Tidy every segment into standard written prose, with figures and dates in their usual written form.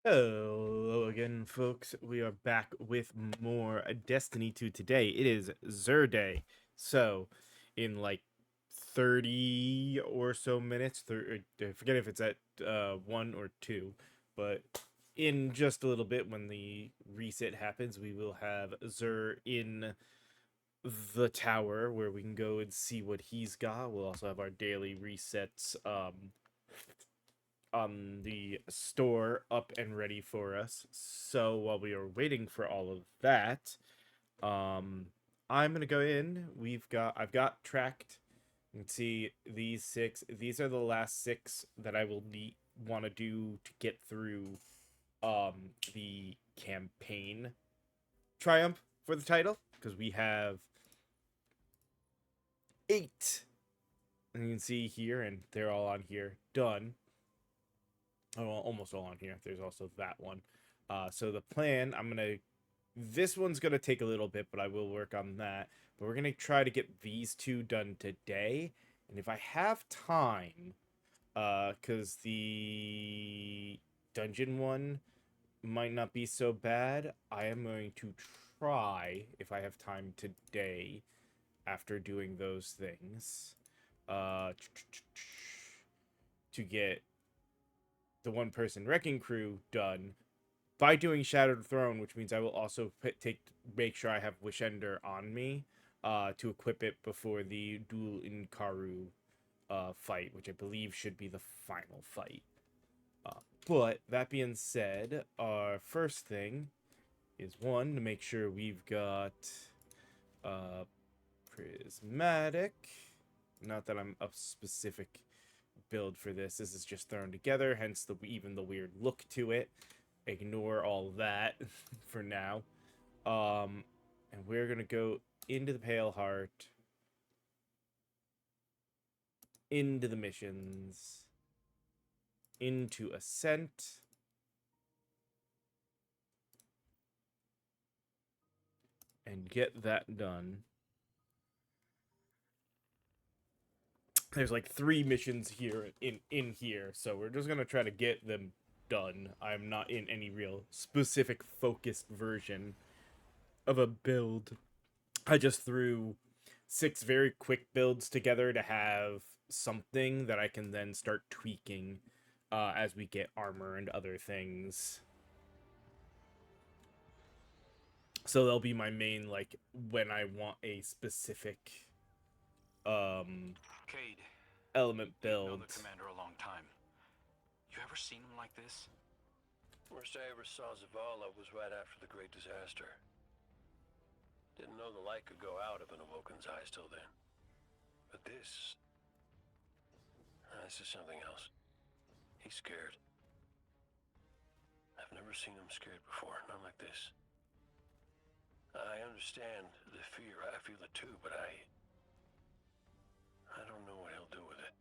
Hello again, folks. We are back with more Destiny 2 today. It is Zur Day. So, in like 30 or so minutes, I forget if it's at 1 or 2, but in just a little bit when the reset happens, we will have Zur in the tower where we can go and see what he's got. We'll also have our daily resets on the store up and ready for us. So while we are waiting for all of that, I'm gonna go in. I've got tracked. You can see these six. These are the last six that I will want to do to get through the campaign triumph for the title, because we have 8. And you can see here, and they're all on here done. Oh, well, almost all on here. There's also that one. So the plan, this one's gonna take a little bit, but I will work on that. But we're gonna try to get these two done today, and if I have time, because the dungeon one might not be so bad, I am going to try, if I have time today, after doing those things, to get the one person wrecking crew done by doing Shattered Throne, which means I will also make sure I have Wishender on me to equip it before the Duel in Karu fight, which I believe should be the final fight. But that being said, our first thing is one to make sure we've got Prismatic. Not that I'm a specific build for this. This is just thrown together, hence even the weird look to it. Ignore all that for now. And we're gonna go into the Pale Heart, into the missions, into Ascent, and get that done. There's like 3 missions here in here, so we're just gonna try to get them done. I'm not in any real specific focused version of a build. I just threw 6 very quick builds together to have something that I can then start tweaking as we get armor and other things. So they'll be my main, like, when I want a specific Cade, element build. You've known the commander a long time. You ever seen him like this? Worst I ever saw Zavala was right after the Great Disaster. Didn't know the light could go out of an Awoken's eyes till then. But this is something else. He's scared. I've never seen him scared before, not like this. I understand the fear, I feel it too, but I don't know what he'll do with it.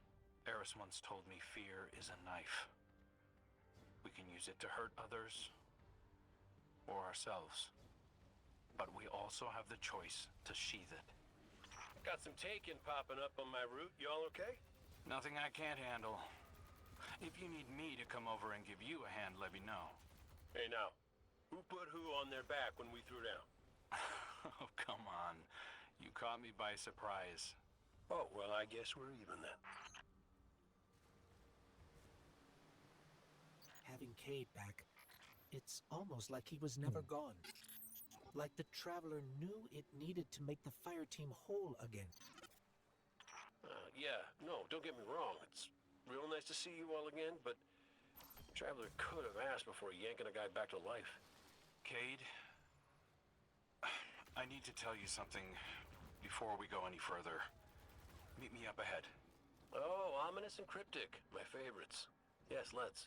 Eris once told me fear is a knife. We can use it to hurt others or ourselves. But we also have the choice to sheath it. Got some taken popping up on my route. Y'all okay? Nothing I can't handle. If you need me to come over and give you a hand, let me know. Hey now, who put who on their back when we threw down? Oh, come on. You caught me by surprise. Oh, well, I guess we're even then. Having Cade back, it's almost like he was never gone. Like the Traveler knew it needed to make the fire team whole again. Yeah, no, don't get me wrong. It's real nice to see you all again, but Traveler could have asked before yanking a guy back to life. Cade, I need to tell you something before we go any further. Meet me up ahead. Oh, ominous and cryptic. My favorites. Yes, let's.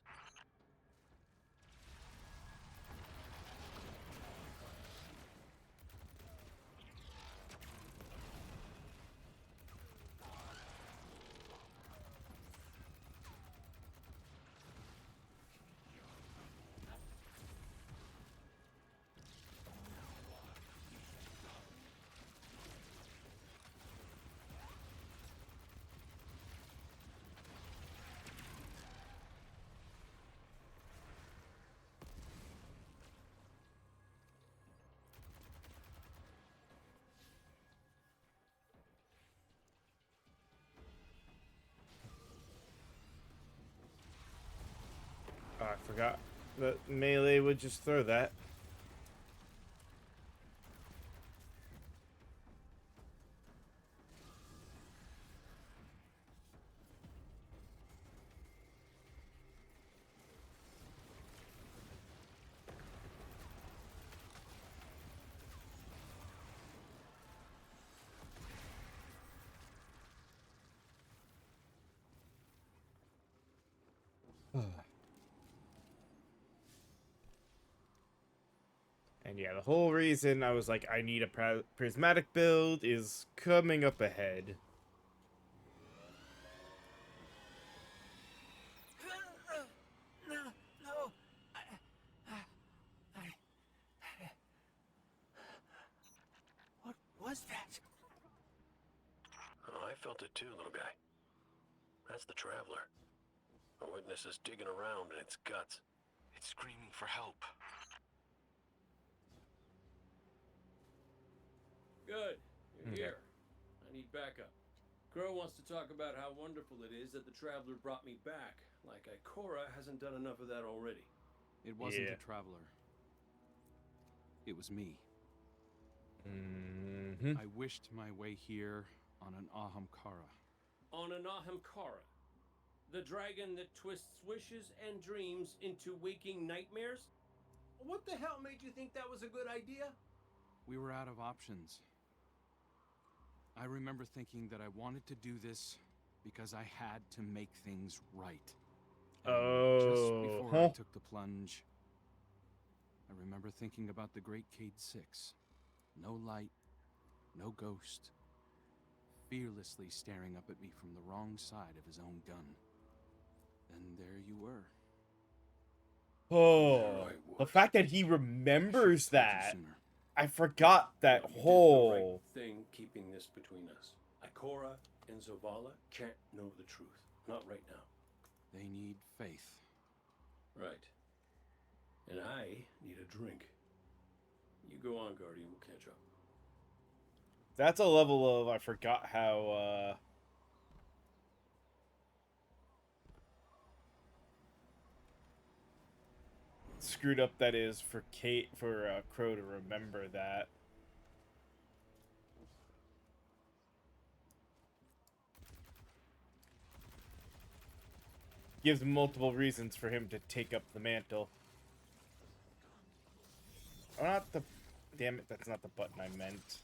Forgot that melee would just throw that. And yeah, the whole reason I was like, I need a prismatic build is coming up ahead. No. What was that? Oh, I felt it too, little guy. That's the Traveler. A witness is digging around in its guts. It's screaming for help. Good. You're Okay. here. I need backup. Crow wants to talk about how wonderful it is that the Traveler brought me back. Like Ikora hasn't done enough of that already. It wasn't Yeah. a traveler. It was me. Mm-hmm. I wished my way here on an Ahamkara. On an Ahamkara, the dragon that twists wishes and dreams into waking nightmares? What the hell made you think that was a good idea? We were out of options. I remember thinking that I wanted to do this because I had to make things right. And just before I Oh. took the plunge, I remember thinking about the Great Cade 6. No light, no ghost. Fearlessly staring up at me from the wrong side of his own gun. And there you were. Oh, the fact that he Should've remembers told you that. sooner. I forgot that You did the whole. right thing keeping this between us. Ikora and Zavala can't know the truth. Not right now. They need faith. Right. And I need a drink. You go on, Guardian. We'll catch up. That's a level of I forgot how screwed up that is for Crow to remember that. Gives multiple reasons for him to take up the mantle. Oh, not the... Damn it, that's not the button I meant.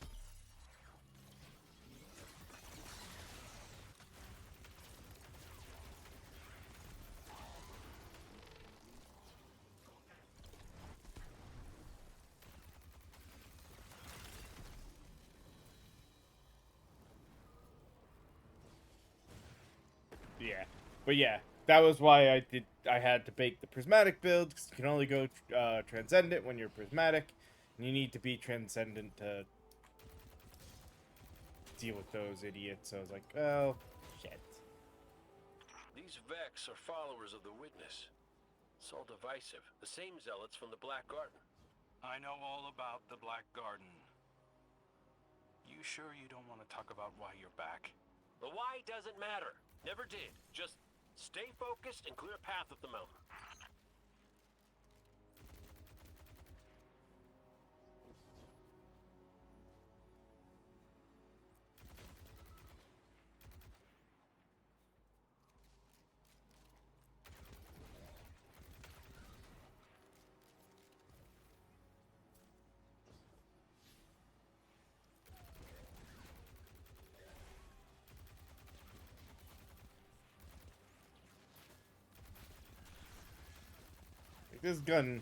Yeah, but yeah, that was why I had to bake the prismatic build, because you can only go transcendent when you're prismatic, and you need to be transcendent to deal with those idiots. So I was like, oh, shit. These Vex are followers of the Witness. It's all divisive. The same zealots from the Black Garden. I know all about the Black Garden. You sure you don't want to talk about why you're back? The why doesn't matter. Never did. Just stay focused and clear a path up the mountain. Like, this gun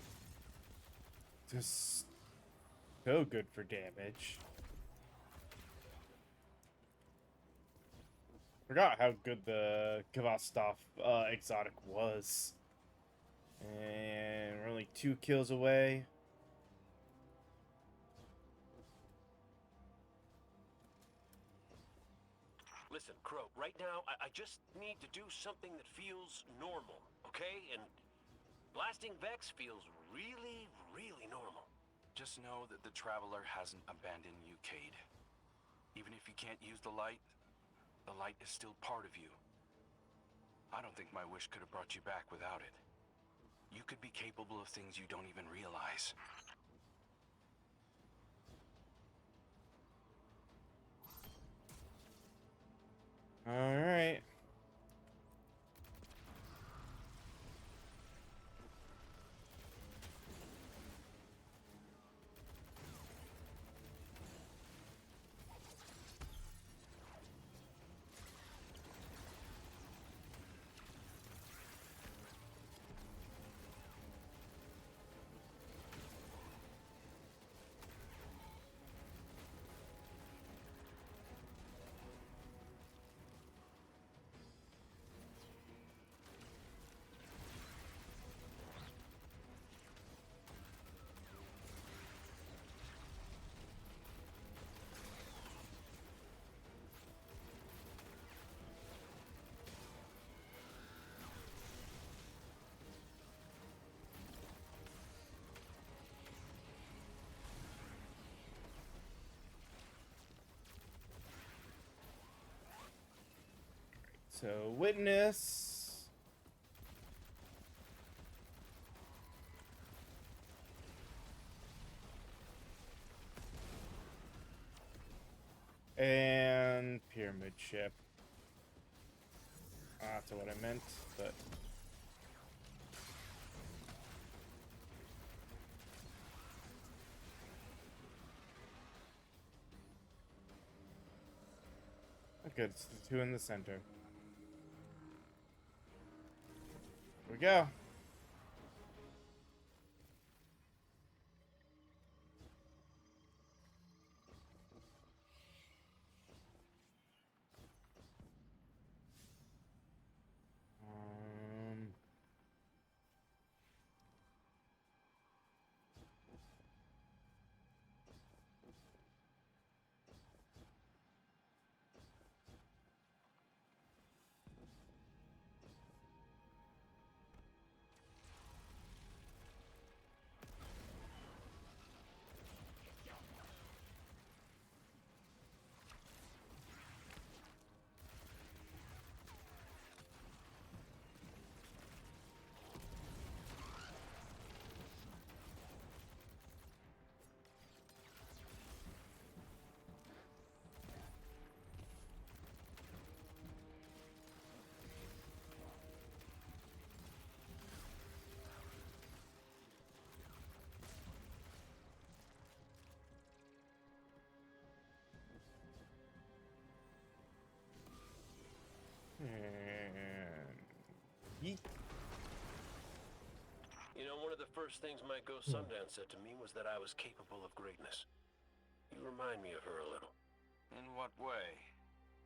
just so good for damage. Forgot how good the Kvastov exotic was. And we're only 2 kills away. Listen, Crow, right now, I just need to do something that feels normal, okay? And blasting Vex feels really, really normal. Just know that the Traveler hasn't abandoned you, Cade. Even if you can't use the light is still part of you. I don't think my wish could have brought you back without it. You could be capable of things you don't even realize. All right. So, witness. And pyramid ship. That's what I meant, but... Good, it's the two in the center. Here we go. And... Yeet. You know, one of the first things my ghost Sundance said to me was that I was capable of greatness. You remind me of her a little. In what way?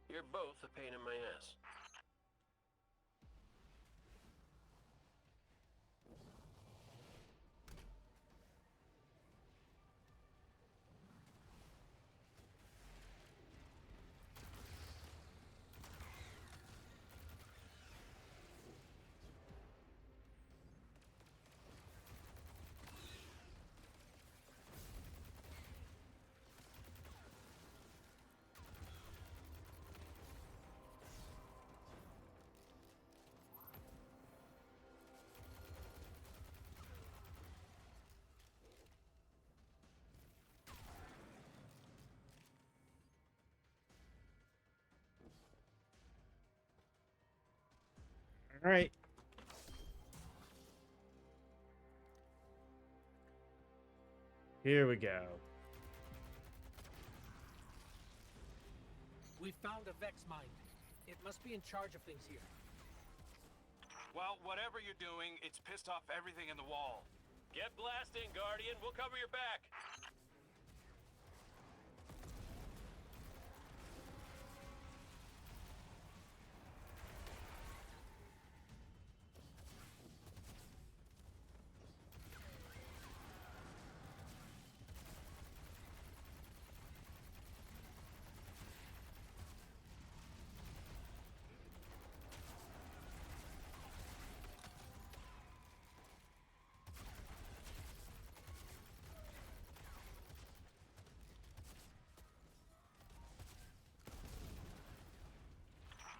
You're both a pain in my ass. All right. Here we go. We found a Vex Mind. It must be in charge of things here. Well, whatever you're doing, it's pissed off everything in the wall. Get blasting, Guardian. We'll cover your back.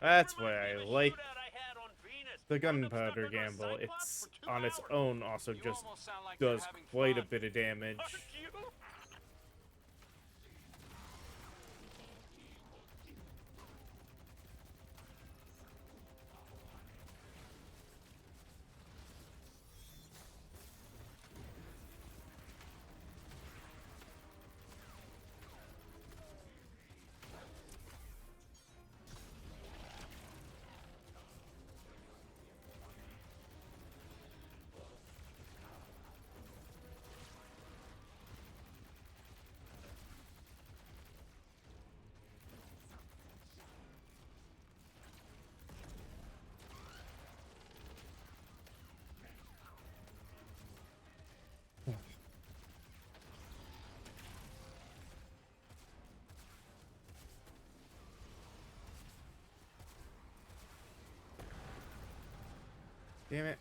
That's what I like. Shootout I had on Venus. the gunpowder gamble, it's on its own also just does quite a bit of damage. Damn it.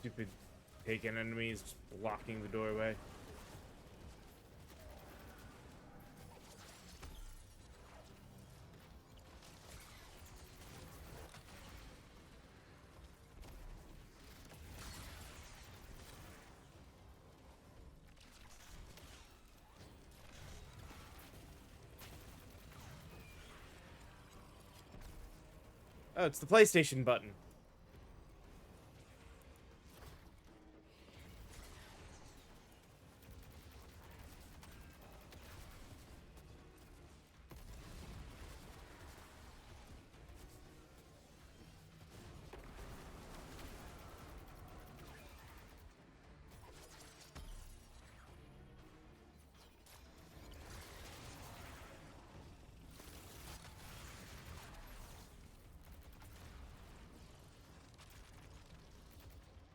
Stupid taken enemies blocking the doorway. Oh, it's the PlayStation button.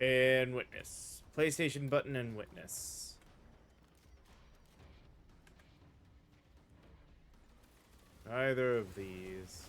And witness. PlayStation button and witness. Either of these.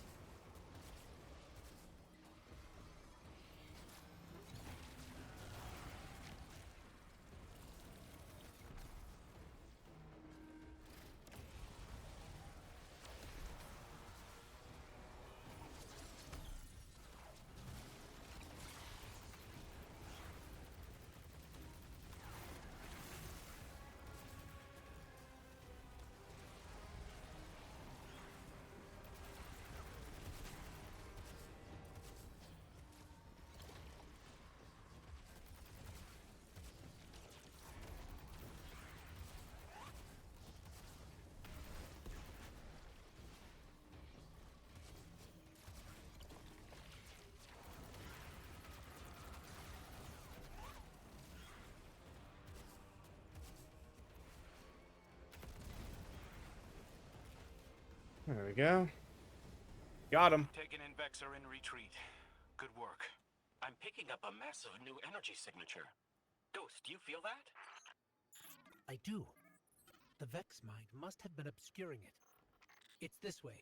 There we go. Got him. Taken and Vex are in retreat. Good work. I'm picking up a massive new energy signature. Ghost, do you feel that? I do. The Vex mind must have been obscuring it. It's this way.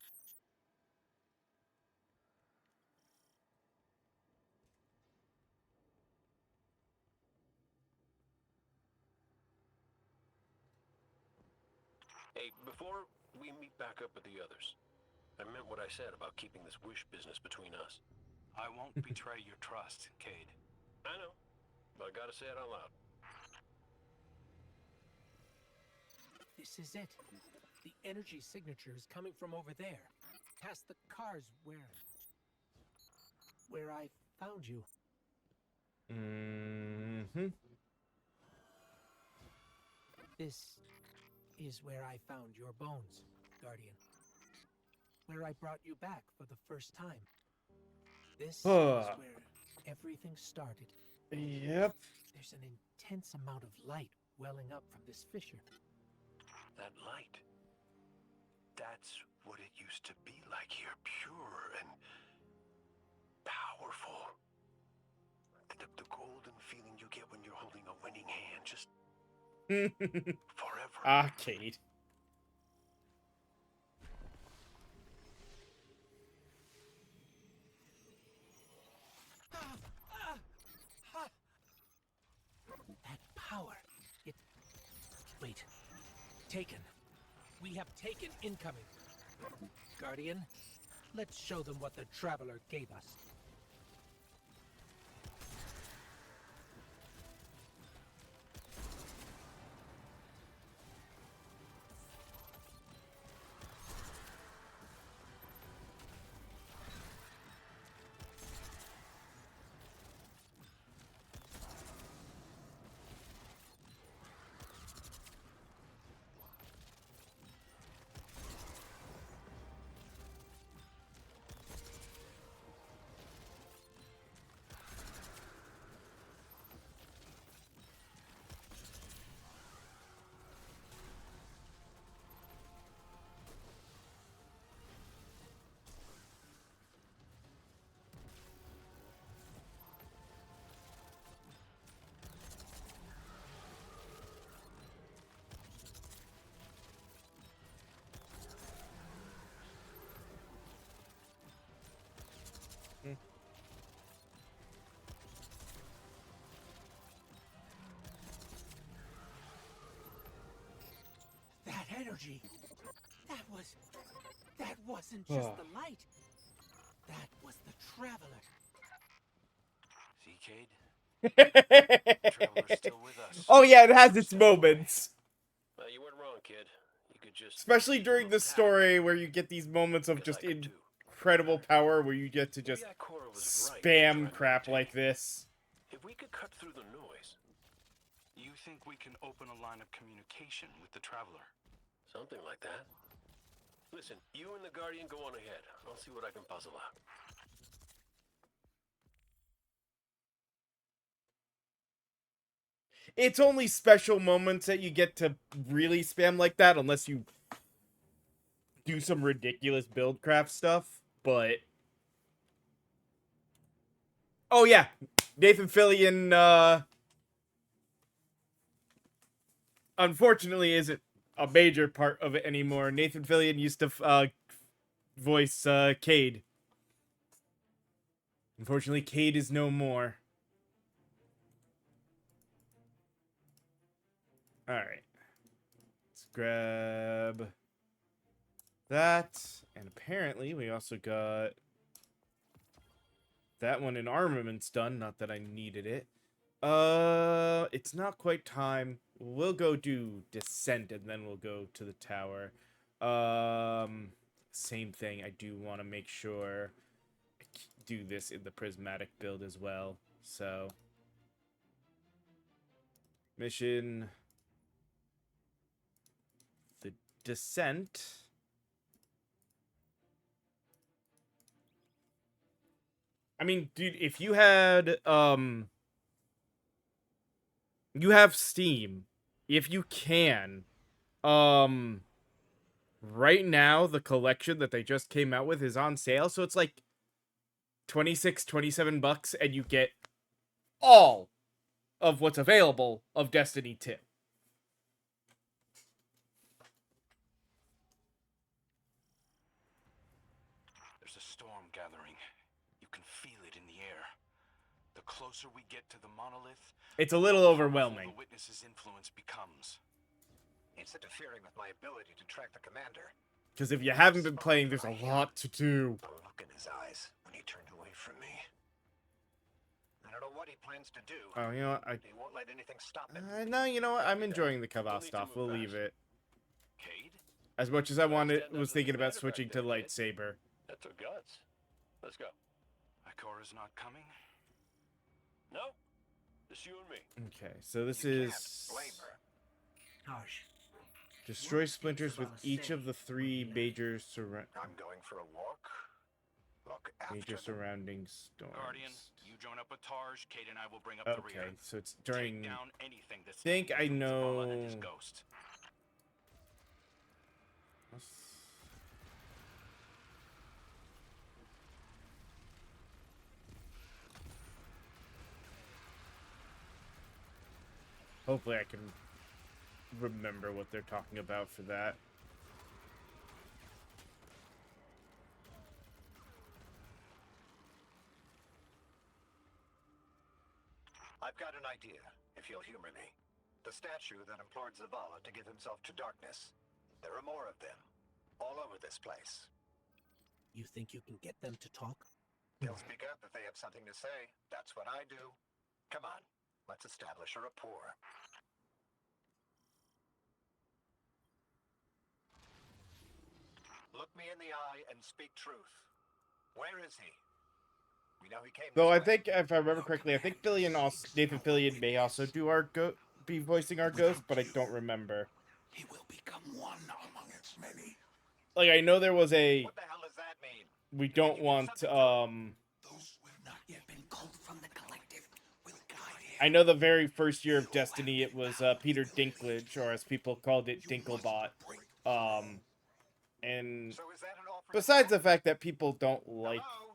Hey, before we meet back up with the others, I meant what I said about keeping this wish business between us. I won't betray your trust, Cade. I know, but I gotta say it out loud. This is it. The energy signature is coming from over there, past the cars where I found you. Mm-hmm. This is where I found your bones, Guardian. Where I brought you back for the first time. This is where everything started. Yep. There's an intense amount of light welling up from this fissure. That light. That's what it used to be like here. Pure and powerful. The golden feeling you get when you're holding a winning hand. Just forever. Arcade. That power. It... Wait. Taken. We have taken incoming. Guardian, Let's show them what the Traveler gave us. That energy. That wasn't just the light. That was the Traveler. See, Cade? Traveler's still with us. Oh yeah, it has its moments. You weren't wrong, kid. You could just... Especially during the story where you get these moments of just incredible power where you get to just spam crap like this. If we could cut through the noise... You think we can open a line of communication with the Traveler? Something like that. Listen, you and the Guardian go on ahead. I'll see what I can puzzle out. It's only special moments that you get to really spam like that, unless you do some ridiculous buildcraft stuff, but... Oh yeah, Nathan Fillion, unfortunately isn't a major part of it anymore. Nathan Fillion used to voice Cade. Unfortunately, Cade is no more. Alright. Let's grab that. And apparently we also got that one in armaments done. Not that I needed it. It's not quite time. We'll go do Descent and then we'll go to the tower. Same thing. I do want to make sure I do this in the prismatic build as well. So, mission... The Descent. I mean, dude, if you had, you have Steam. If you can, right now, the collection that they just came out with is on sale. So it's like $26-27, and you get all of what's available of Destiny 2. There's a storm gathering. You can feel it in the air. The closer we get to the monolith, It's a little overwhelming. the witness's influence becomes. It's interfering with my ability to track the commander. Because if you haven't been playing, there's a lot to do. The look in his eyes when he turned away from me. I don't know what he plans to do. Oh, you know what? He won't let anything stop him. No, you know what? I'm enjoying the Kaval stuff. We'll leave it. Cade? As much as I was thinking about switching to lightsaber. That's our guts. Let's go. Ikora's not coming? No? Just you and me. Okay, so this You is can't blame her. Harsh. destroy splinters with each of the 3 major I'm going for a walk. Look after major them. surrounding storms. Guardian, you join up with Tarj. Cade and I will bring up the rear. Okay, so it's during. Take down anything that's Think I Zavala and his know. ghost. Hopefully, I can remember what they're talking about for that. I've got an idea, if you'll humor me. The statue that implored Zavala to give himself to darkness. There are more of them, all over this place. You think you can get them to talk? They'll speak up if they have something to say. That's what I do. Come on, let's establish a rapport. Look me in the eye and speak truth. Where is he? We know he came Though this I way. think, if I remember correctly, I think Nathan Fillion may also do our be voicing our ghost, but I don't remember. He will become one among its many. Like, I know there was a, What the hell does that mean? we don't want, Those who have not yet been called from the collective will guide him. I know the very first year of Destiny, it was Peter Dinklage, or as people called it, Dinklebot. And So is that an offer? besides the fact that people don't like Hello?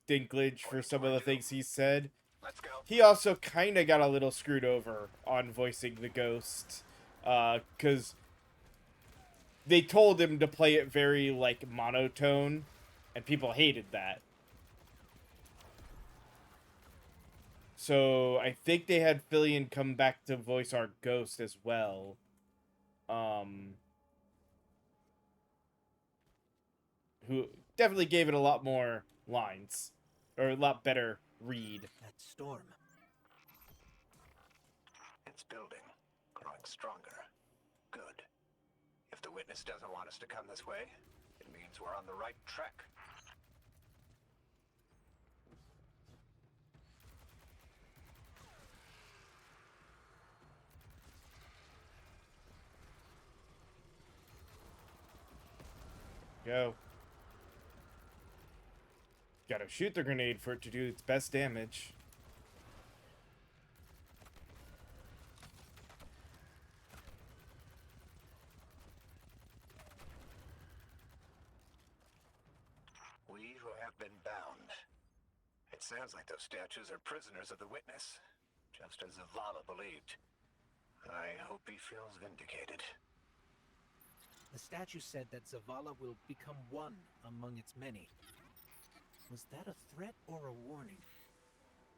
Dinklage for some of the things he said, Let's go. he also kind of got a little screwed over on voicing the ghost, because they told him to play it very, like, monotone, and people hated that. So I think they had Fillion come back to voice our ghost as well. Who definitely gave it a lot more lines, or a lot better read. That storm. It's building, growing stronger. Good. If the witness doesn't want us to come this way, it means we're on the right track. Go. Gotta shoot the grenade for it to do its best damage. We who have been bound. It sounds like those statues are prisoners of the witness, just as Zavala believed. I hope he feels vindicated. The statue said that Zavala will become one among its many. Was that a threat or a warning?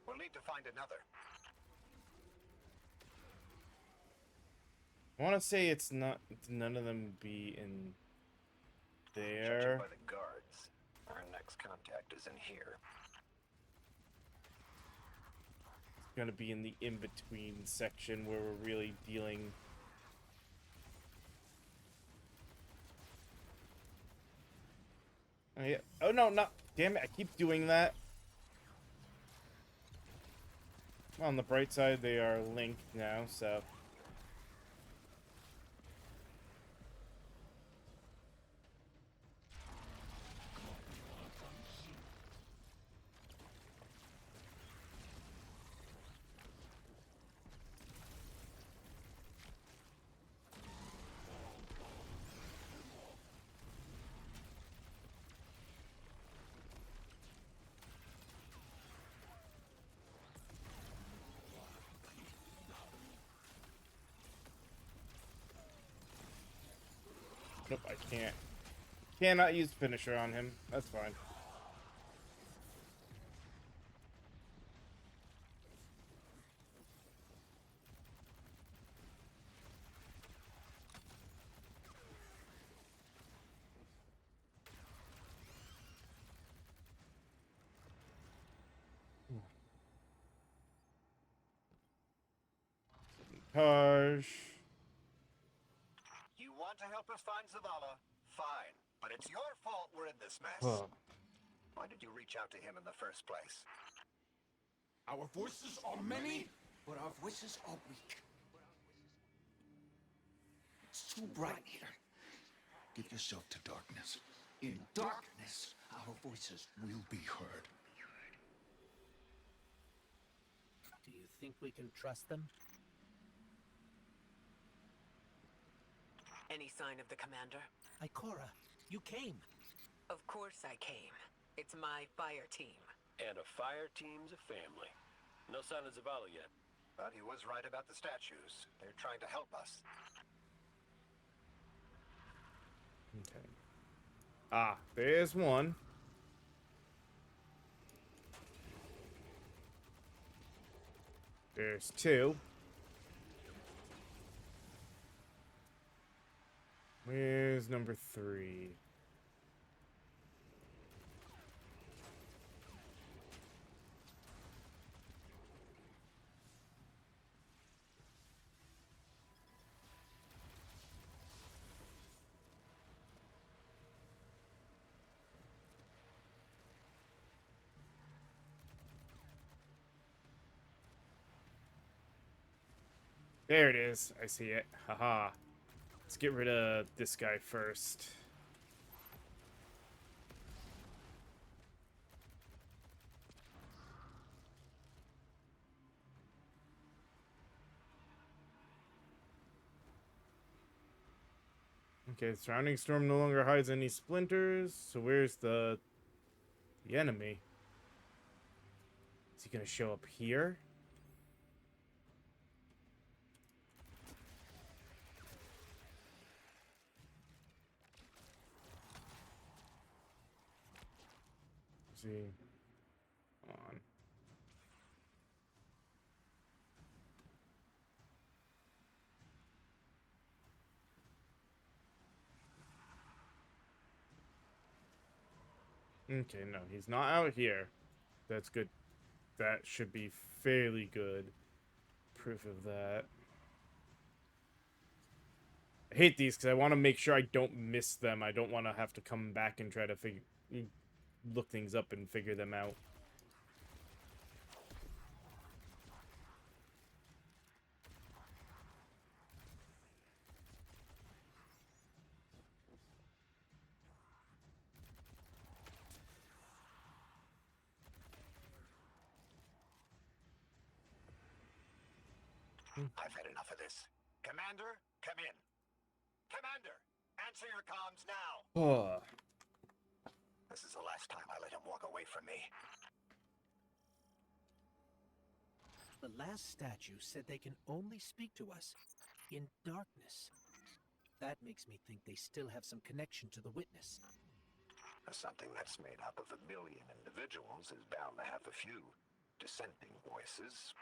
We'll need to find another. I want to say it's not. None of them be in Judging there. by the guards, our next contact is in here. It's gonna be in the in-between section where we're really dealing. Oh, yeah. Oh no, not. Damn it! I keep doing that. On the bright side, they are linked now, so. Nope, I can't. Cannot use finisher on him. That's fine. Taj. You want to help us find Zavala? Fine. But it's your fault we're in this mess. Huh. Why did you reach out to him in the first place? Our voices are many, but our voices are weak. It's too bright here. Give yourself to darkness. In darkness, our voices will be heard. Do you think we can trust them? Any sign of the commander? Ikora, you came. Of course I came. It's my fire team. And a fire team's a family. No sign of Zavala yet. But he was right about the statues. They're trying to help us. Okay. Ah, there's one. There's two. Where's number 3? There it is. I see it. Haha. Let's get rid of this guy first. Okay, the surrounding storm no longer hides any splinters. So where's the enemy? Is he gonna show up here? Let's see. Come on. Okay, no, he's not out here. That's good. That should be fairly good proof of that. I hate these because I want to make sure I don't miss them. I don't want to have to come back and try to look things up and figure them out. I've had enough of this. Commander, come in. Commander, answer your comms now. Oh. This is the last time I let him walk away from me. The last statue said they can only speak to us in darkness. That makes me think they still have some connection to the witness. Something that's made up of 1 billion individuals is bound to have a few dissenting voices.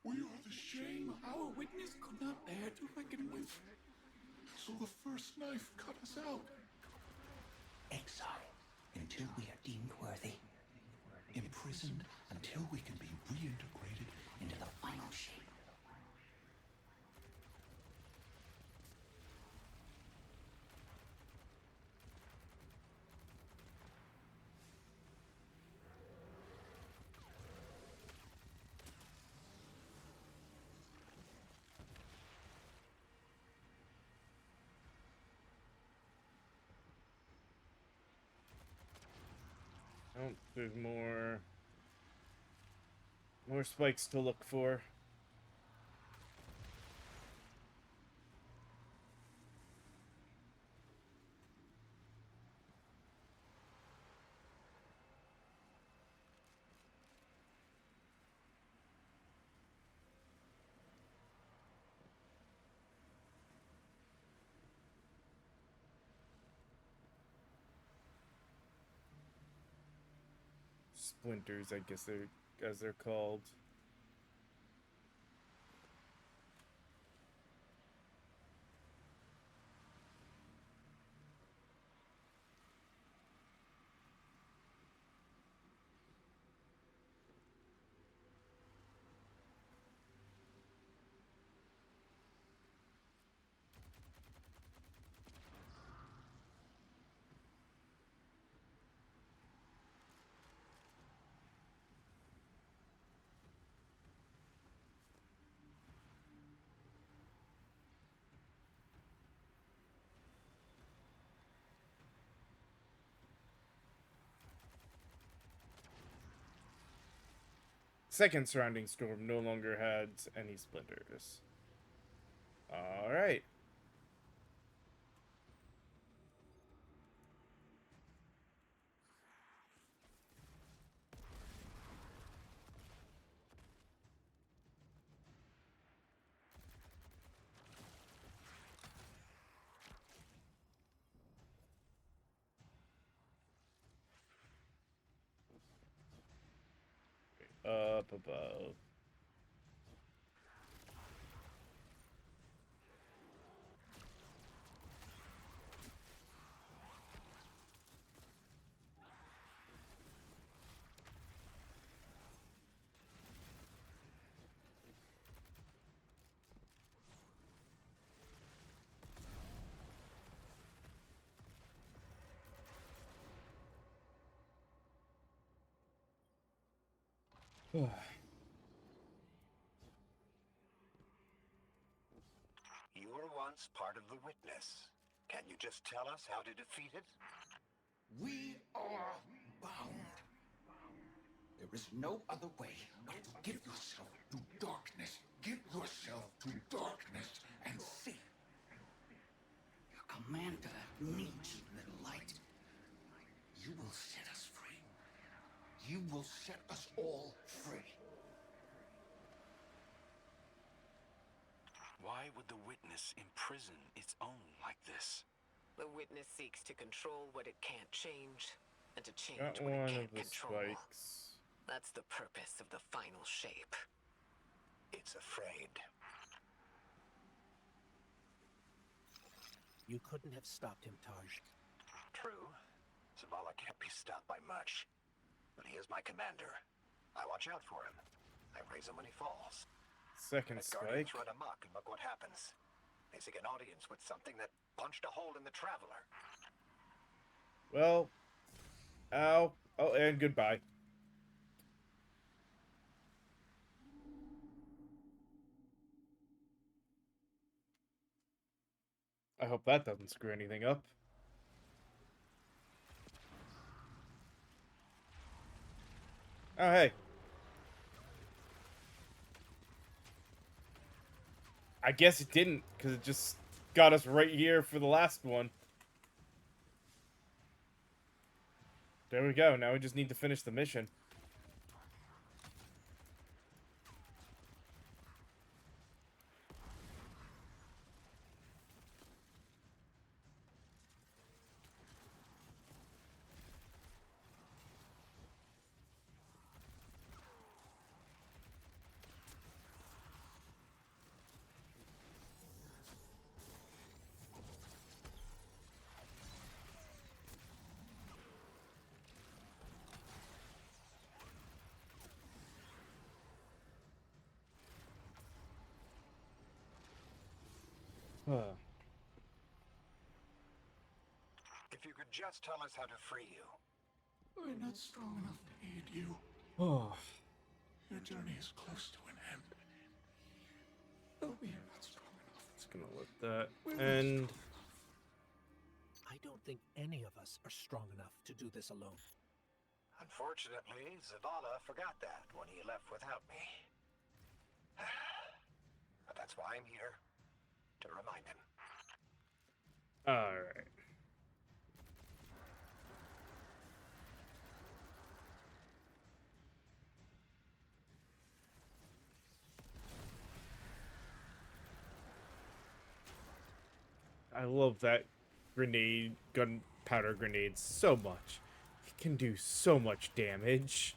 We are the shame our witness could not bear to reckon with. So the first knife cut us out. Exile until we are deemed worthy. Imprisoned until we can be reintegrated into the final shape. Oh, there's more spikes to look for. Splinters, I guess they're called. Second surrounding storm no longer had any splinters. Alright. Up above. once part of the Witness. Can you just tell us how to defeat it? We are bound. There is no other way but to give yourself to darkness. Give yourself to darkness and see. Your commander needs you, little light. You will set us free. You will set us all free. Why would the Witness imprison its own like this? The Witness seeks to control what it can't change, and to change Got what it one can't of the control. spikes. That's the purpose of the final shape. It's afraid. You couldn't have stopped him, Taj. True. Zavala can't be stopped by much. But he is my commander. I watch out for him. I raise him when he falls. Second The Guardians spike. run amok, and look what happens. They seek an audience with something that punched a hole in the Traveler. Well, ow. Oh, and goodbye. I hope that doesn't screw anything up. Oh, hey. I guess it didn't, because it just got us right here for the last one. There we go. Now we just need to finish the mission. If you could just tell us how to free you. We're not strong enough to aid you. Oh. Your journey is close to an end. But we are not strong enough. Just gonna let that end. I don't think any of us are strong enough to do this alone. Unfortunately, Zavala forgot that when he left without me. But that's why I'm here. To remind him. Alright. I love that grenade, gunpowder grenade so much. It can do so much damage.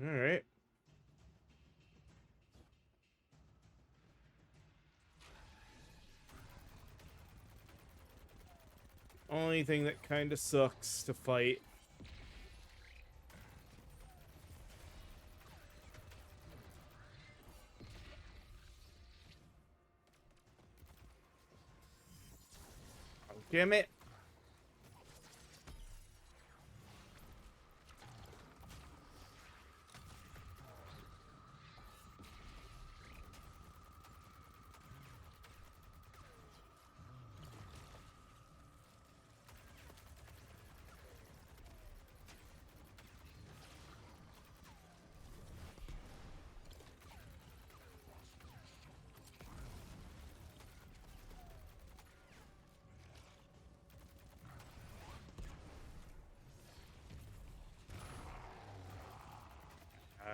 Alright. Only thing that kind of sucks to fight. Oh, damn it.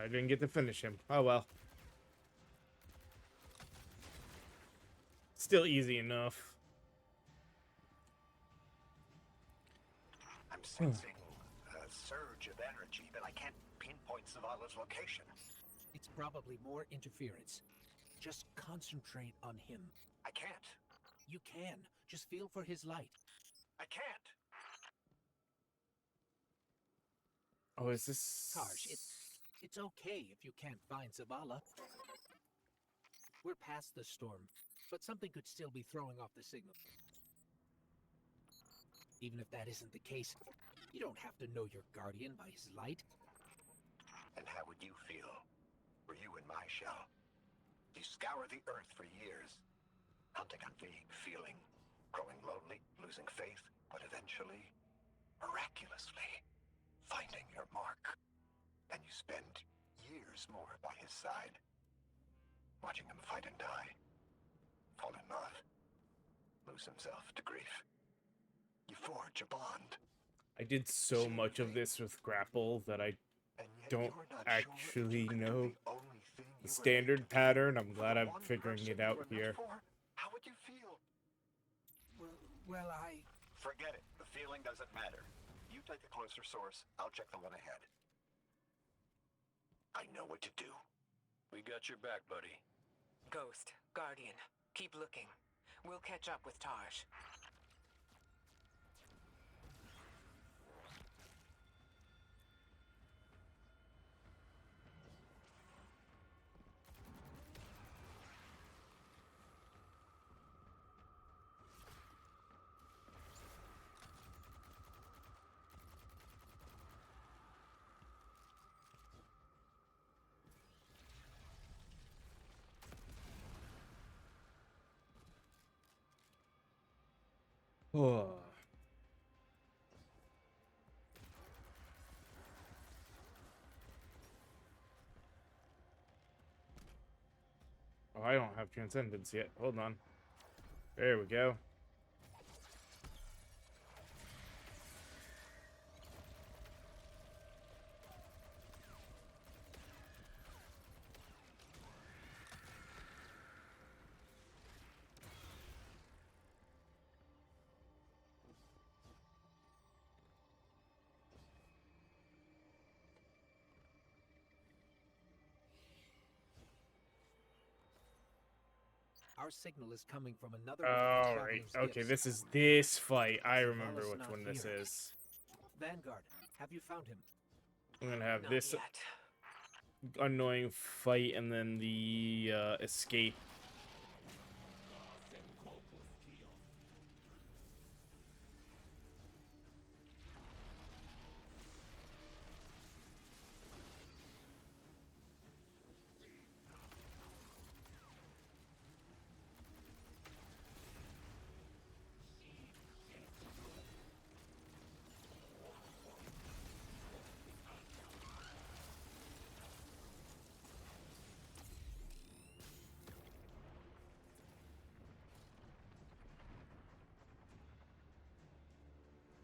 I didn't get to finish him. Oh well. Still easy enough. I'm sensing a surge of energy, but I can't pinpoint Zavala's location. It's probably more interference. Just concentrate on him. I can't. You can. Just feel for his light. I can't. Oh, is this... Tarsh, it's okay if you can't find Zavala. We're past the storm, but something could still be throwing off the signal. Even if that isn't the case, you don't have to know your guardian by his light. And how would you feel? Were you in my shell? You scour the earth for years, hunting on vague feeling, growing lonely, losing faith, but eventually, miraculously, finding your mark. And you spend years more by his side, watching him fight and die, fall in love, lose himself to grief. You forge a bond. I did so much of this with Grapple that I And yet don't you're not actually sure if you could do know the only thing the you were standard meant to do. pattern. I'm glad I'm One figuring person it out you were here. meant for? How would you feel? Well, I... Forget it. The feeling doesn't matter. You take the closer source. I'll check the one ahead. I know what to do. We got your back, buddy. Ghost, Guardian, keep looking. We'll catch up with Tarsh. Oh. Oh, I don't have Transcendence yet. Hold on. There we go. Our signal is coming from another All one of the right. Traveler's Okay, gifts. this is this fight. I remember Zavala's which not one this here. is. Vanguard, have you found him? I'm gonna have Not this yet. annoying fight and then the escape.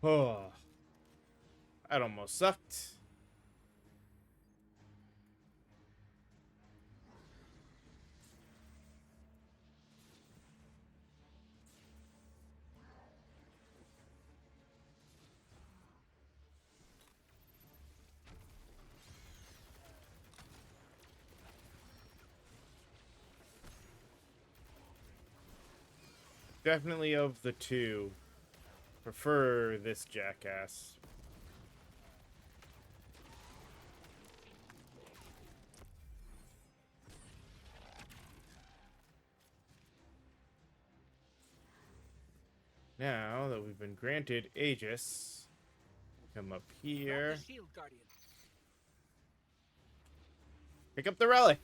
Oh, that almost sucked. Definitely of the two, prefer this jackass. Now that we've been granted Aegis, come up Grab here, the shield, Guardian. pick up the relic.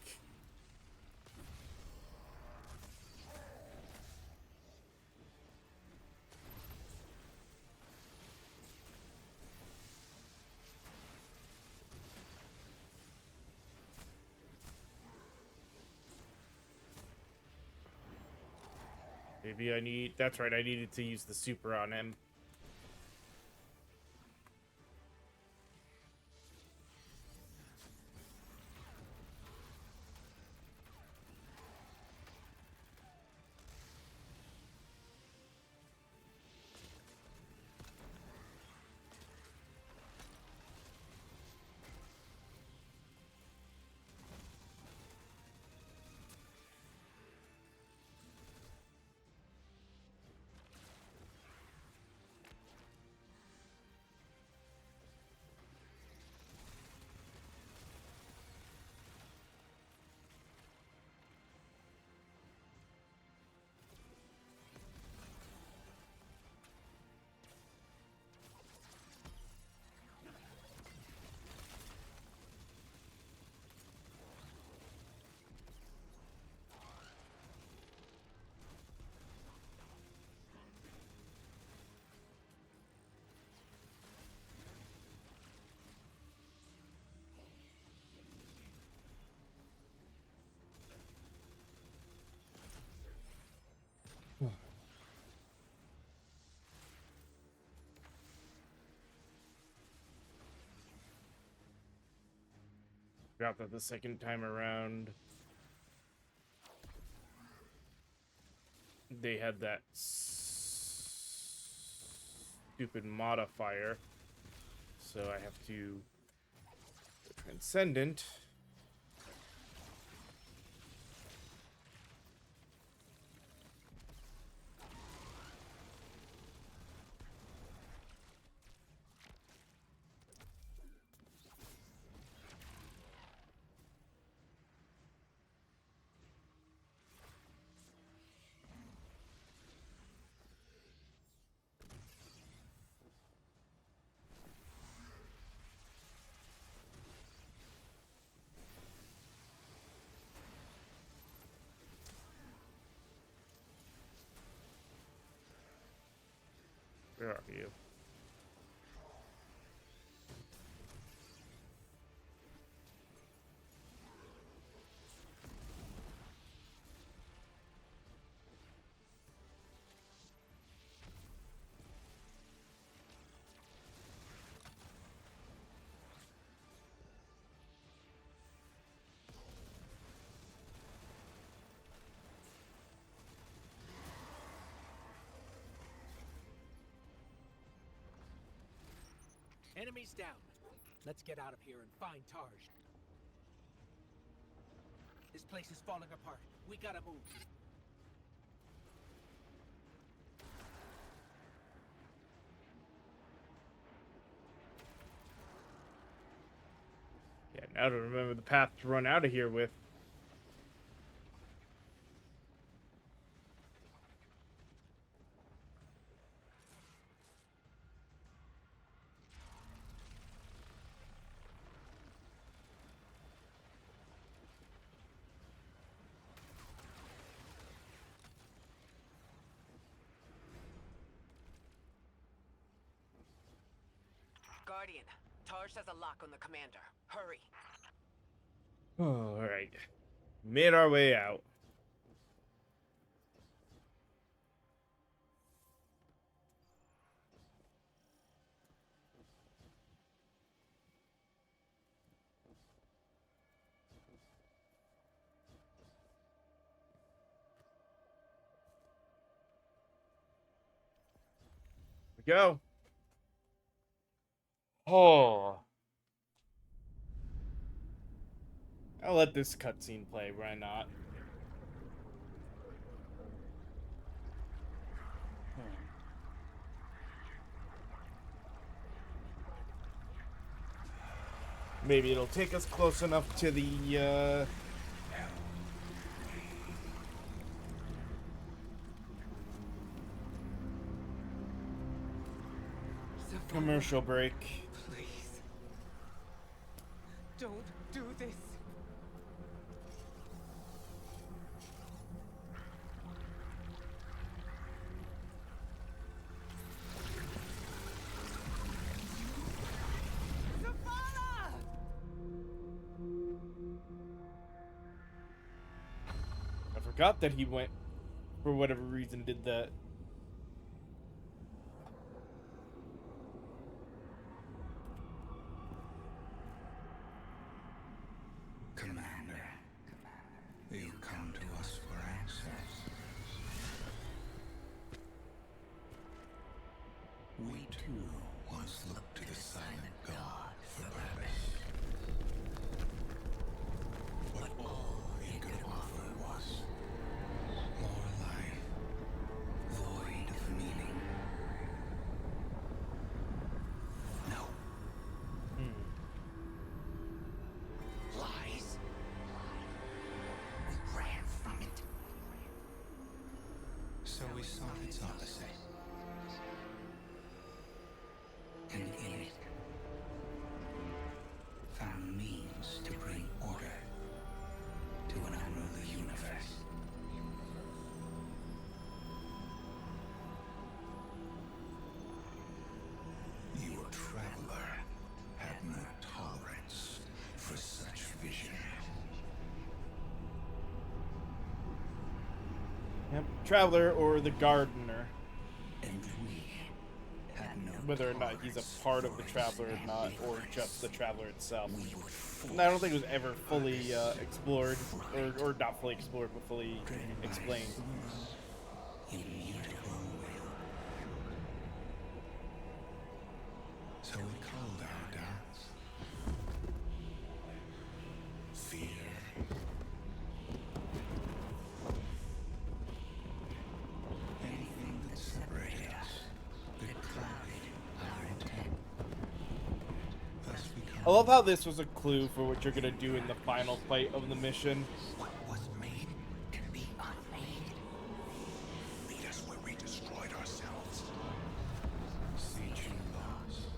Maybe I need... That's right, I needed to use the super on him. Forgot that the second time around they had that stupid modifier. So I have to Transcendent. Where are you? Enemies down. Let's get out of here and find Tarj. This place is falling apart. We gotta move. Yeah, now to remember the path to run out of here with. Guardian, Tarj has a lock on the commander. Hurry. Oh, alright. Made our way out. We go. Oh. I'll let this cutscene play, why not? Maybe it'll take us close enough to the, commercial break. Please. Don't do this. Zavala! I forgot that he went, for whatever reason, did that. Commander, you come to us for answers. We too once looked to the silent god for purpose. But all he could offer was more life, void of meaning. No. Lies. We ran from it. So we sought its opposite. And in it, found means to bring order to an unruly universe. You, a traveler, had no tolerance for such vision. Yep. Traveler or the gardener. And we had no whether or not he's a part of the Traveler or not, or just the Traveler itself. And I don't think it was ever fully explored, or not fully explored, but fully explained. So we called our doubts fear. Anything that separated us, that clouded our intent. Thus we come. I love how this was a clue for what you're gonna do in the final fight of the mission. What was made can be unmade. Meet us where we destroyed ourselves. Siege loss.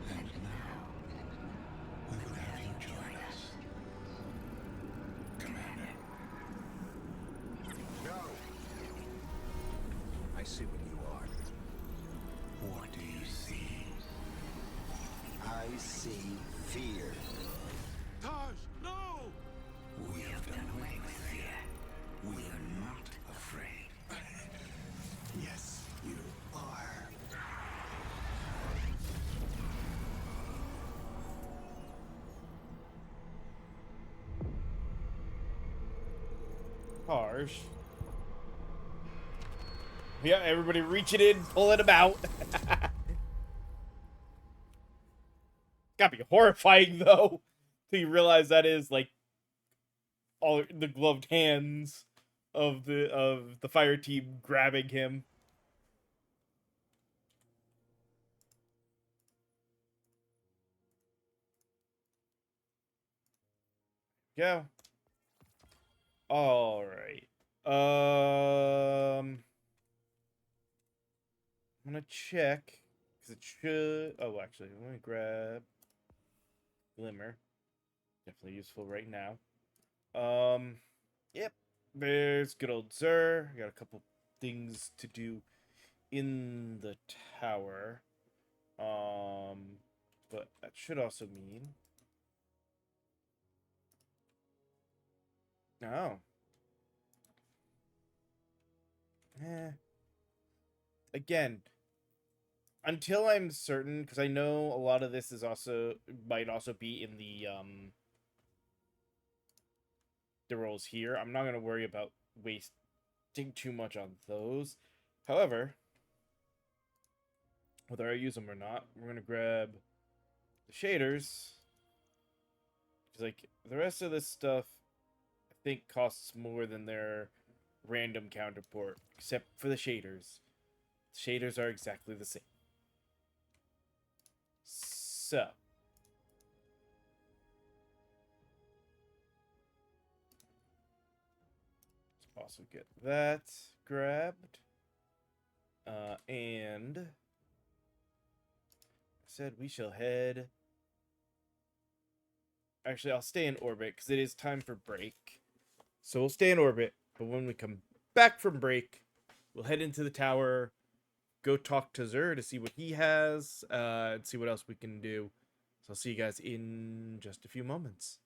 And now, we would have you join us. Commander. No! I see what you are. What do you see? I see fear. Taj, no! We have done away with fear. We are not afraid. Yes, you are. Harsh. Yeah, everybody reach it in, pulling him out. Gotta be horrifying though, till you realize that is like all the gloved hands of the fire team grabbing him. Go. All right. I'm gonna check because it should. Oh, actually, let me grab Glimmer. Definitely useful right now. Yep. There's good old Zur. I got a couple things to do in the tower. But that should also mean. Oh. Again, until I'm certain, because I know a lot of this is also might also be in the roles here. I'm not gonna worry about wasting too much on those. However, whether I use them or not, we're gonna grab the shaders. Because like the rest of this stuff, I think costs more than their random counterpart, except for the shaders. The shaders are exactly the same. So. Let's also get that grabbed. And I said we shall head. Actually, I'll stay in orbit because it is time for break. So we'll stay in orbit, but when we come back from break, we'll head into the tower, go talk to Zur to see what he has, and see what else we can do. So I'll see you guys in just a few moments.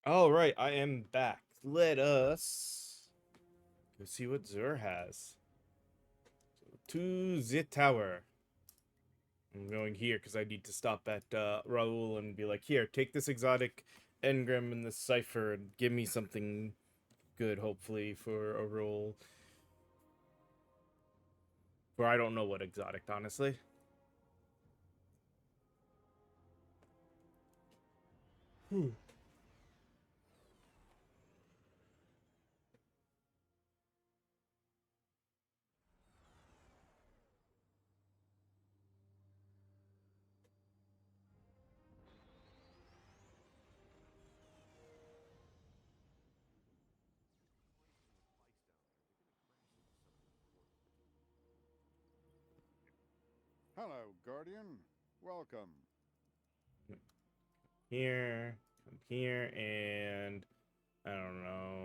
All right, I am back. Let us go see what Zur has. To the tower. I'm going here because I need to stop at Raul and be like, here, take this exotic engram and this cipher and give me something good, hopefully, for a roll. For I don't know what exotic, honestly. Hello, Guardian. Welcome. Here, come here, and I don't know.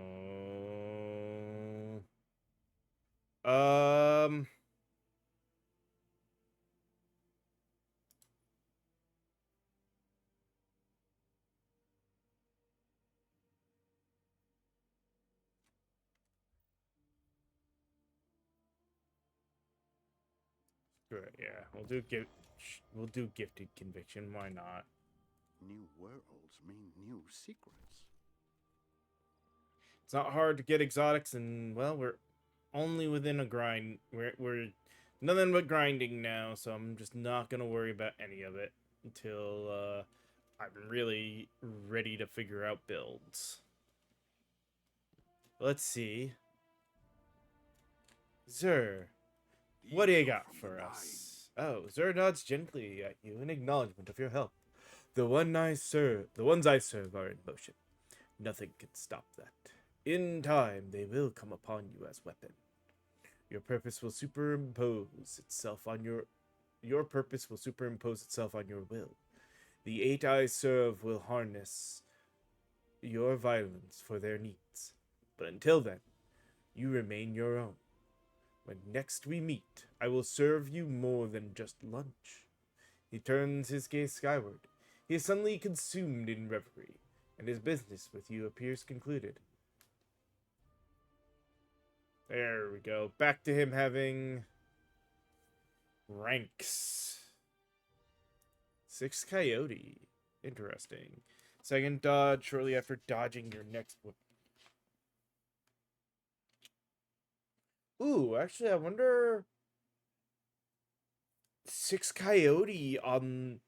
Screw it, yeah, we'll do gifted conviction. Why not? New worlds mean new secrets. It's not hard to get exotics, and well, we're only within a grind. We're nothing but grinding now, so I'm just not gonna worry about any of it until I'm really ready to figure out builds. Let's see. Zur, what do you got for us? Oh, Zur nods gently at you in acknowledgement of your help. The ones I serve are in motion. Nothing can stop that. In time, they will come upon you as weapon. Your purpose will superimpose itself on your purpose will superimpose itself on your will. The eight I serve will harness your violence for their needs. But until then, you remain your own. When next we meet, I will serve you more than just lunch. He turns his gaze skyward. He is suddenly consumed in reverie, and his business with you appears concluded. There we go. Back to him having ranks. 6 Coyote. Interesting. Second dodge shortly after dodging your next whip. Ooh, actually, I wonder... 6 Coyote on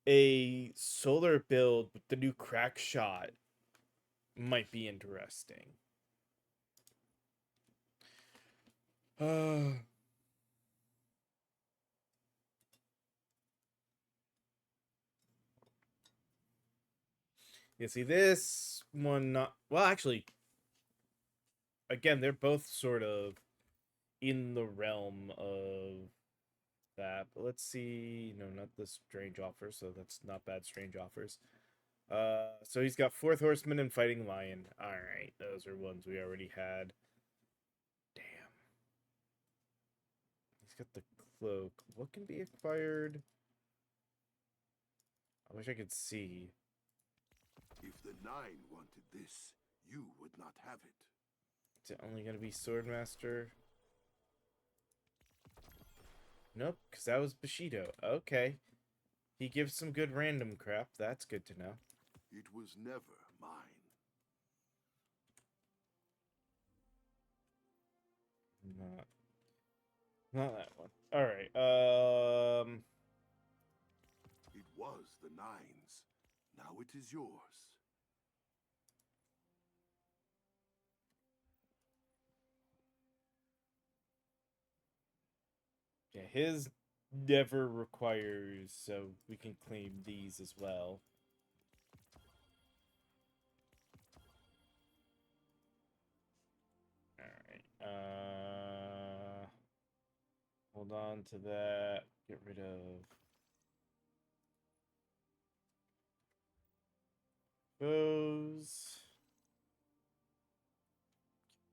a solar build with the new crack shot might be interesting. You see this one not... Well, actually, again, they're both sort of in the realm of that. But let's see. No, not the strange offer, so that's not bad strange offers. So he's got Fourth Horseman and Fighting Lion. Alright, those are ones we already had. Damn. He's got the cloak. What can be acquired? I wish I could see. If the Nine wanted this, you would not have it. Is it only going to be Swordmaster? Nope, because that was Bushido. Okay. He gives some good random crap. That's good to know. It was never mine. Not that one. Alright, It was the Nine's. Now it is yours. yeah, his never requires, so we can claim these as well. Alright, hold on to that. Get rid of those.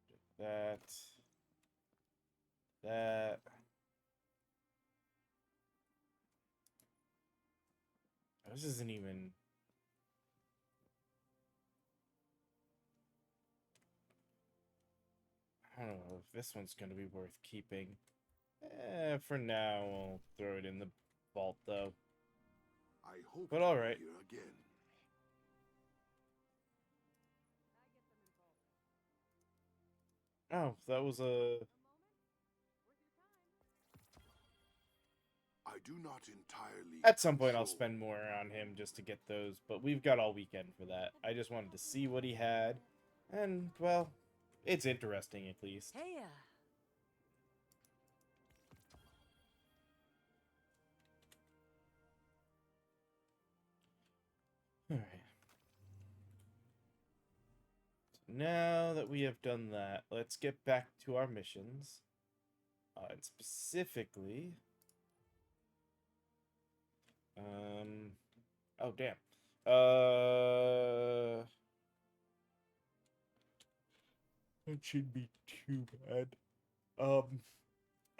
Get rid of that. This isn't even... Oh, this one's gonna be worth keeping. For now, we'll throw it in the vault, though. I hope But to all be right. here again. Oh, that was a... I do not entirely. At some point, I'll control- spend more on him just to get those, but we've got all weekend for that. I just wanted to see what he had, and, well, it's interesting at least. Hey, Alright. So now that we have done that, let's get back to our missions. And specifically... Oh, damn. That shouldn't be too bad. Oh,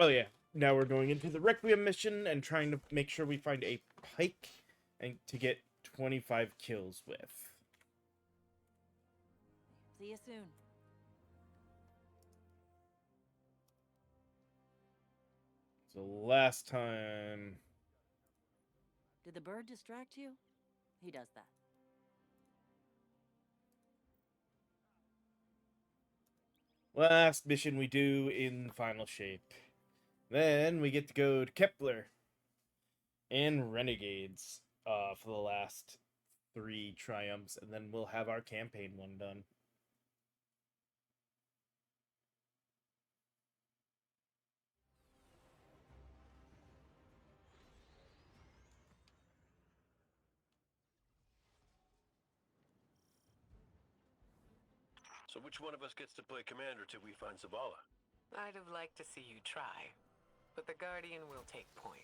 yeah. Now we're going into the Requiem mission and trying to make sure we find a pike and to get 25 kills with. see you soon. So last time... Did the bird distract you? He does that. Last mission we do in final shape. Then we get to go to Kepler and Renegades for the last 3 triumphs, and then we'll have our campaign one done. So which one of us gets to play commander till we find Zavala? I'd have liked to see you try, but the Guardian will take point.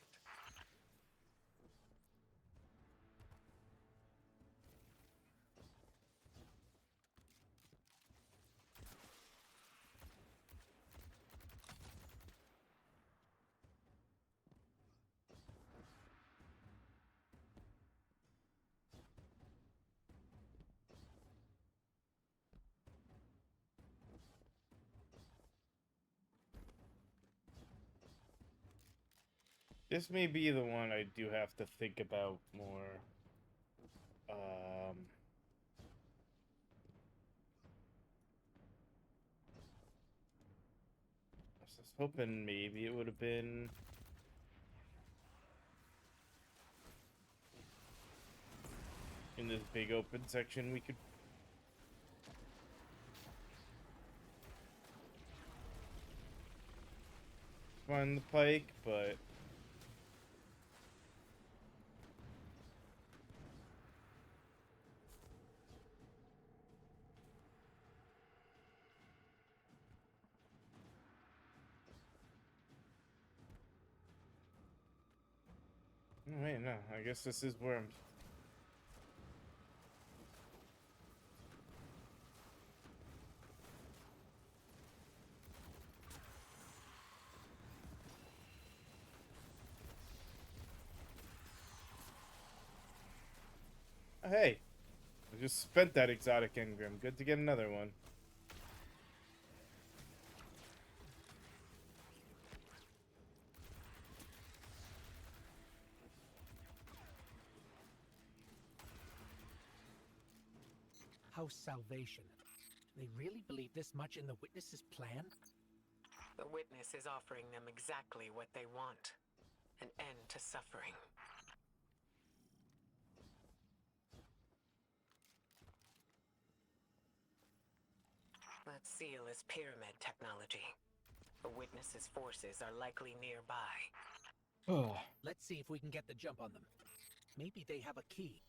This may be the one I do have to think about more. I was just hoping maybe it would have been... in this big open section we could... find the pike, but... Oh, wait, no. I guess this is where I'm... Oh, hey! I just spent that exotic engram. Good to get another one. House Salvation. They really believe this much in the Witness's plan? The Witness is offering them exactly what they want. An end to suffering. That seal is pyramid technology. The Witness's forces are likely nearby. Oh. Let's see if we can get the jump on them. Maybe they have a key.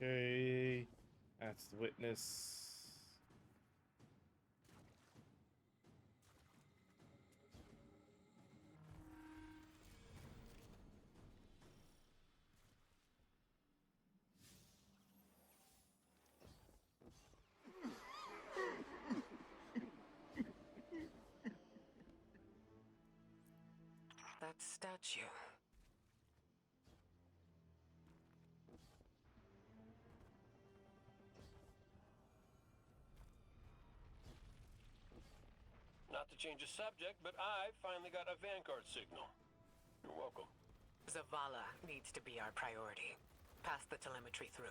Okay. That's the Witness. that statue. Not to change the subject, but I finally got a Vanguard signal. You're welcome. Zavala needs to be our priority. Pass the telemetry through.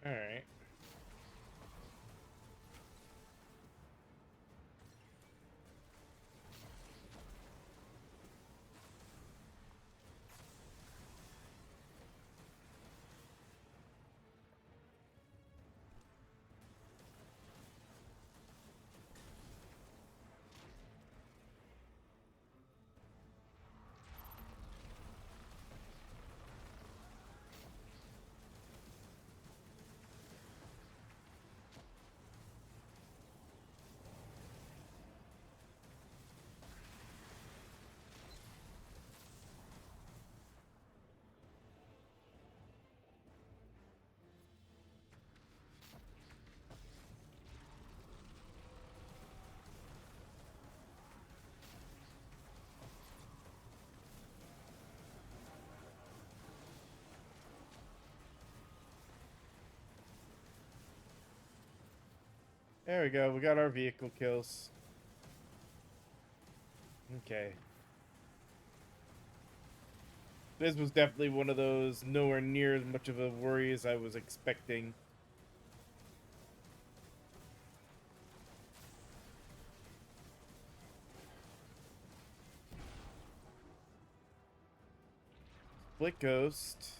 All right. There we go. We got our vehicle kills. Okay. This was definitely one of those nowhere near as much of a worry as I was expecting. Split Ghost.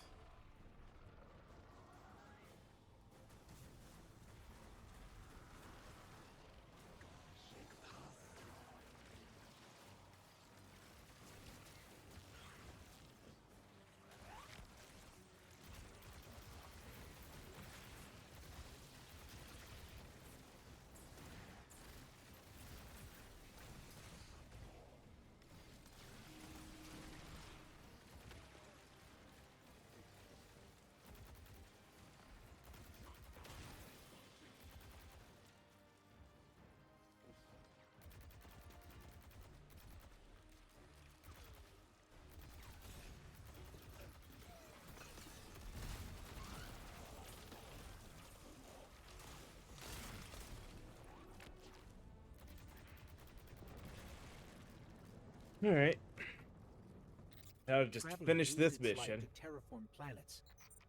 All right. Now to just Gravity finish this needs its light mission. to terraform planets,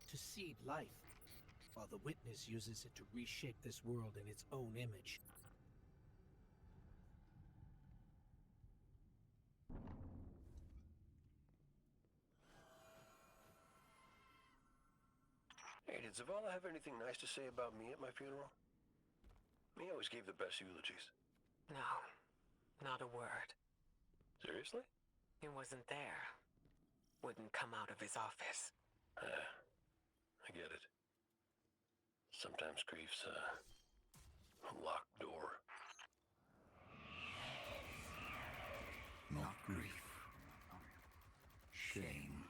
to seed life, while the Witness uses it to reshape this world in its own image. Hey, did Zavala have anything nice to say about me at my funeral? He always gave the best eulogies. No, not a word. Seriously? He wasn't there. Wouldn't come out of his office. I get it. Sometimes grief's a locked door. Not grief. Shame.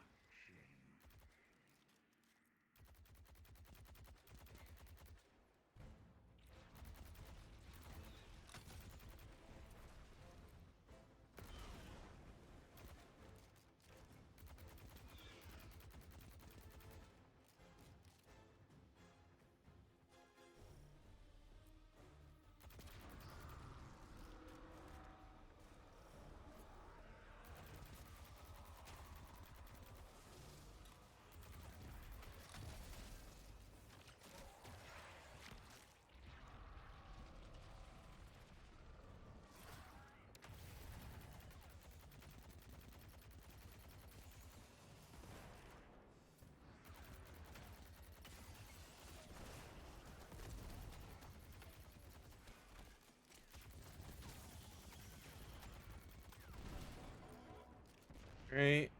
Right.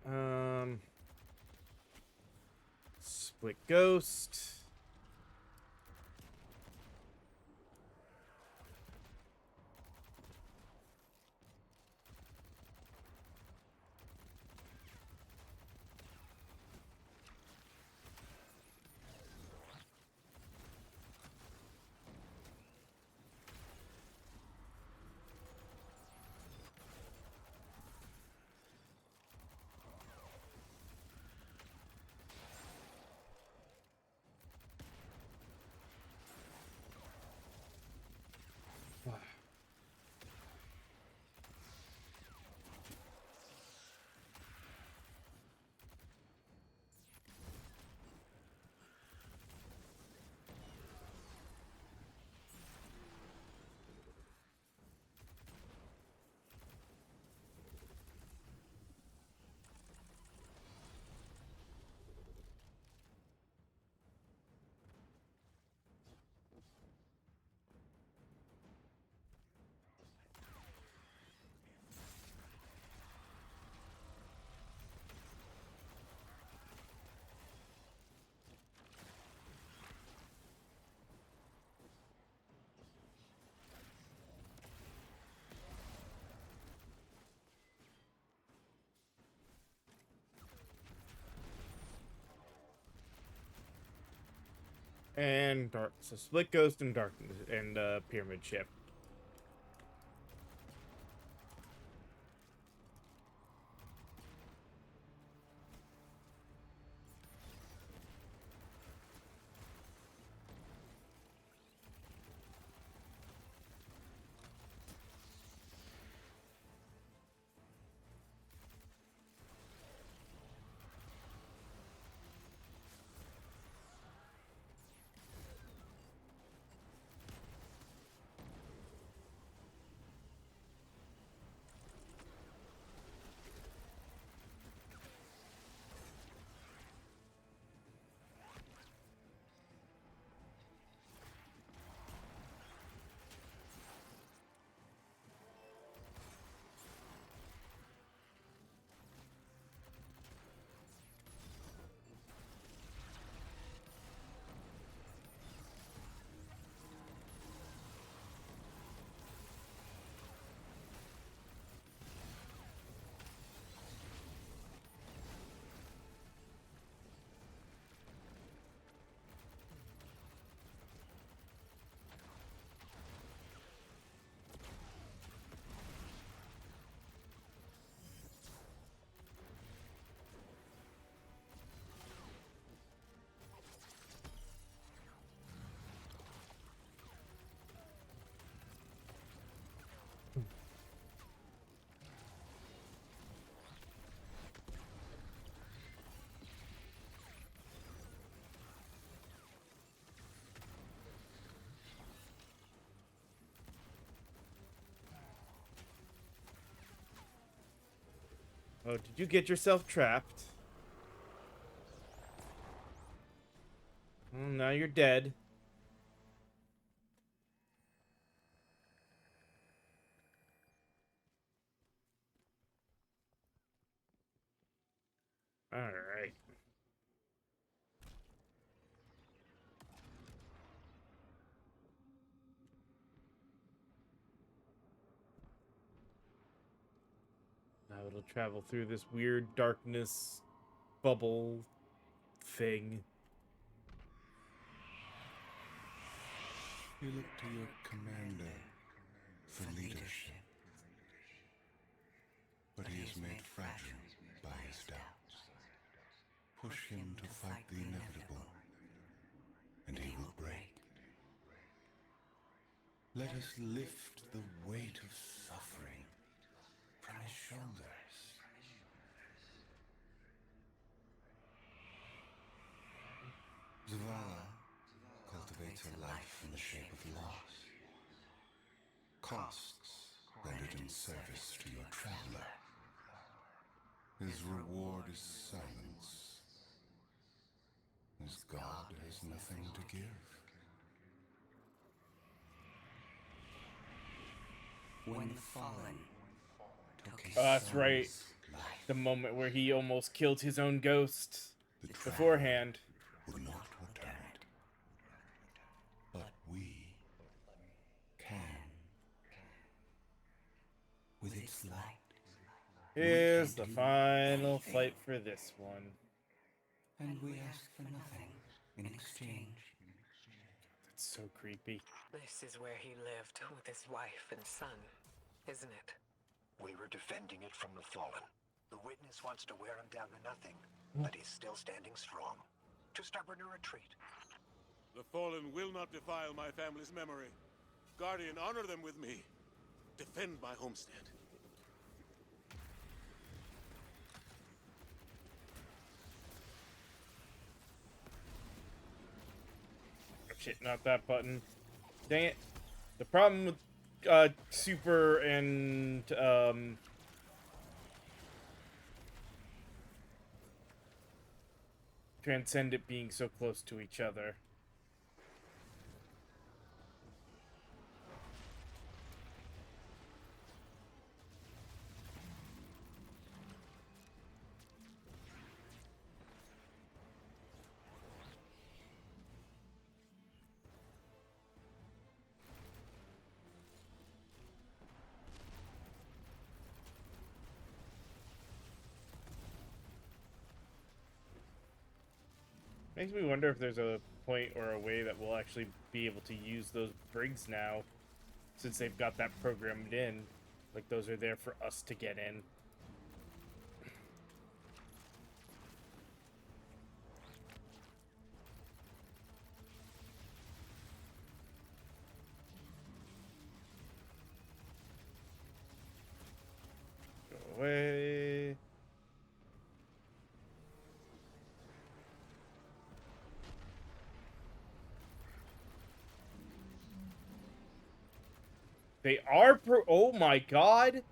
Split Ghost. And dark. So Split Ghost and Darkness and Pyramid Shift. Oh, did you get yourself trapped? Well, now you're dead. All right. Now it'll travel through this weird darkness bubble thing. You look to your commander for leadership. But he is made fragile by his doubts. Push him to fight the inevitable, and he will break. Let us lift the weight of suffering from his shoulders. Zavala cultivates a life in the shape of loss. Costs rendered in service to your traveler. His reward is silence. His god has nothing to give. When the fallen took his That's right. son's life, The moment where he almost killed his own ghost The beforehand. will not return it. But we can. With its light. Here's the final fight for this one. And we ask for nothing in exchange. That's so creepy. This is where he lived with his wife and son, isn't it? We were defending it from the fallen. The witness wants to wear him down to nothing, but he's still standing strong. Too stubborn to retreat. The fallen will not defile my family's memory. Guardian, honor them with me. Defend my homestead. Oh, shit, not that button. Dang it. The problem with Super and Transcendent being so close to each other. Makes me wonder if there's a point or a way that we'll actually be able to use those brigs now, since they've got that programmed in. Like, those are there for us to get in. Go away. They are oh my god!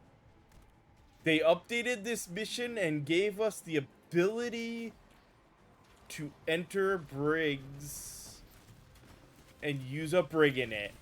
They updated this mission and gave us the ability to enter brigs and use a brig in it.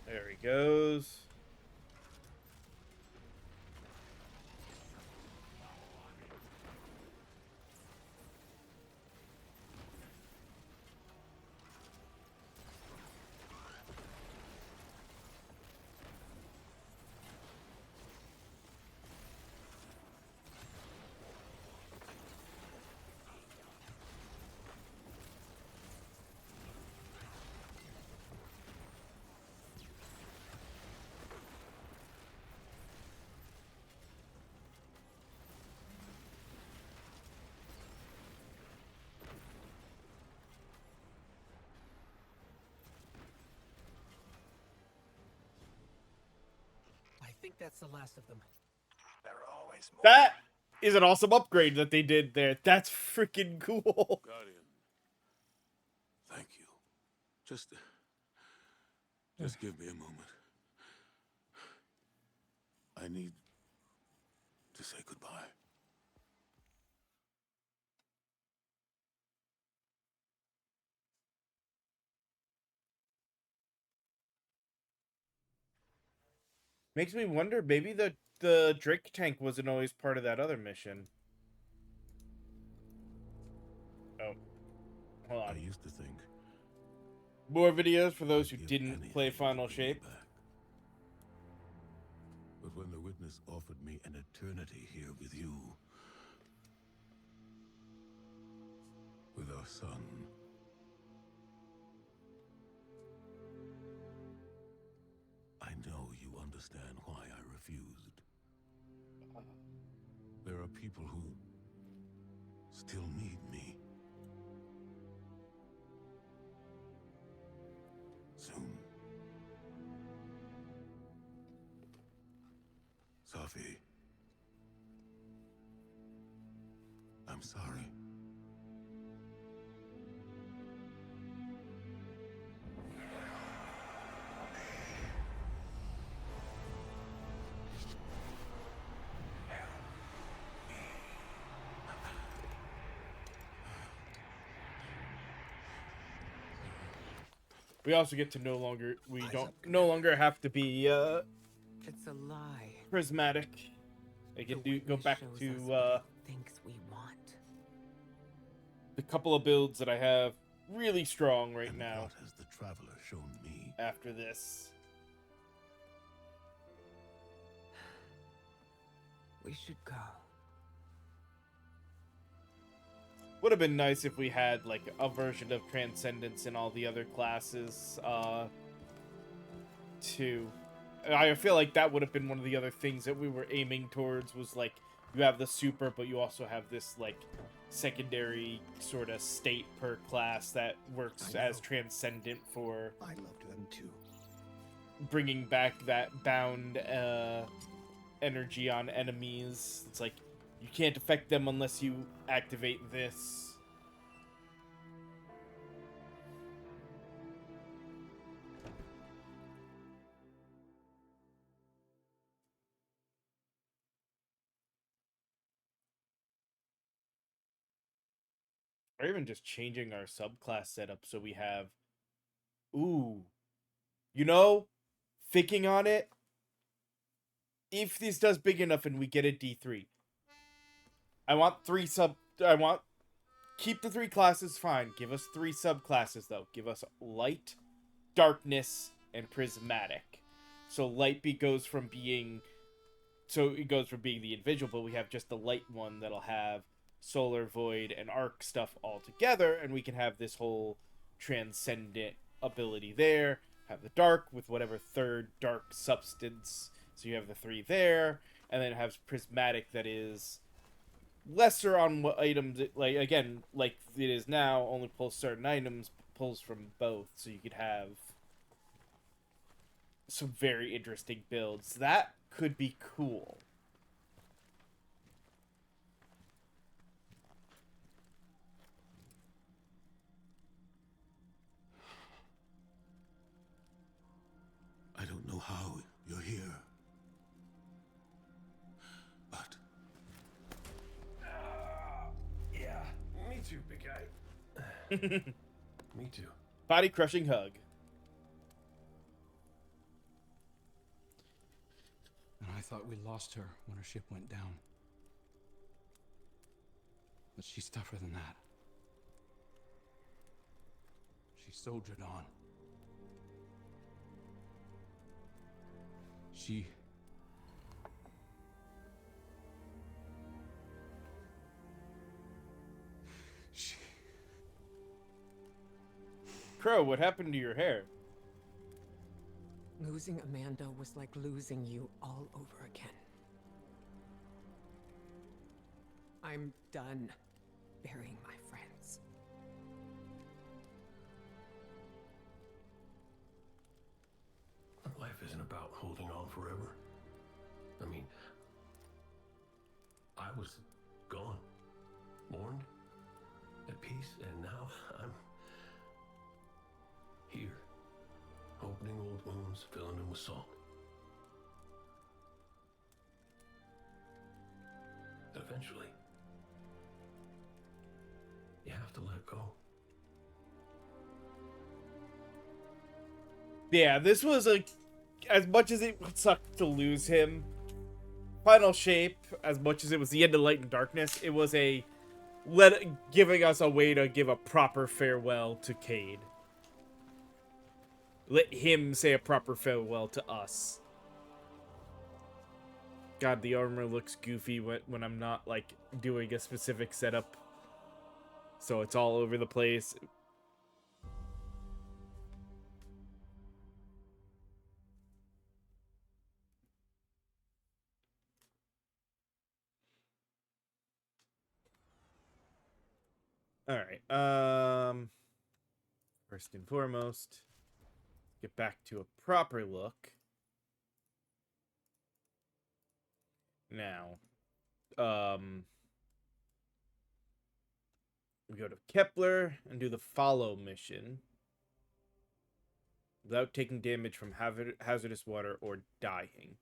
There he goes. I think that's the last of them. There are always more. That is an awesome upgrade that they did there. That's freaking cool. Guardian, thank you. Just give me a moment. I need to say goodbye. Makes me wonder, maybe the Drake tank wasn't always part of that other mission. Oh. Hold on. I used to think More videos for those who didn't play Final Shape. But when the witness offered me an eternity here with you, with our son, I know you understand why I refused. There are people who still need me. Soon. Safi. I'm sorry. We also get to no longer have to be It's a lie. prismatic. They can go back to Thinks we want. the couple of builds that I have really strong right now. What has the Traveler shown me? After this, We should go. would have been nice if we had like a version of Transcendence in all the other classes too. I feel like that would have been one of the other things that we were aiming towards, was like you have the super, but you also have this like secondary sort of state per class that works as Transcendent for I loved them too. bringing back that bound energy on enemies. It's like you can't affect them unless you activate this. Or even just changing our subclass setup so we have... Ooh. You know, thinking on it, if this does big enough and we get a D3, keep the 3 classes, fine. Give us 3 subclasses, though. Give us Light, Darkness, and Prismatic. So Light goes from being the Invisible, but we have just the Light one that'll have Solar Void and Arc stuff all together, and we can have this whole Transcendent ability there. Have the Dark with whatever third dark substance, so you have the 3 there, and then it has Prismatic that is lesser on what items like it is now, only pulls certain items, pulls from both, so you could have some very interesting builds. That could be cool. I don't know how you're here, but Yeah, me too, big guy. Me too. Body crushing hug. And I thought we lost her when her ship went down. But she's tougher than that. She soldiered on. She... Crow, what happened to your hair? Losing Amanda was like losing you all over again. I'm done burying my friends. Life isn't about holding on forever. I mean, I was gone, mourned, at peace, and now I'm here, opening old wounds, filling them with salt. But eventually, you have to let go. Yeah, this was as much as it sucked to lose him, Final Shape, as much as it was the end of Light and Darkness, it was giving us a way to give a proper farewell to Cade. Let him say a proper farewell to us. God, the armor looks goofy when I'm not, like, doing a specific setup. So it's all over the place. Alright, first and foremost, get back to a proper look. Now, we go to Kepler and do the follow mission without taking damage from hazardous water or dying.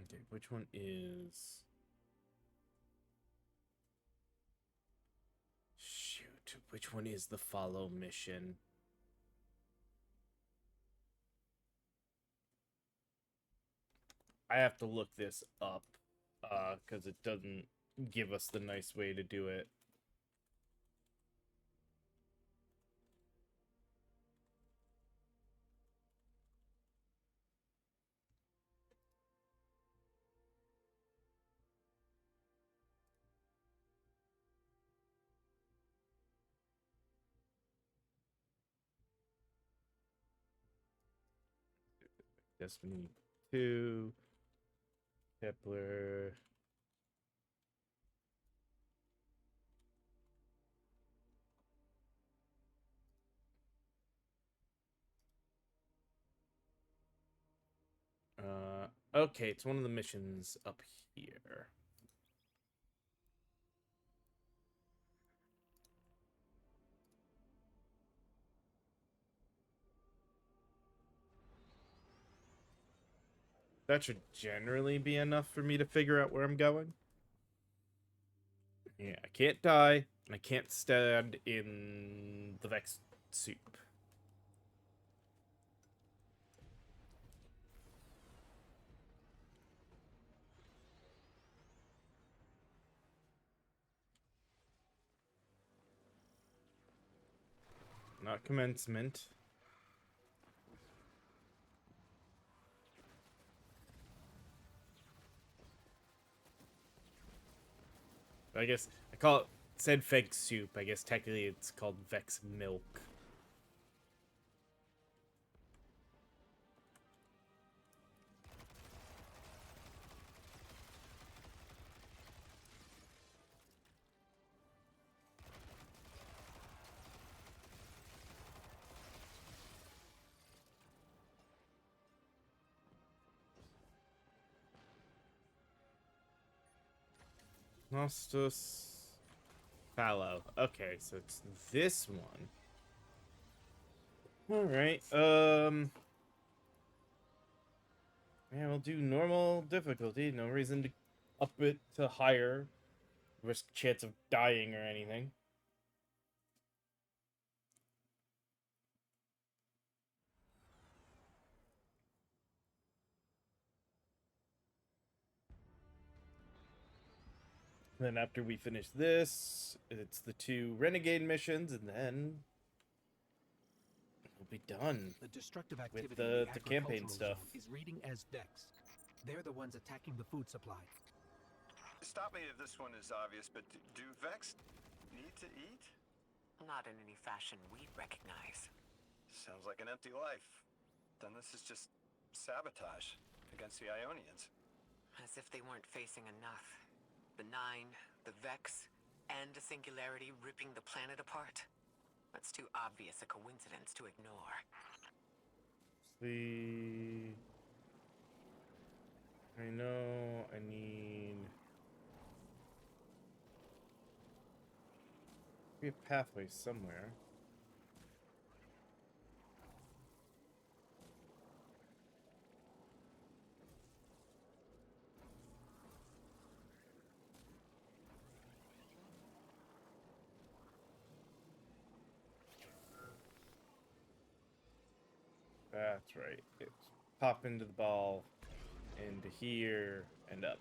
Okay, which one is... Shoot, which one is the follow mission? I have to look this up, because it doesn't give us the nice way to do it. Destiny 2, Kepler. Okay, it's one of the missions up here. That should generally be enough for me to figure out where I'm going. Yeah, I can't die, and I can't stand in the Vex soup. Not commencement. I guess I call it said Vex soup. I guess technically it's called Vex milk. Nostos Fallow. Okay, so it's this one. Alright, yeah, we'll do normal difficulty. No reason to up it to higher. Risk chance of dying or anything. Then after we finish this, it's the 2 renegade missions, and then we'll be done The destructive activity with in the campaign agricultural stuff. zone is reading as Vex. They're the ones attacking the food supply. Stop me if this one is obvious, but do Vex need to eat? Not in any fashion we'd recognize. Sounds like an empty life. Then this is just sabotage against the Ionians. As if they weren't facing enough. The Nine, the Vex, and a singularity ripping the planet apart. That's too obvious a coincidence to ignore. See, I know I need be a pathway somewhere. That's right. It's pop into the ball, into here, and up.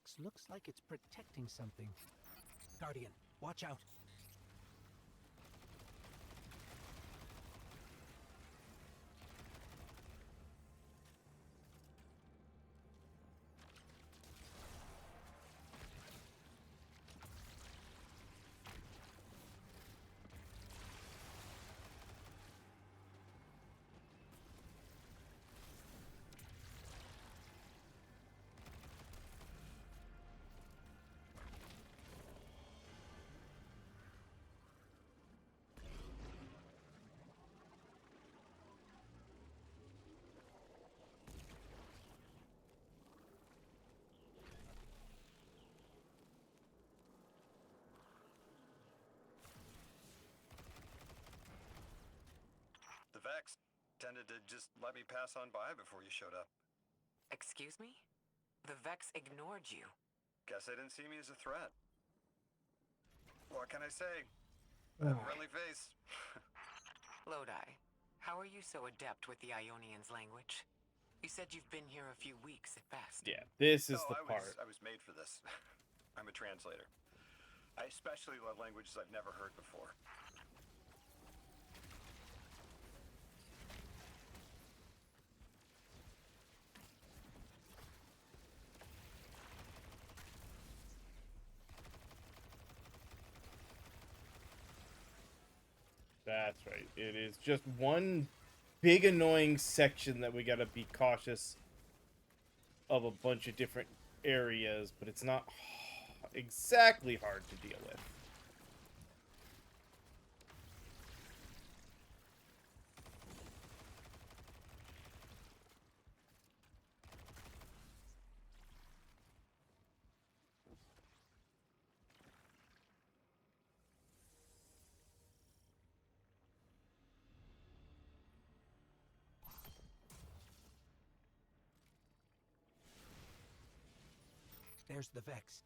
Vex looks like it's protecting something. Guardian, watch out. The Vex tended to just let me pass on by before you showed up. Excuse me? The Vex ignored you. Guess they didn't see me as a threat. What can I say? That friendly face. Lodi, how are you so adept with the Ionian's language? You said you've been here a few weeks at best. Yeah, this is the part. I was made for this. I'm a translator. I especially love languages I've never heard before. That's right. It is just one big annoying section that we gotta be cautious of a bunch of different areas, but it's not exactly hard to deal with. There's the Vex.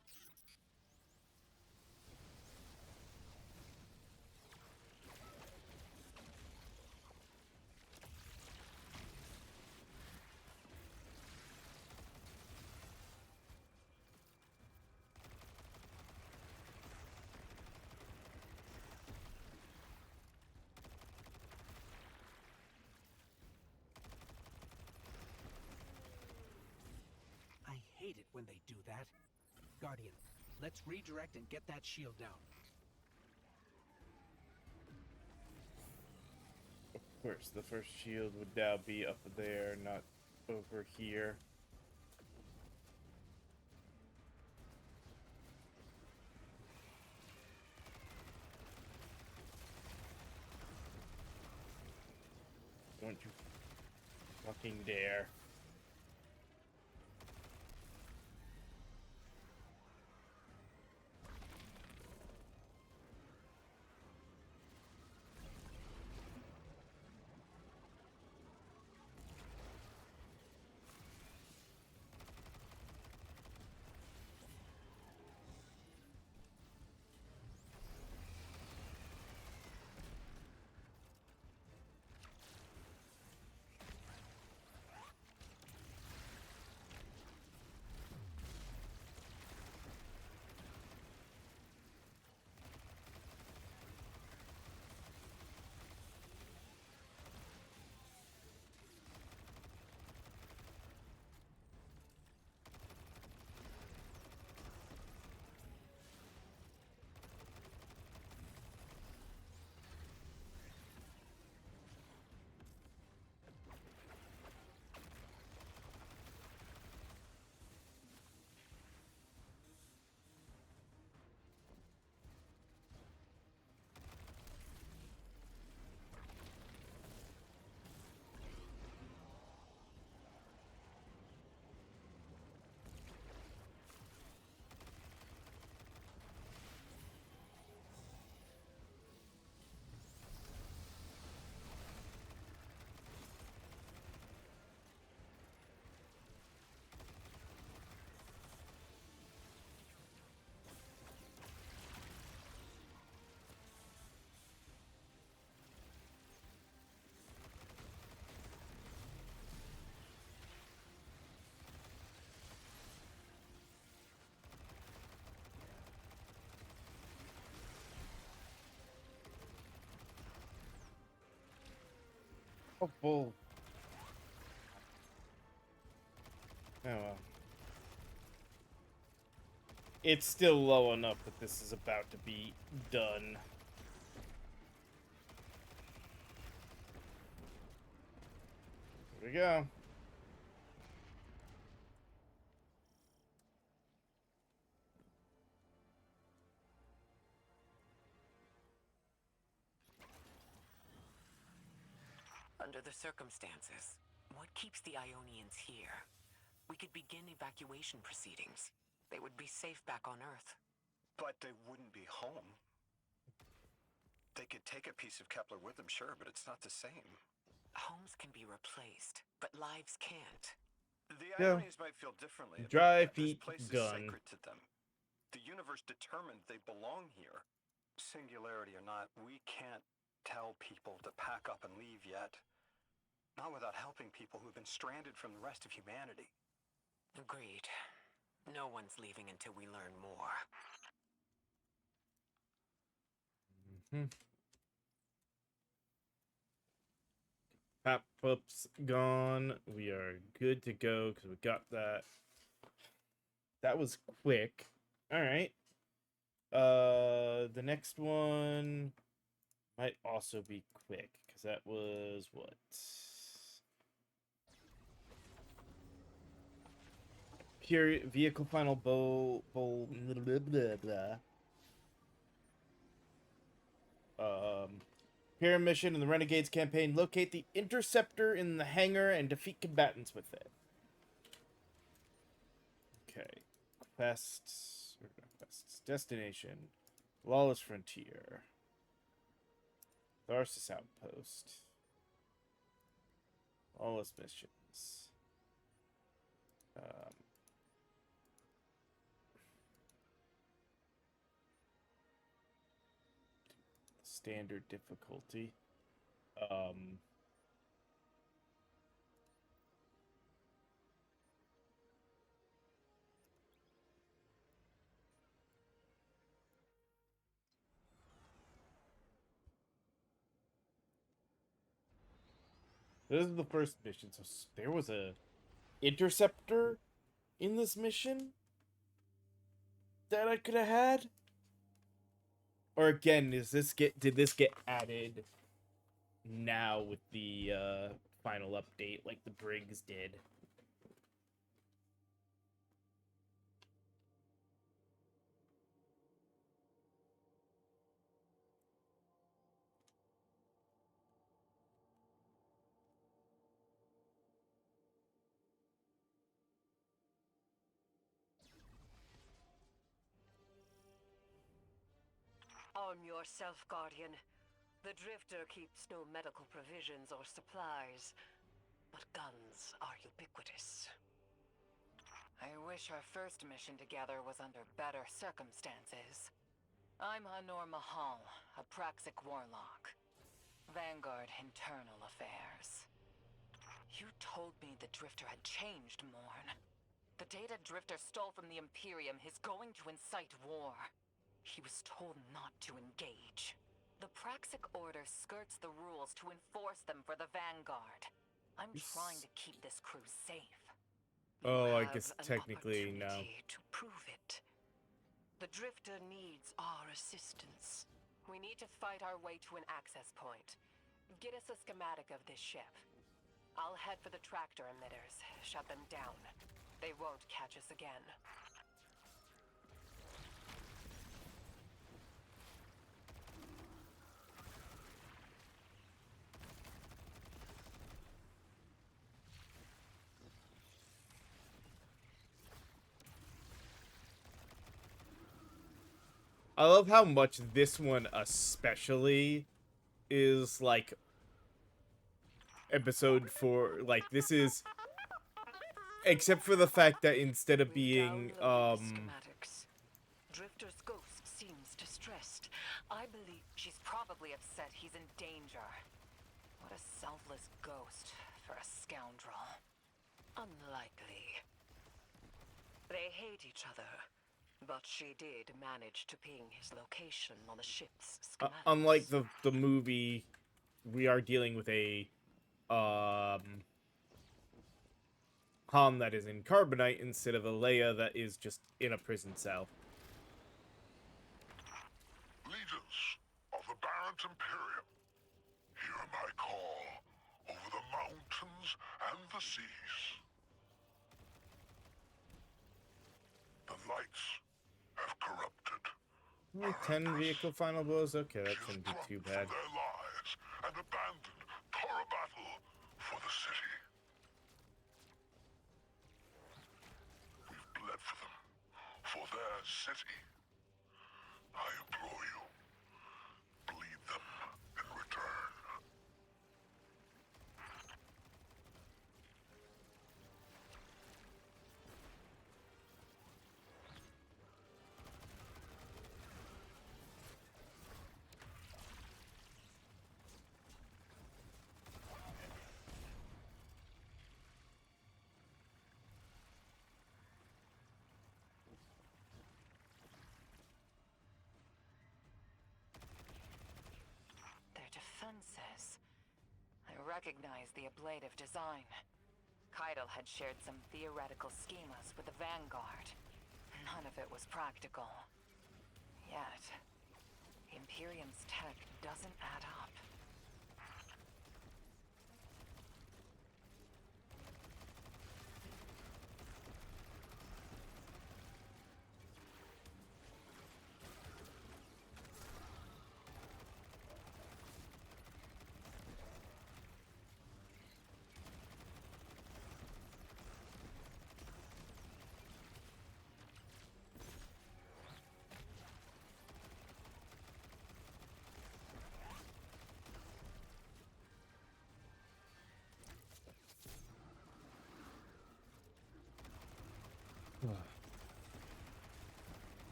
I hate it when they do that. Guardian, let's redirect and get that shield down. Of course, the first shield would now be up there, not over here. Don't you fucking dare. Oh, bull. Oh well. It's still low enough that this is about to be done. Here we go. Under the circumstances, what keeps the Ionians here? We could begin evacuation proceedings. They would be safe back on Earth. But they wouldn't be home. They could take a piece of Kepler with them, sure, but it's not the same. Homes can be replaced, but lives can't. The Yeah. Ionians might feel differently. about Dry that. This feet place is done. sacred to them. The universe determined they belong here. Singularity or not, we can't tell people to pack up and leave yet. Not without helping people who've been stranded from the rest of humanity. Agreed. No one's leaving until we learn more. Pop-up's gone. We are good to go because we got that. That was quick. All right. The next one might also be quick because that was what? Pure vehicle final bowl blah, blah, blah. Pyramid mission in the Renegades campaign. Locate the interceptor in the hangar and defeat combatants with it. Okay. Quests. Destination. Lawless Frontier. Tharsis Outpost. Lawless missions. Standard difficulty. This is the first mission, so there was a interceptor in this mission that I could have had. Or again, did this get added now with the final update like the Briggs did? Arm yourself, Guardian. The Drifter keeps no medical provisions or supplies, but guns are ubiquitous. I wish our first mission together was under better circumstances. I'm Hanor Mahal, a Praxic warlock. Vanguard Internal Affairs. You told me the Drifter had changed, Morn. The data Drifter stole from the Imperium is going to incite war. He was told not to engage. The Praxic Order skirts the rules to enforce them for the Vanguard. I'm trying to keep this crew safe. Oh, I have guess an technically no. opportunity to prove it. The Drifter needs our assistance. We need to fight our way to an access point. Get us a schematic of this ship. I'll head for the tractor emitters. Shut them down. They won't catch us again. I love how much this one especially is like episode 4. Like this is, except for the fact that instead of being Drifter's ghost seems distressed. I believe She's probably upset he's in danger. What a selfless ghost for a scoundrel. unlikely. They hate each other. But she did manage to ping his location on the ship's schematics. Unlike the movie, we are dealing with a Han that is in Carbonite instead of a Leia that is just in a prison cell. Legions of the Barrent Imperium, hear my call over the mountains and the seas. The lights have corrupted. Only 10 vehicle final blows? Okay, that shouldn't be too bad. Their lives and abandoned Torobatl for the city. We've bled for them, for their city. I implore you, bleed them in return. Their defenses. I recognize the ablative design. Keitel had shared some theoretical schemas with the Vanguard. None of it was practical. Yet, the Imperium's tech doesn't add up.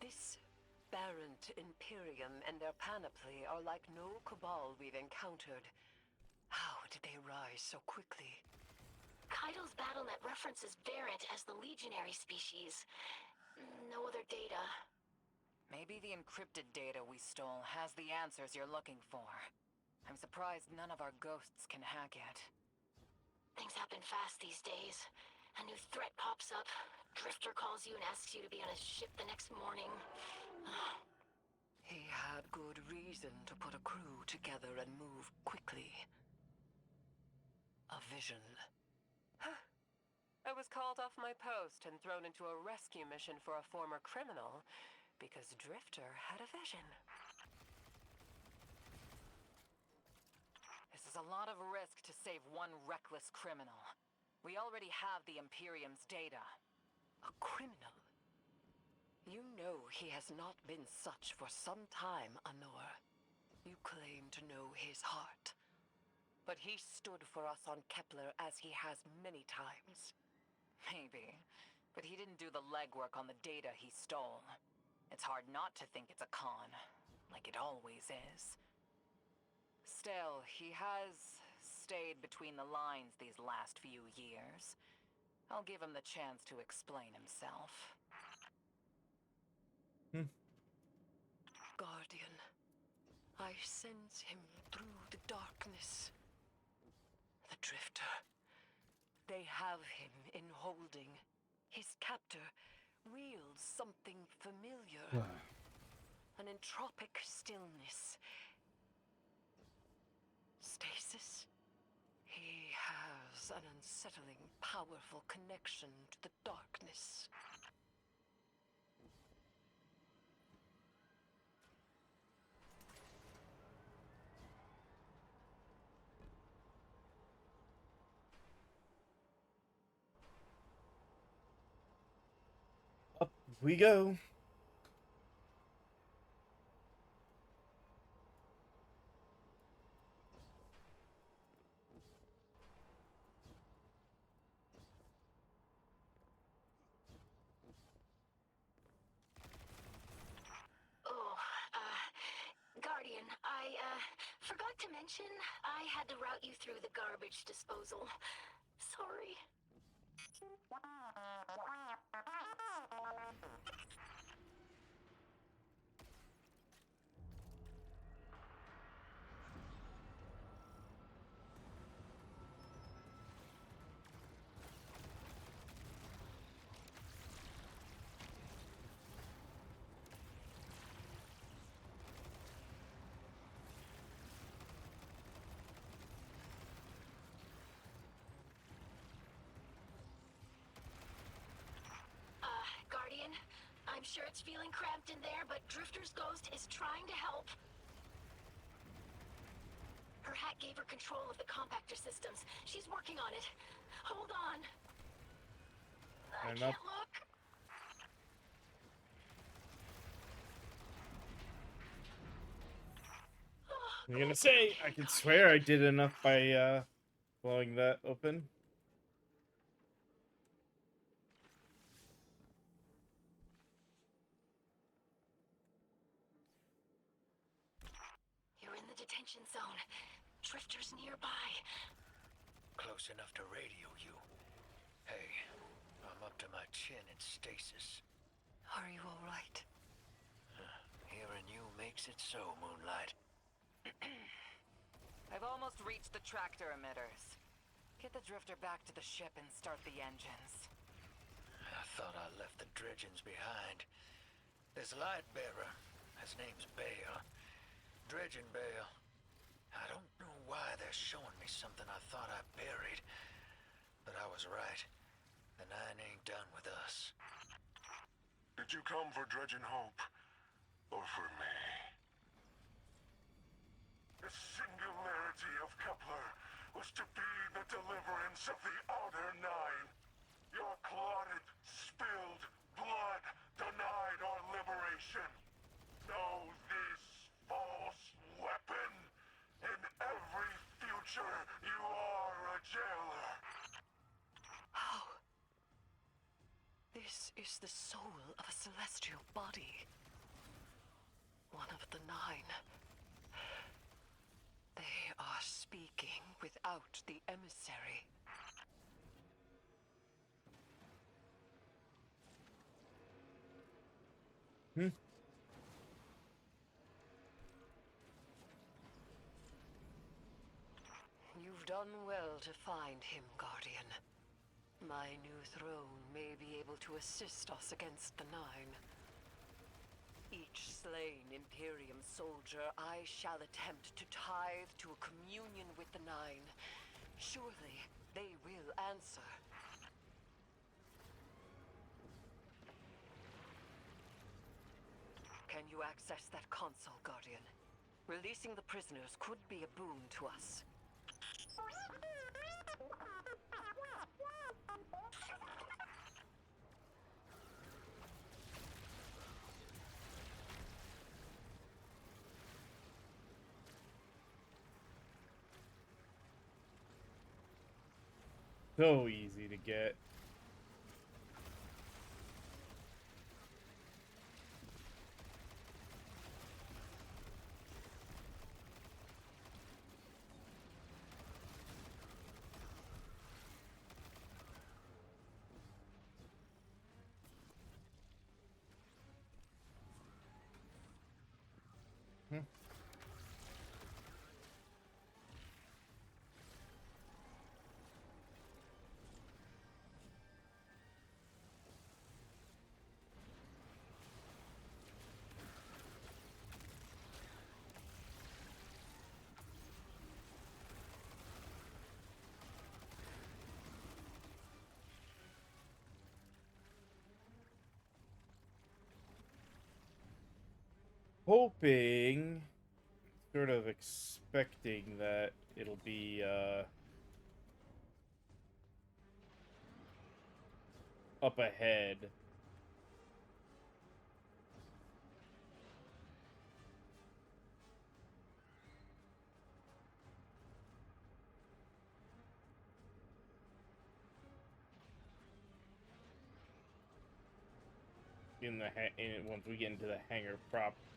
This Barrent Imperium and their panoply are like no Cabal we've encountered. How did they rise so quickly? Keitel's BattleNet references Barrent as the legionary species. No other data. Maybe the encrypted data we stole has the answers you're looking for. I'm surprised none of our ghosts can hack it. Things happen fast these days. A new threat pops up. Drifter calls you and asks you to be on his ship the next morning. He had good reason to put a crew together and move quickly. A vision. I was called off my post and thrown into a rescue mission for a former criminal because Drifter had a vision. This is a lot of risk to save one reckless criminal. We already have the Imperium's data. A criminal? You know he has not been such for some time, Anor. You claim to know his heart. But he stood for us on Kepler as he has many times. Maybe, but he didn't do the legwork on the data he stole. It's hard not to think it's a con, like it always is. Still, he has stayed between the lines these last few years. I'll give him the chance to explain himself. Guardian, I sense him through the darkness. The Drifter. They have him in holding. His captor wields something familiar. An entropic stillness. Stasis? He has an unsettling, powerful connection to the darkness. Up we go. Forgot to mention, I had to route you through the garbage disposal. Sorry. Guardian, I'm sure it's feeling cramped in there, but Drifter's ghost is trying to help. Her hat gave her control of the compactor systems. She's working on it. Hold on. I can't look. I'm gonna say, I can swear I did enough by blowing that open. You're in the detention zone. Drifter's nearby. Close enough to radio you. Hey, I'm up to my chin in stasis. Are you all right? Hearing you makes it so, Moonlight. I've almost reached the tractor emitters. Get the Drifter back to the ship and start the engines. I thought I left the dredgings behind. This light bearer, his name's Bale. Dredging Bale. I don't know why they're showing me something I thought I buried. But I was right. The Nine ain't done with us. Did you come for Dredging Hope? Or for me? The singularity of Kepler was to be the deliverance of the Outer Nine. Your clotted, spilled blood denied our liberation. Know this false weapon. In every future, you are a jailer. How? This is the soul of a celestial body. One of the Nine. They are speaking without the emissary. You've done well to find him, Guardian. My new throne may be able to assist us against the Nine. Each slain Imperium soldier I shall attempt to tithe to a communion with the Nine. Surely they will answer. Can you access that console, Guardian? Releasing the prisoners could be a boon to us. So easy to get. Hoping, sort of expecting that it'll be up ahead. Once we get into the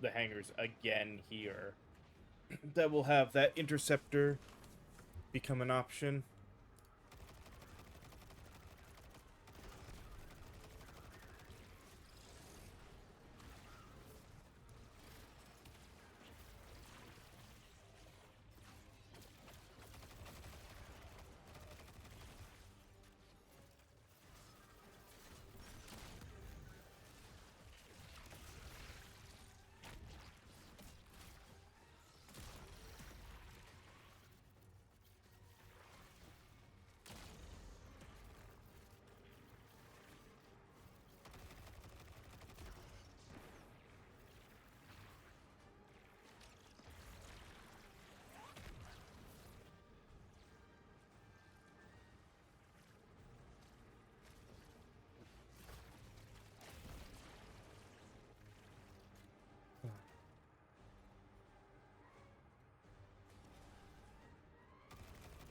hangars again here. that will have that interceptor become an option.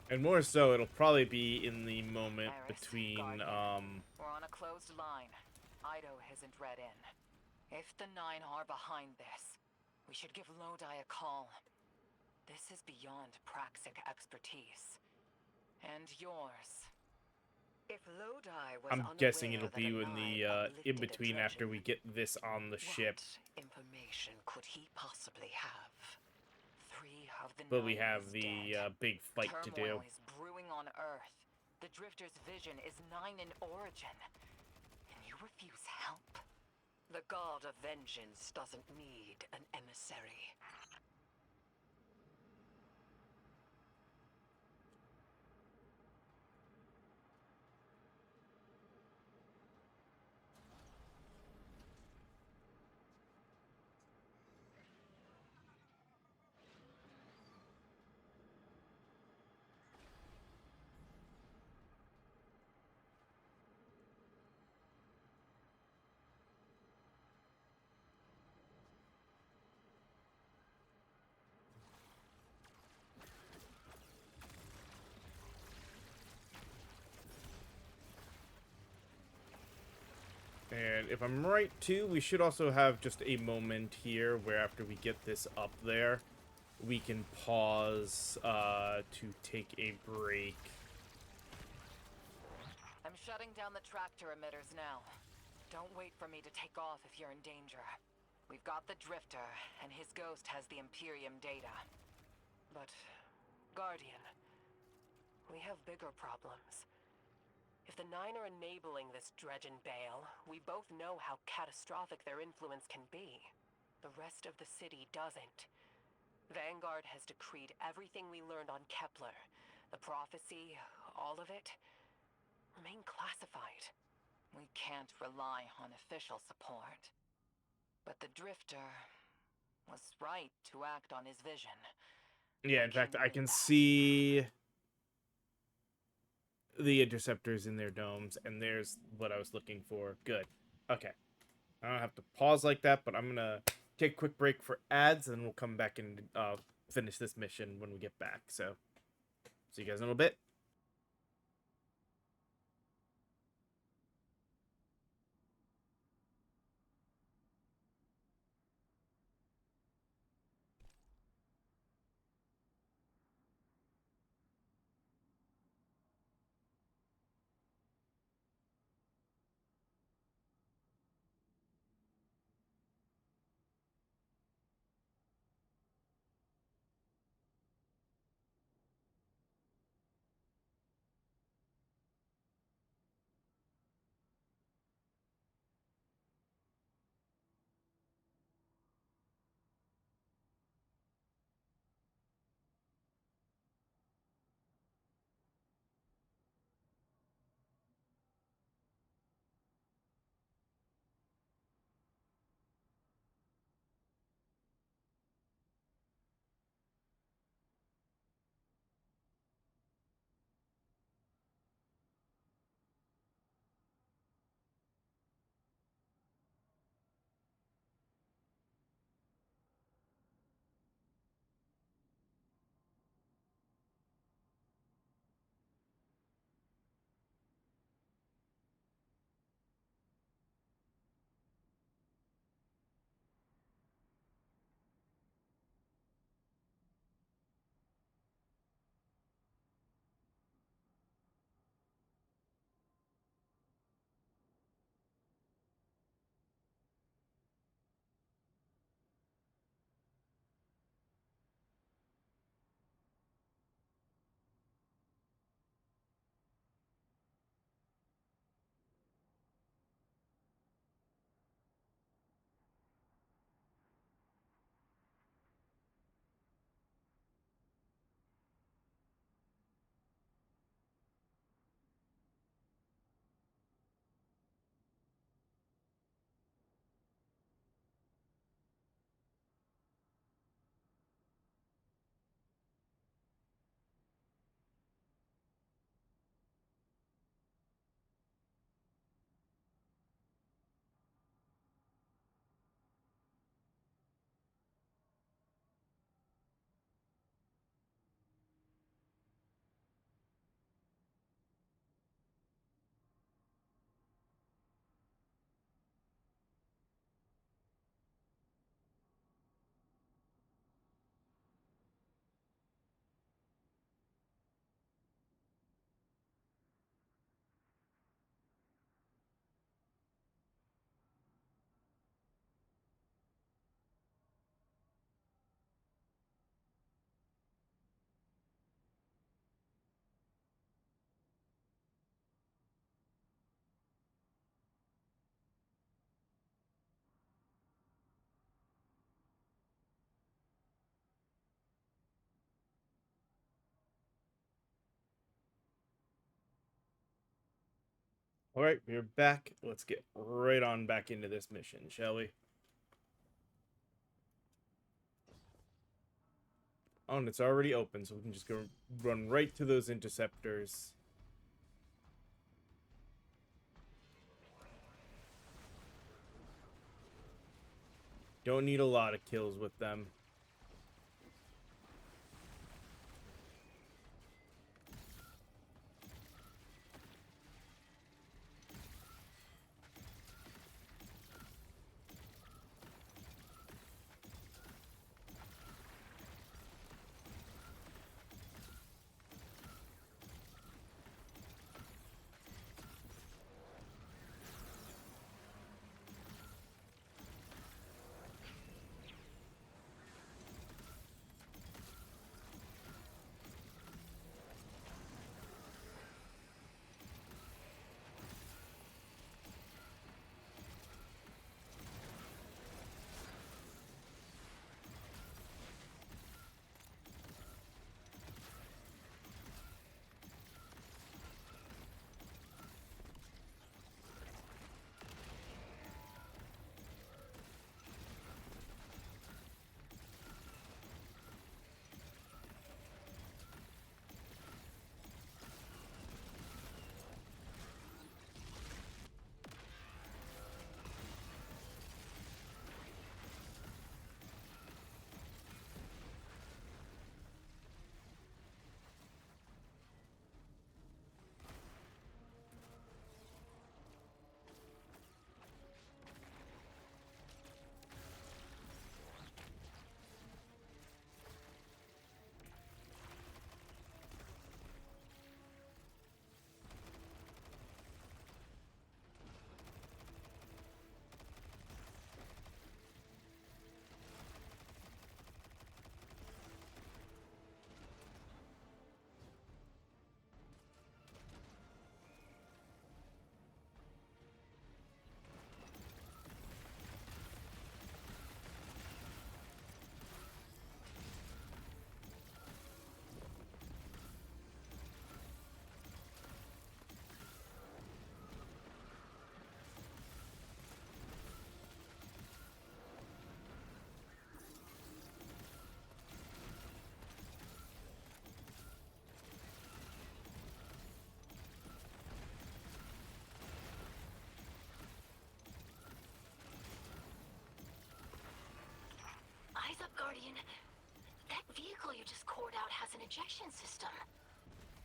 And more so, it'll probably be in the moment between, We're on a closed line. Ido isn't read in. If the Nine are behind this, we should give Lodi a call. This is beyond Praxic expertise. And yours. If Lodi was I'm guessing it'll unaware be that a in Nine the, uplifted in a between after we get this on the ship. What information could he possibly have? Three of the But we Nine have is the, dead. big fight to do. Turmoil is brewing on Earth. The Drifter's vision is Nine in origin. And you refuse help? The God of Vengeance doesn't need an emissary. And if I'm right, too, we should also have just a moment here where after we get this up there, we can pause to take a break. I'm shutting down the tractor emitters now. Don't wait for me to take off if you're in danger. We've got the Drifter, and his ghost has the Imperium data. But, Guardian, we have bigger problems. If the Nine are enabling this Dredgen Bale, we both know how catastrophic their influence can be. The rest of the city doesn't. Vanguard has decreed everything we learned on Kepler, the prophecy, all of it, remain classified. We can't rely on official support. But the Drifter was right to act on his vision. Yeah, in fact, I can see the interceptors in their domes, and there's what I was looking for. Good. Okay. I don't have to pause like that, but I'm gonna take a quick break for ads, and we'll come back and finish this mission when we get back. So, see you guys in a little bit. All right, we're back. Let's get right on back into this mission, shall we? Oh, and it's already open, so we can just go run right to those interceptors. Don't need a lot of kills with them. Eyes up, Guardian. That vehicle you just cored out has an ejection system.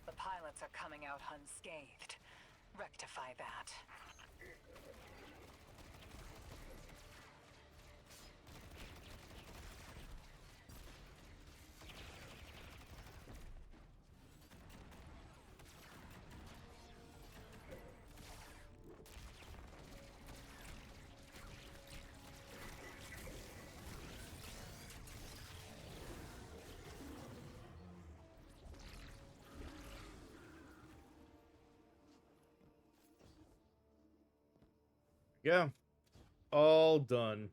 The pilots are coming out unscathed. Rectify that. Yeah. All done.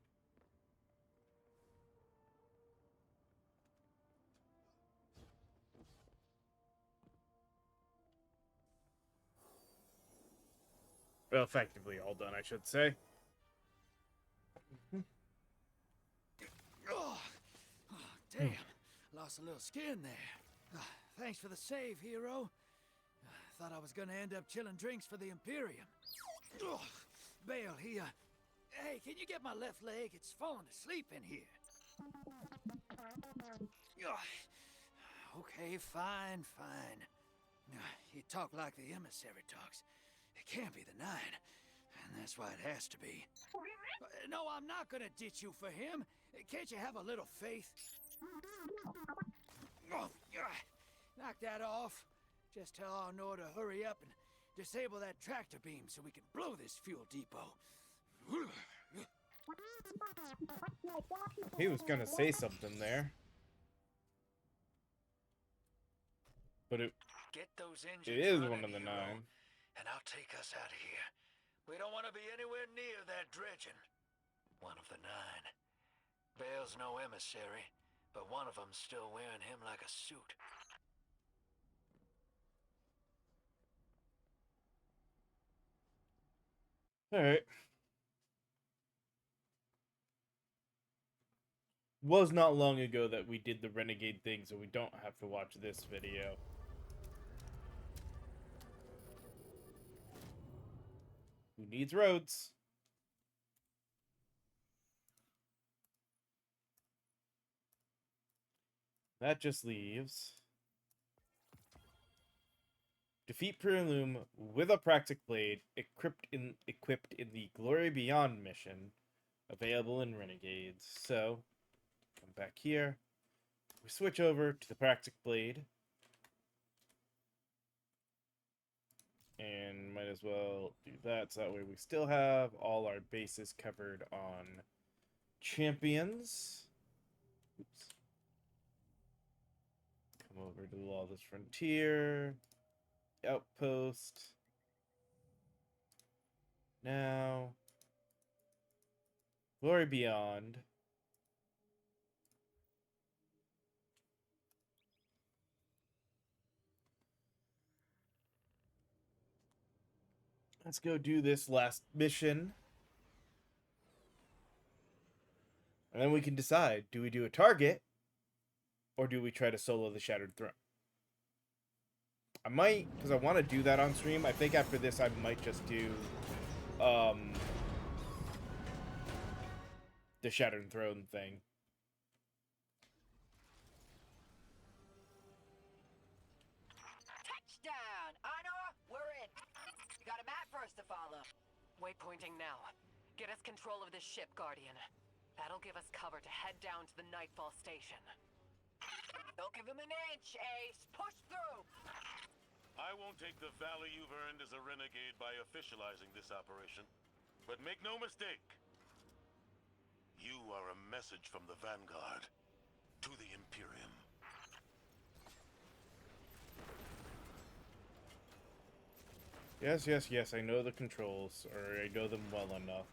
Well, effectively all done, I should say. Oh, damn. Lost a little skin there. Thanks for the save, hero. Thought I was gonna end up chilling drinks for the Imperium. Bale, hey, can you get my left leg? It's falling asleep in here. Okay, fine. You talk like the emissary talks. It can't be the Nine, and that's why it has to be. No, I'm not gonna ditch you for him. Can't you have a little faith? Knock that off. Just tell Arnor to hurry up and disable that tractor beam so we can blow this fuel depot. He was gonna say something there. But it is one of the Nine. And I'll take us out of here. We don't want to be anywhere near that dredging. One of the Nine. Bale's no emissary, but one of them's still wearing him like a suit. All right. Was not long ago that we did the renegade thing, so we don't have to watch this video. Who needs roads? That just leaves defeat Pyraloom with a Praxic Blade equipped in the Glory Beyond mission, available in Renegades. So, come back here. We switch over to the Praxic Blade. And might as well do that, so that way we still have all our bases covered on champions. Oops. Come over to the Lawless Frontier. Outpost. Now. Glory Beyond. Let's go do this last mission. And then we can decide, do we do a target? Or do we try to solo the Shattered Throne? I might, because I want to do that on stream. I think after this I might just do the Shattered Throne thing. Touchdown! Honor, we're in. You got a map for us to follow. Waypointing now. Get us control of this ship, Guardian. That'll give us cover to head down to the Nightfall station. Don't give him an inch, Ace. Push through. I won't take the value you've earned as a renegade by officializing this operation. But make no mistake, you are a message from the Vanguard to the Imperium. Yes, I know the controls, or I know them well enough.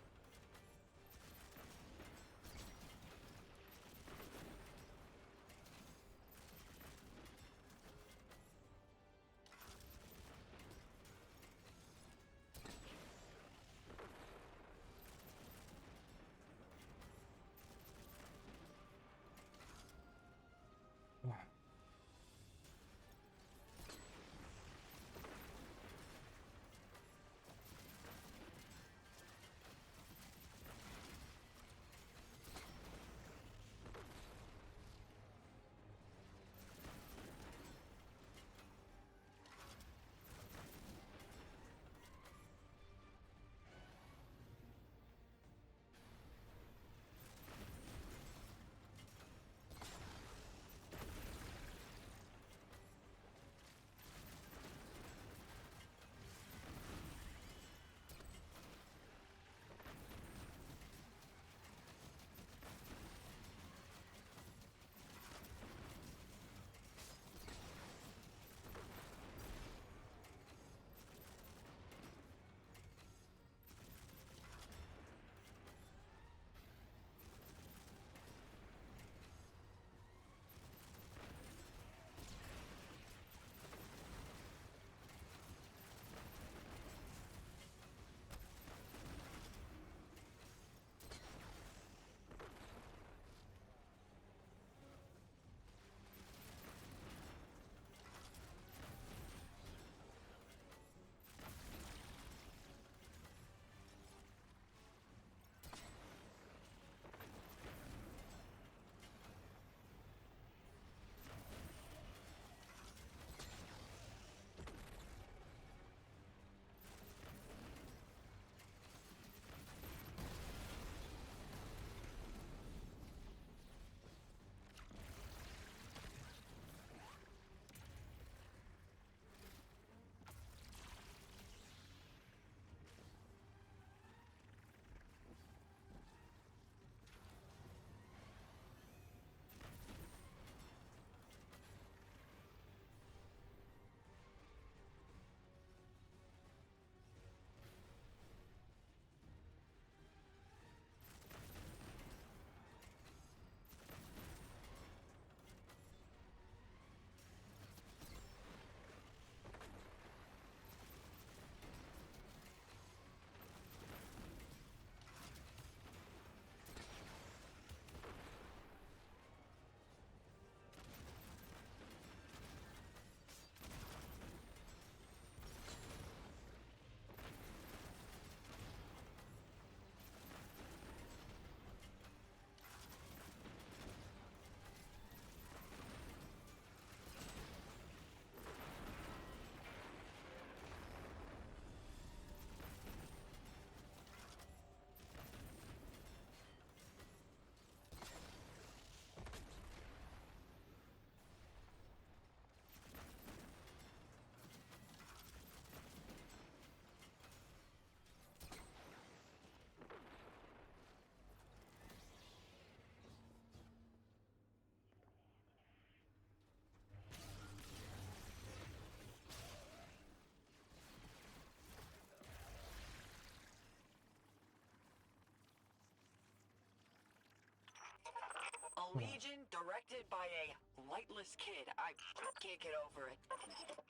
Legion, directed by a lightless kid. I can't get over it.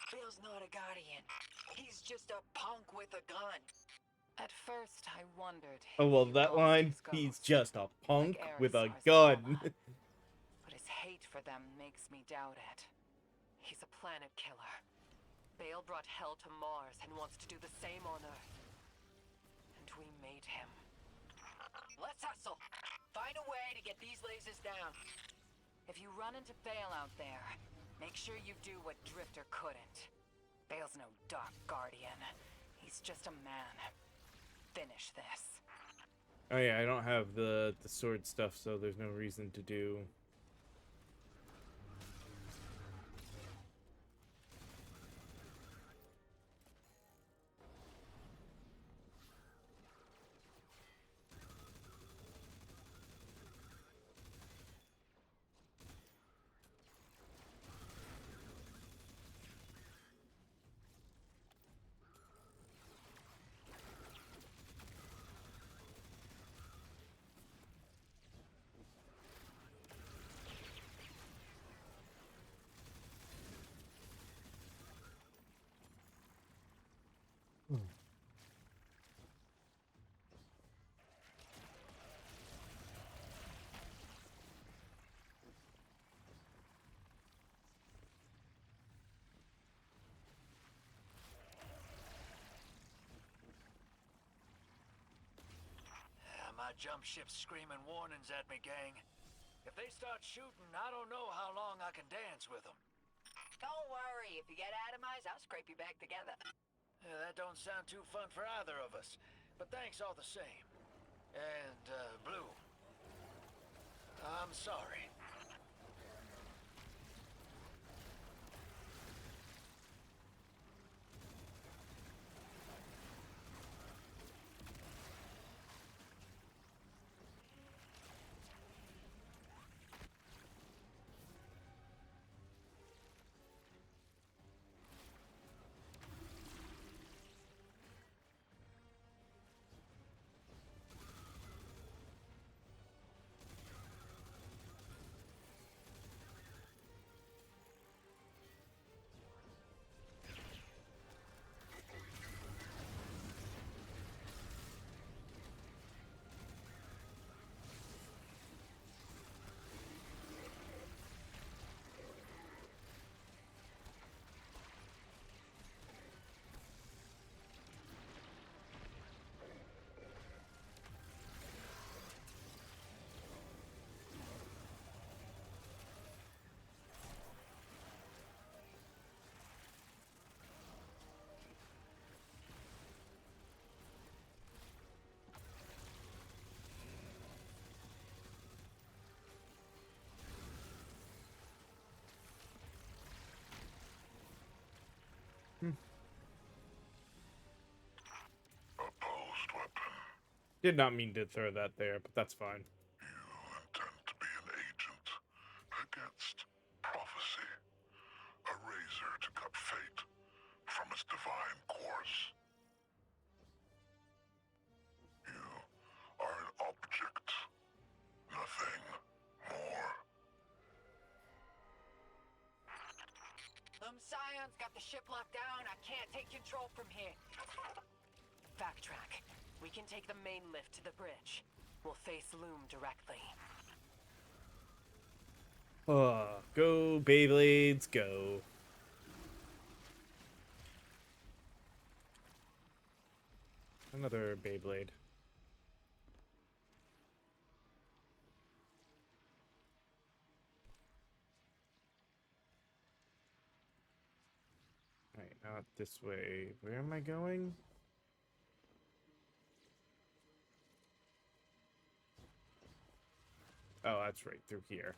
Bale's not a Guardian. He's just a punk with a gun. At first, I wondered. Oh well, if you that lost line. his He's ghost, just a punk like with a Aerosar's gun. mama. But his hate for them makes me doubt it. He's a planet killer. Bale brought hell to Mars and wants to do the same on Earth. And we made him. Let's hustle. Find a way to get these lasers down. If you run into Bale out there, make sure you do what Drifter couldn't. Bale's no Dark Guardian. He's just a man. Finish this. Oh yeah, I don't have the sword stuff, so there's no reason to do. My jump ship's screaming warnings at me, gang. If they start shooting, I don't know how long I can dance with them. Don't worry, if you get atomized, I'll scrape you back together. Yeah, that don't sound too fun for either of us. But thanks all the same. And, Blue, I'm sorry. Opposed weapon. Did not mean to throw that there, but that's fine. You intend to be an agent against prophecy. A razor to cut fate from its divine course. You are an object. Nothing more. Scion's got the ship locked down. I can't take control from here. Backtrack. We can take the main lift to the bridge. We'll face Loom directly. Go Beyblades, go. Another Beyblade. Alright, not this way. Where am I going? Oh, that's right, through here.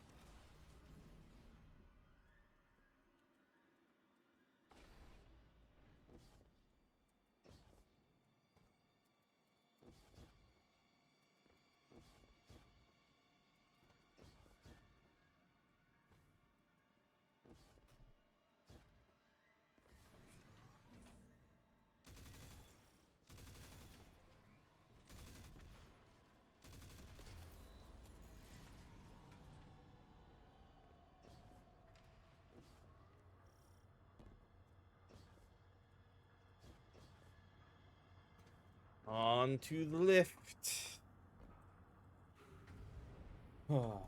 down to the lift. Oh.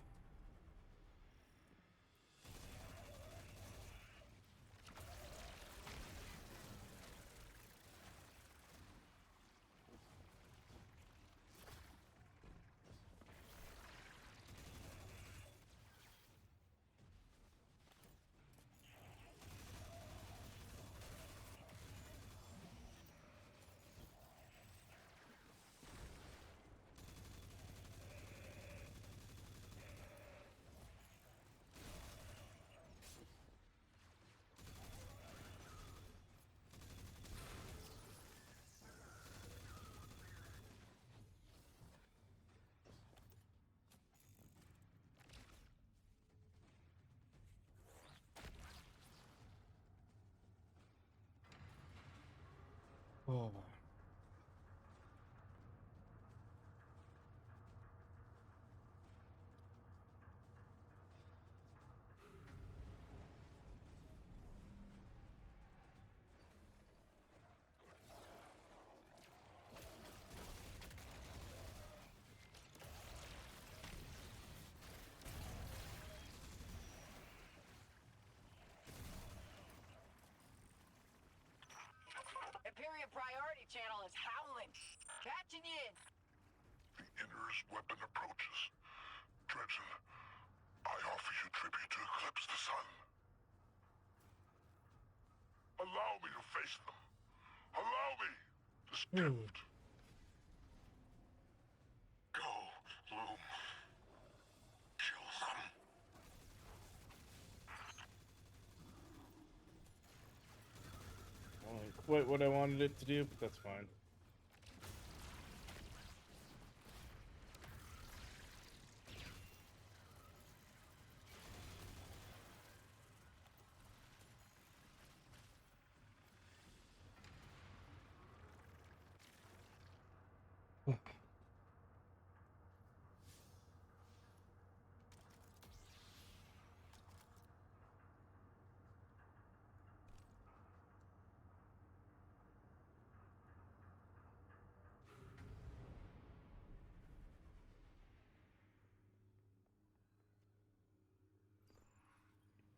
Oh. Imperium Priority Channel is howling. Catching you in. The Inner's weapon approaches. Dredgen, I offer you tribute to eclipse the sun. Allow me to face them. Allow me, this gift. Go, Loom. Kill them. Well, it quit what I wanted it to do, but that's fine.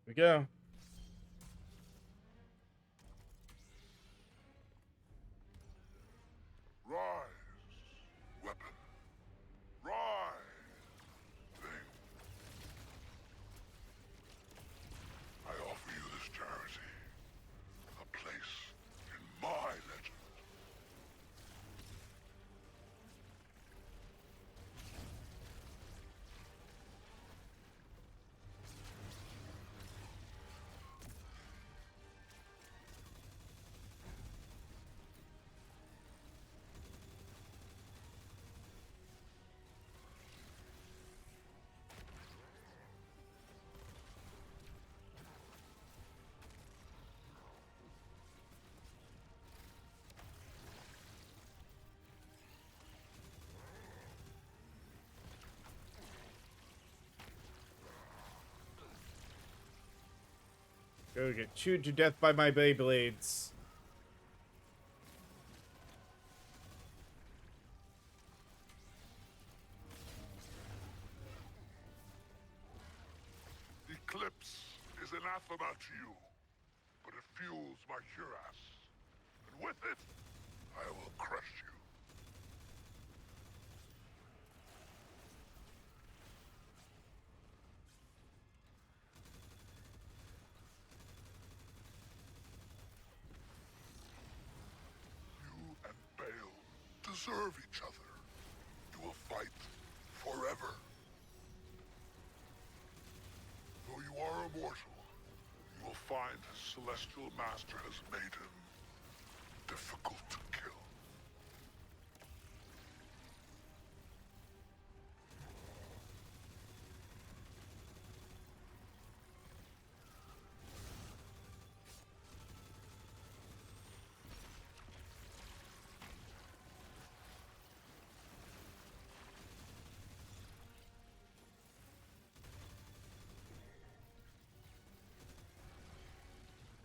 We go. Rise, weapon. Rise, thing. I offer you this charity. A place in my legend. Go get chewed to death by my Beyblades. Eclipse is anathema to you, but it fuels my cuirass. And with it, I will crush you. You and Bale deserve each other. You will fight forever. Though you are immortal, you will find his celestial master has made him difficult to kill.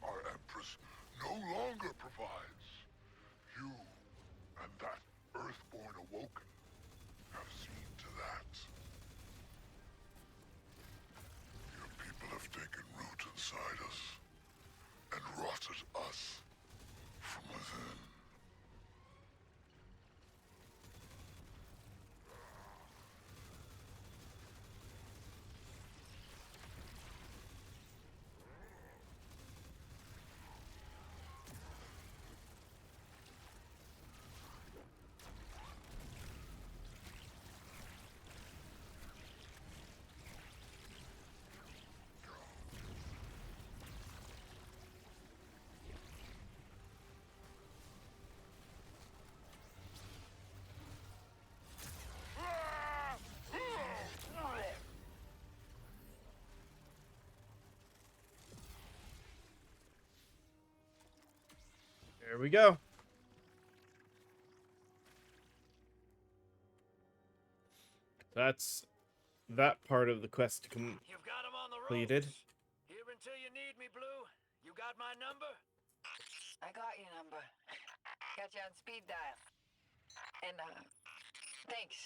Our Empress no longer provides. You There we go. That's that part of the quest You've got him on the completed. ropes. Here until you need me, Blue. You got my number? I got your number. Got you on speed dial. And, thanks.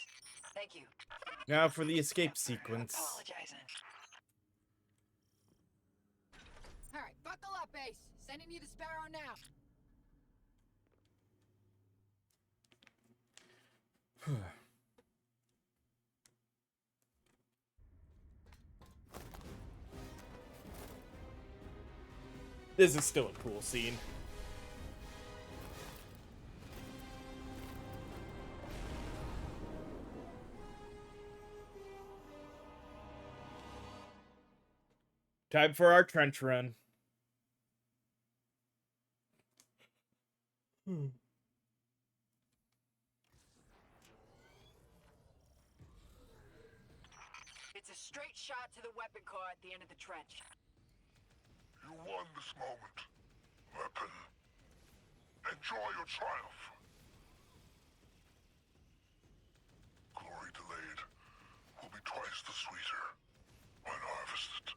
Thank you. Now for the escape sequence. Apologizing. All right, buckle up, Ace. Sending you the Sparrow now. This is still a cool scene. Time for our trench run. It's a straight shot to the weapon car at the end of the trench. You won this moment, weapon. Enjoy your triumph. Glory delayed will be twice the sweeter when harvested.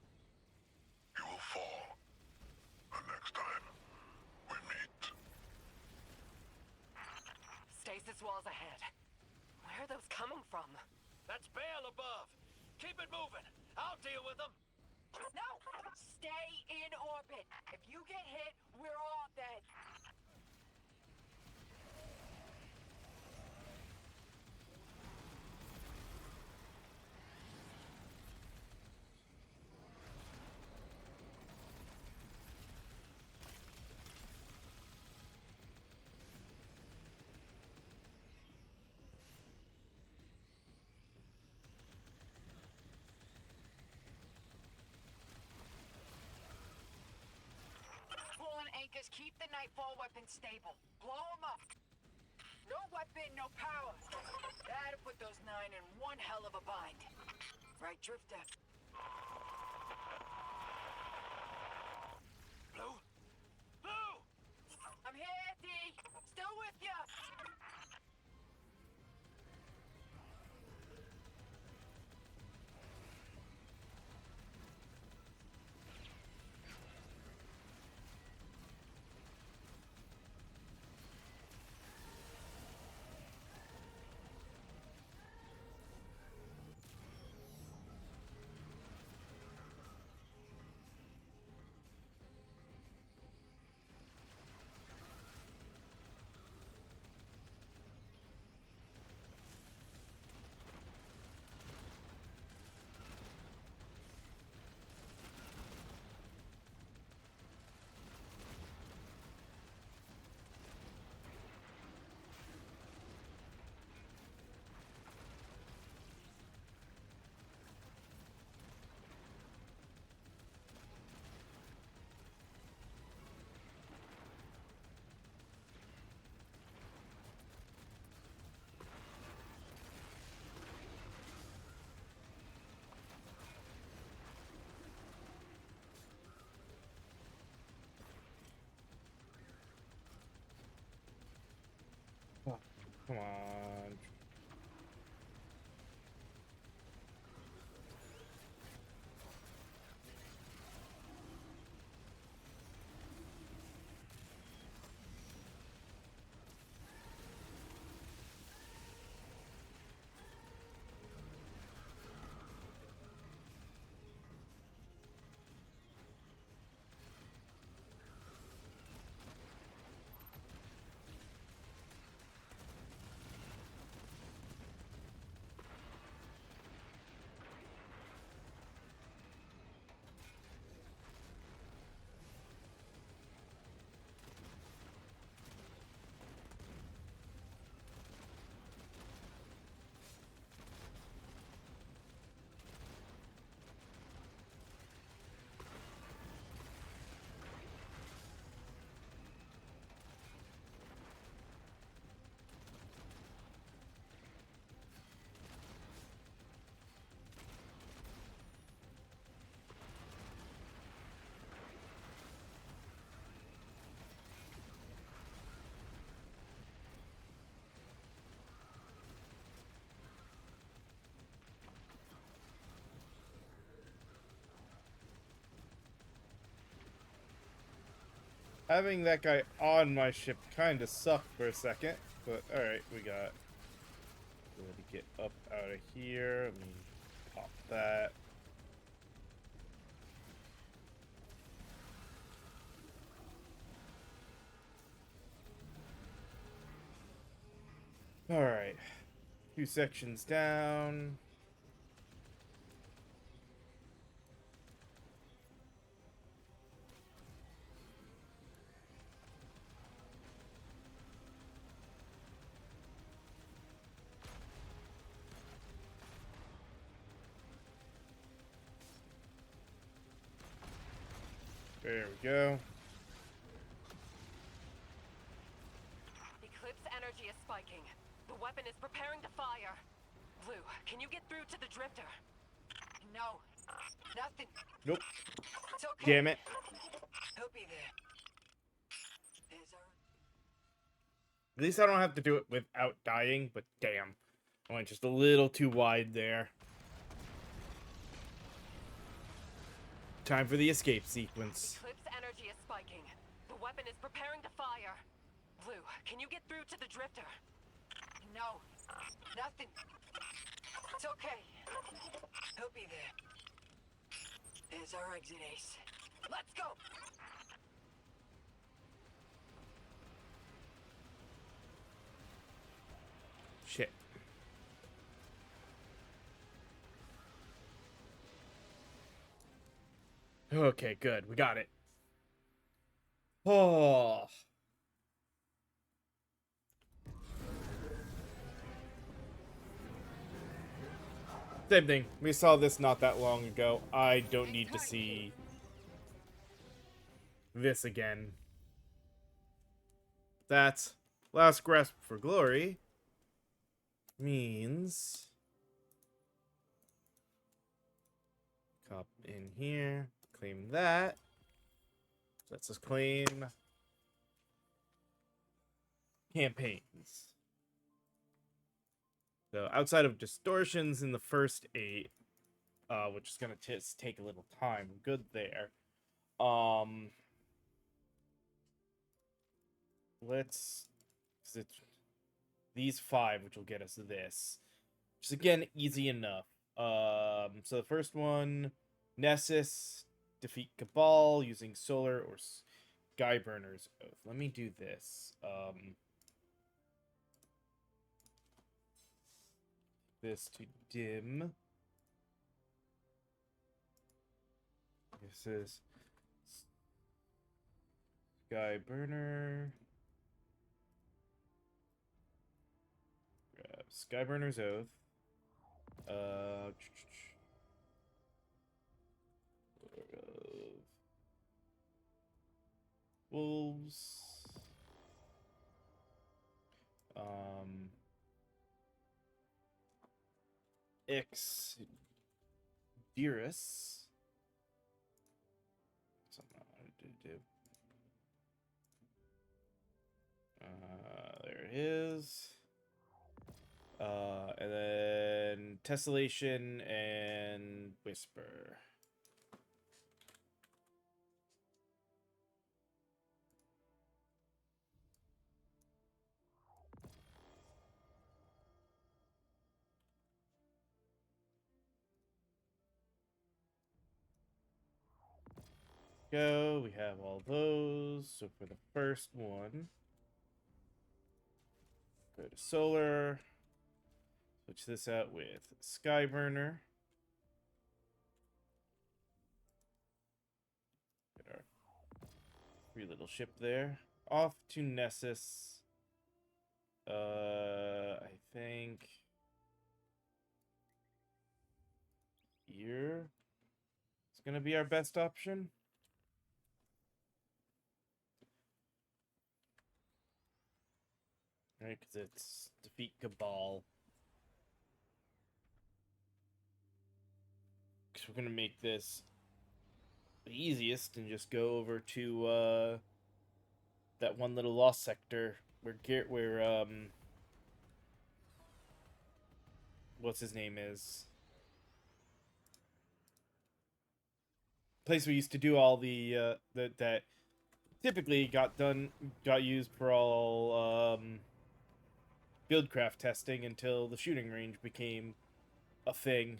You will fall the next time we meet. Stasis walls ahead. Where are those coming from? That's Bale above. Keep it moving. I'll deal with them. No! Stay in orbit. If you get hit, we're all dead. Anchors, keep the Nightfall weapon stable. Blow them up. No weapon, no power. That'll put those 9 in one hell of a bind. Right, Drifter? Blue? Blue! I'm here, D. Still with ya. Come on. Having that guy on my ship kind of sucked for a second, but alright, we got... Let me get up out of here. Let me pop that. Alright. 2 sections down. There we go. Eclipse energy is spiking. The weapon is preparing to fire. Blue, can you get through to the drifter? No. Nothing. Nope. It's okay. Damn it. He'll be there. There's our... At least I don't have to do it without dying, but damn. I went just a little too wide there. Time for the escape sequence. Eclipse energy is spiking. The weapon is preparing to fire. Blue, can you get through to the drifter? No. Nothing. It's okay. He'll be there. There's our exit, Ace. Let's go! Shit. Okay, good. We got it. Oh. Same thing. We saw this not that long ago. I don't need to see this again. That last grasp for glory means cop in here, claim that. Let's just claim campaigns. So outside of distortions in the first 8, which is gonna take a little time, good there. Let's, cause it's these 5, which will get us this, which is again easy enough. So the first one, Nessus, defeat Cabal using Solar or Skyburner's Oath. Let me do this. This to dim. This is Skyburner. Grab Skyburner's Oath. Wolves. Dearest. Something I wanted to do. There it is. And then Tessellation and Whisper. Go. We have all those. So for the first one, go to Solar. Switch this out with Skyburner. Get our free little ship there. Off to Nessus. I think here is gonna be our best option. Right, because it's defeat Cabal. Because we're gonna make this the easiest and just go over to that one little lost sector where what's his name is. Place we used to do all the that typically got used for all buildcraft testing until the shooting range became a thing.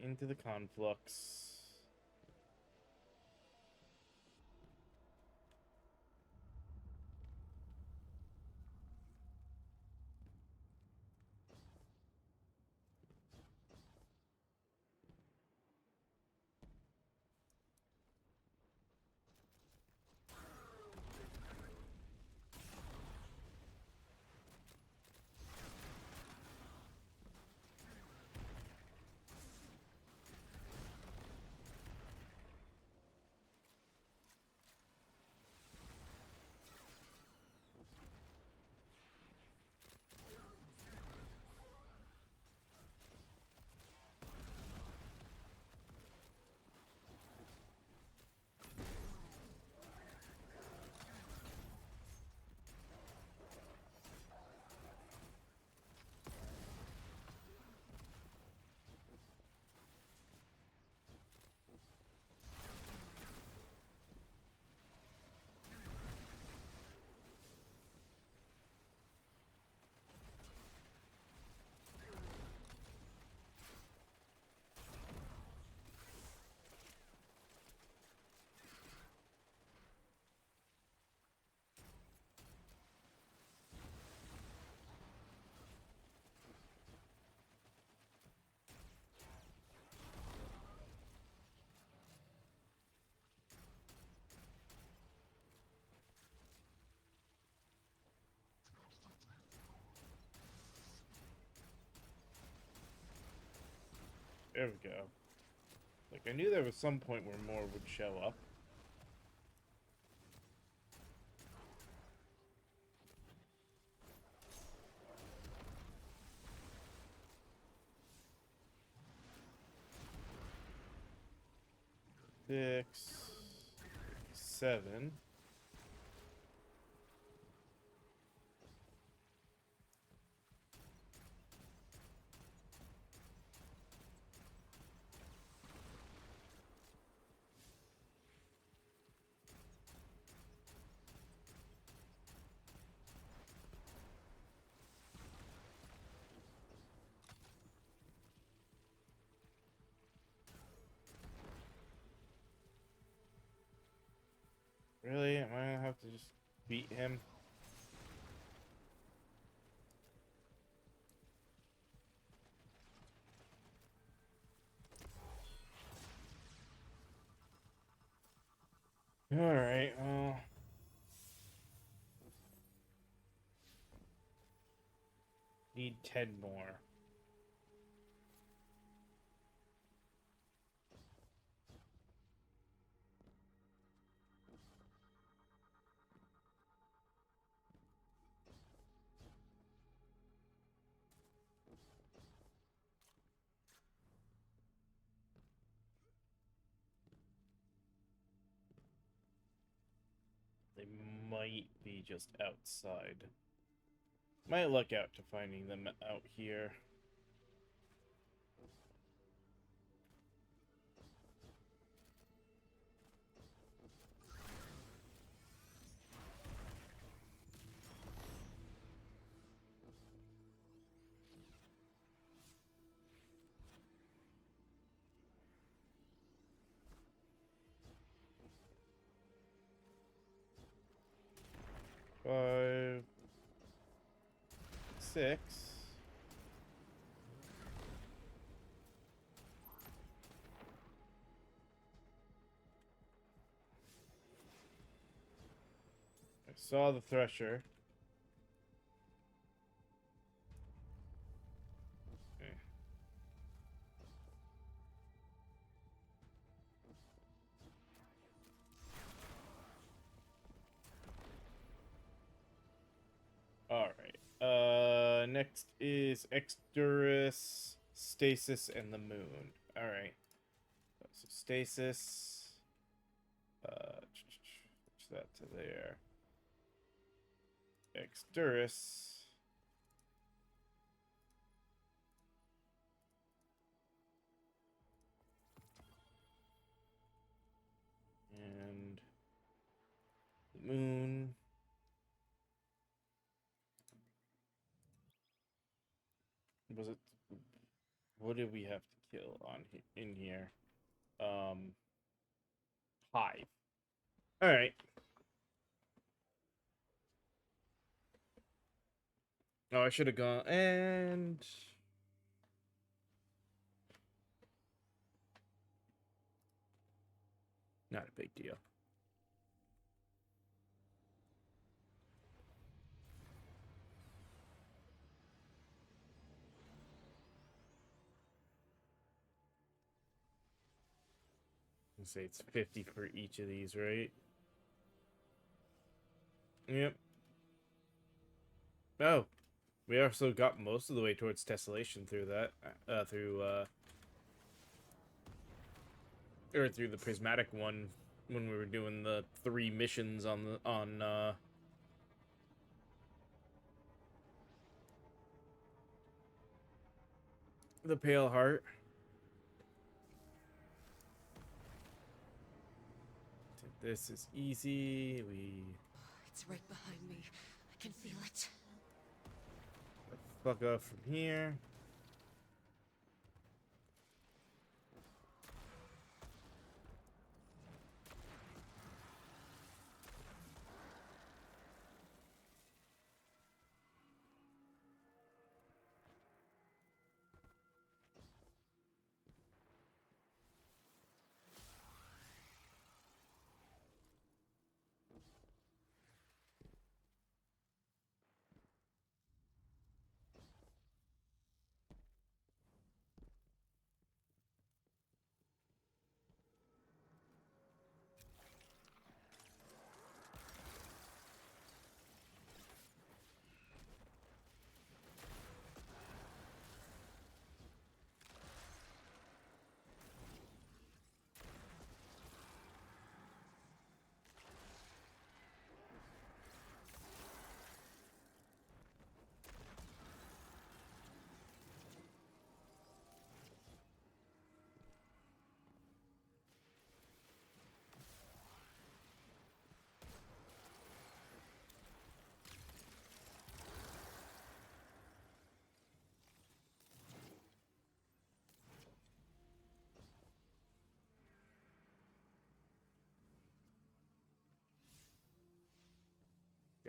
Into the conflux. There we go. Like, I knew there was some point where more would show up. Six, 7. Really? Am I gonna have to just beat him? Alright, well. Need 10 more. They might be just outside. Might look out to finding them out here. Five, 6. I saw the thresher. Okay. All right. Next is Exodus, Stasis, and the Moon. All right. So Stasis. Switch that to there. Exodus. And the Moon. Was it? What did we have to kill on in here? Hive. All right. Oh, I should have gone and. Not a big deal. Let's say it's 50 for each of these, right? Yep. Oh, we also got most of the way towards Tessellation through that, through the prismatic one when we were doing the 3 missions on the Pale Heart. This is easy. It's right behind me. I can feel it. Fuck up from here.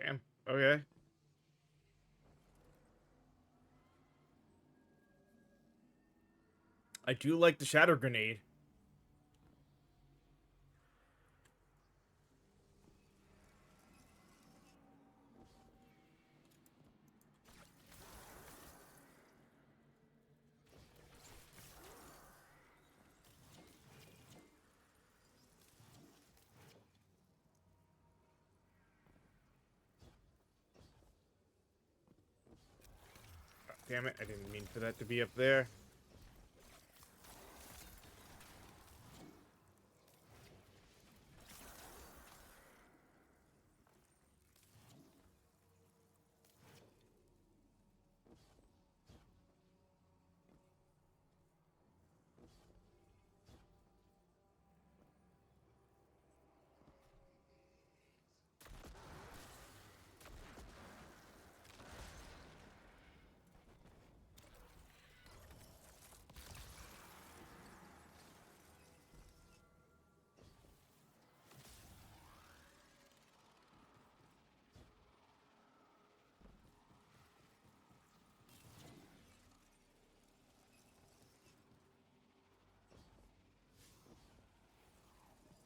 Damn. Okay. I do like the shatter grenade. Damn it, I didn't mean for that to be up there.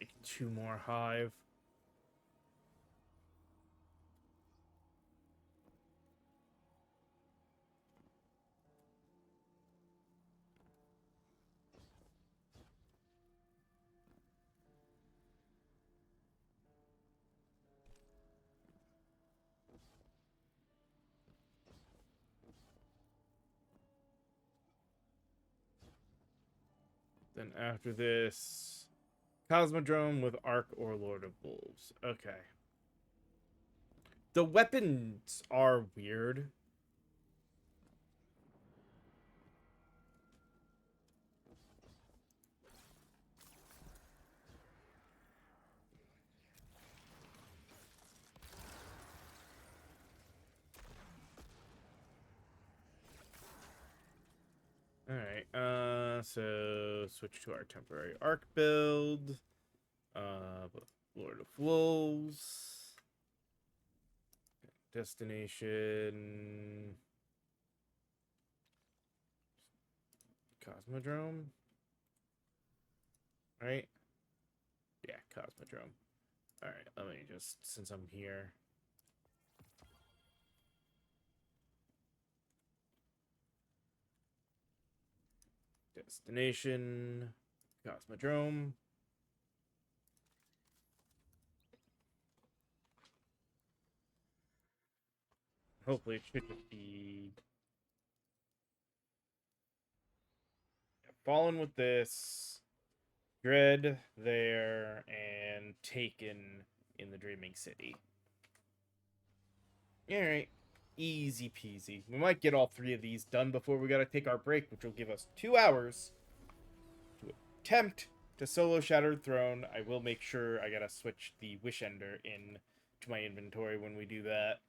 Like 2 more hive. Then after this, Cosmodrome with Ark or Lord of Wolves. Okay. The weapons are weird. Alright, so switch to our temporary Ark build. Lord of Wolves. Destination. Cosmodrome. Right? Yeah, Cosmodrome. Alright, let me just, since I'm here. Destination. Cosmodrome. Hopefully it should just be Fallen with this, Dread there, and Taken in the Dreaming City. Alright, easy peasy. We might get all 3 of these done before we gotta take our break, which will give us 2 hours to attempt to solo Shattered Throne. I will make sure I gotta switch the Wish Ender in to my inventory when we do that.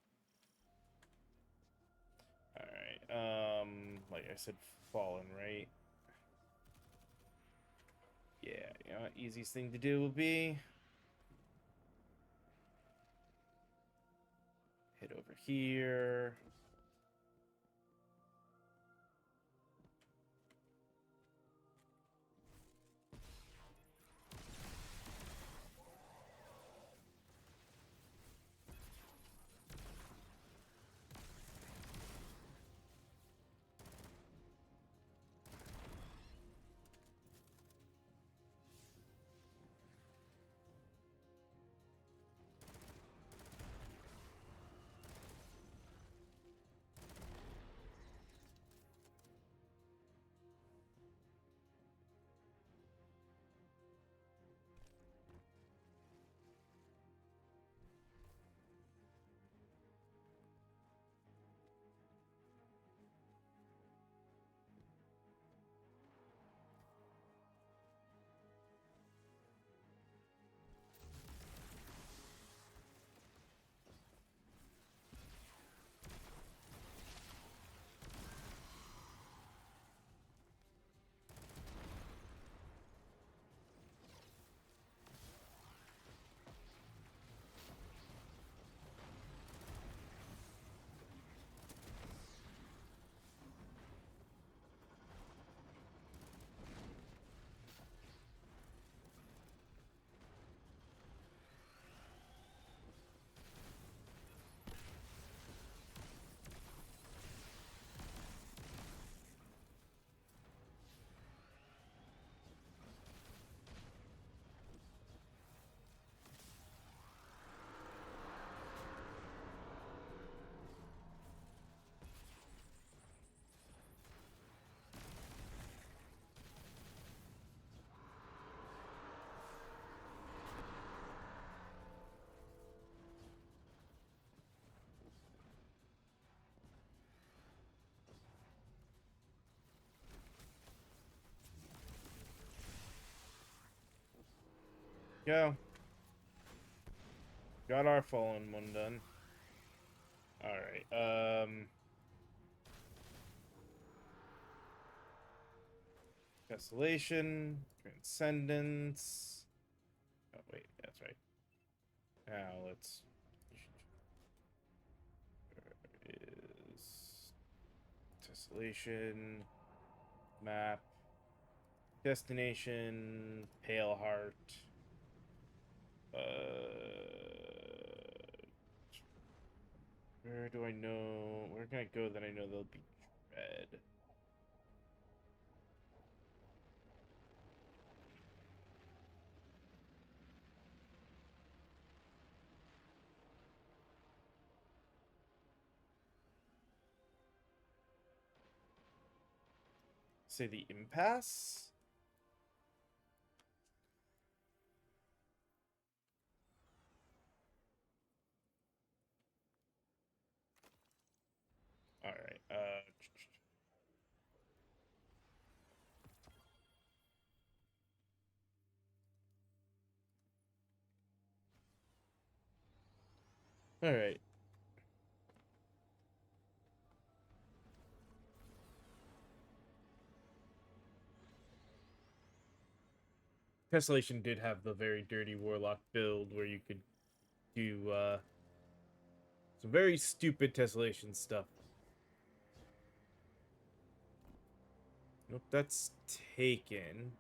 Alright, like I said, Fallen, right? Yeah, you know what easiest thing to do will be hit over here. Go. Got our Fallen one done. Alright, Desolation, Transcendence. Oh, wait, that's right. Now let's. Where is Desolation, map, destination, Pale Heart. Where do I know? Where can I go that I know there'll be Dread? Say the Impasse? All right. Tessellation did have the very dirty warlock build where you could do some very stupid tessellation stuff. Nope, that's taken.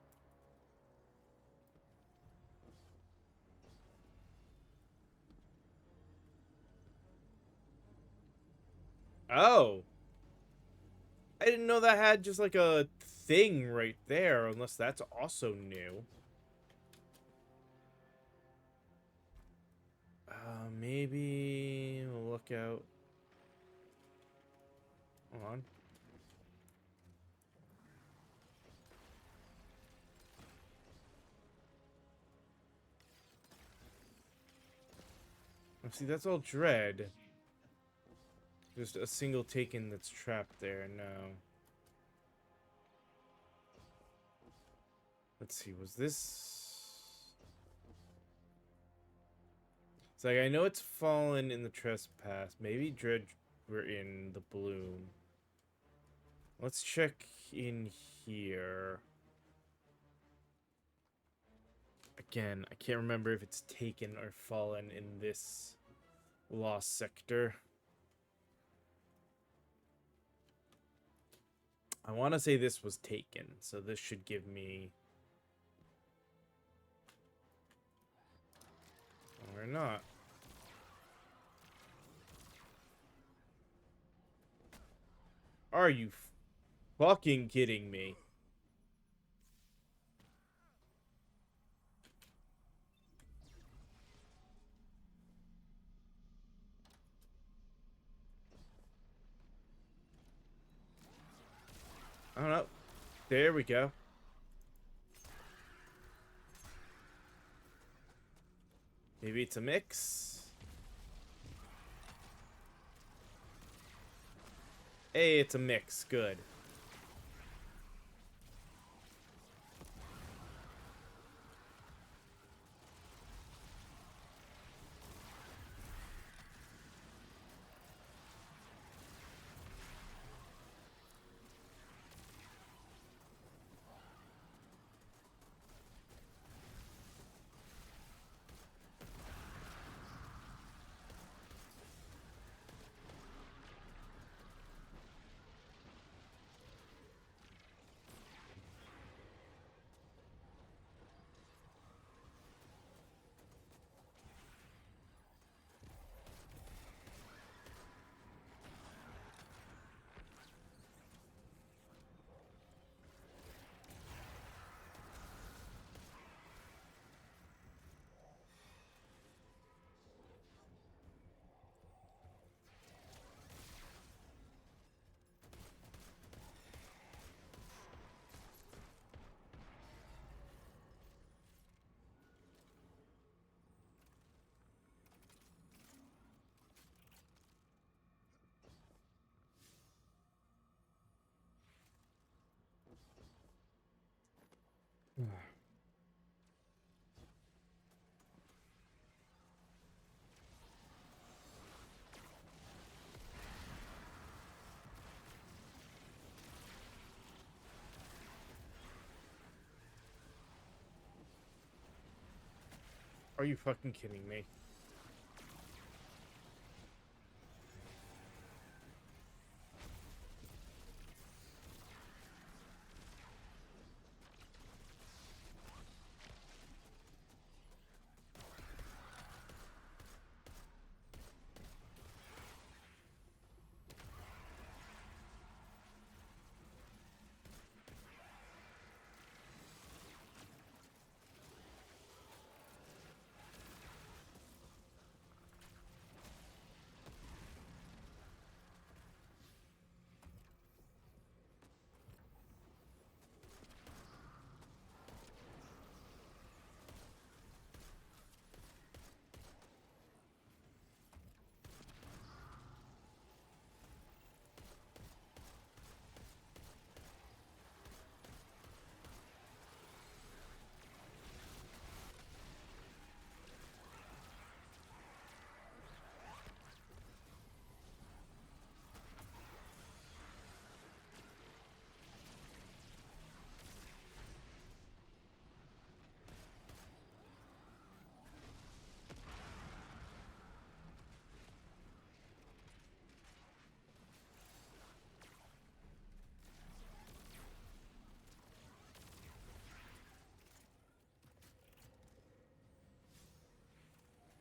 Oh. I didn't know that had just like a thing right there, unless that's also new. Maybe we'll look out. Hold on. Oh, see, that's all dread. Just a single taken that's trapped there. No. Let's see, was this... It's like, I know it's fallen in the trespass. Maybe dread were in the bloom. Let's check in here. Again, I can't remember if it's taken or fallen in this lost sector. I want to say this was taken, so this should give me... Or not. Are you fucking kidding me? I don't know. There we go. Maybe it's a mix. Hey, it's a mix. Good. Are you fucking kidding me?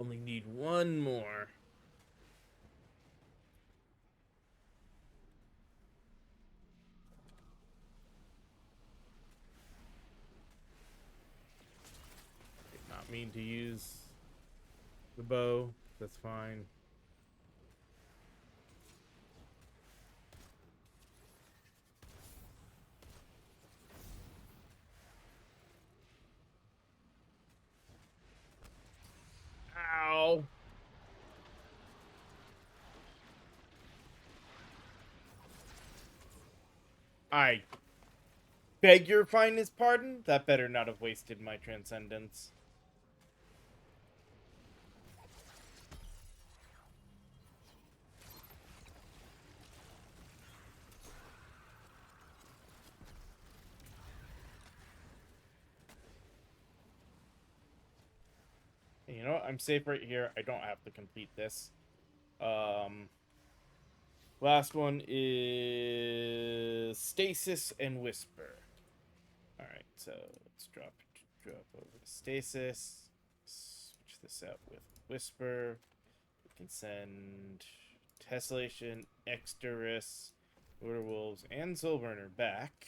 Only need one more. Did not mean to use the bow. That's fine. Ow. I beg your finest pardon? That better not have wasted my transcendence. You know what? I'm safe right here. I don't have to complete this. Last one is Stasis and Whisper. Alright, so let's drop over to Stasis. Switch this out with Whisper. We can send Tessellation, Exodus, Wolves, and Soulburner back.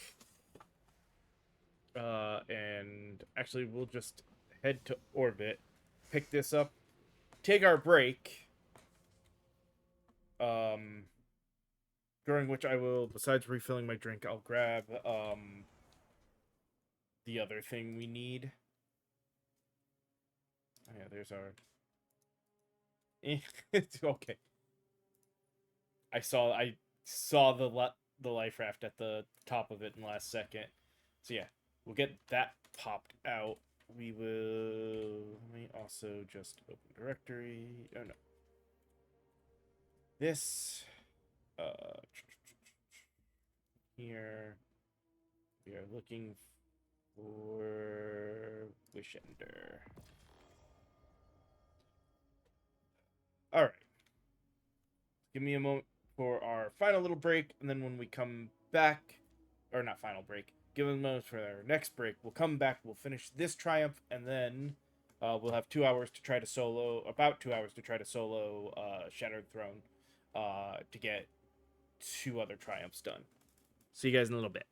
And actually, we'll just head to orbit, pick this up, take our break. During which I will, besides refilling my drink, I'll grab the other thing we need. Oh yeah, there's our. Okay. I saw the life raft at the top of it in the last second. So yeah, we'll get that popped out. We will. Let me also just open directory. Oh no. This. Here we are looking for Wishender. All right. Give me a moment for our final little break, and then when we come back, or not final break, give us a moment for our next break. We'll come back, we'll finish this triumph, and then we'll have 2 hours to try to solo, about 2 hours to try to solo Shattered Throne to get 2 other triumphs done. See you guys in a little bit.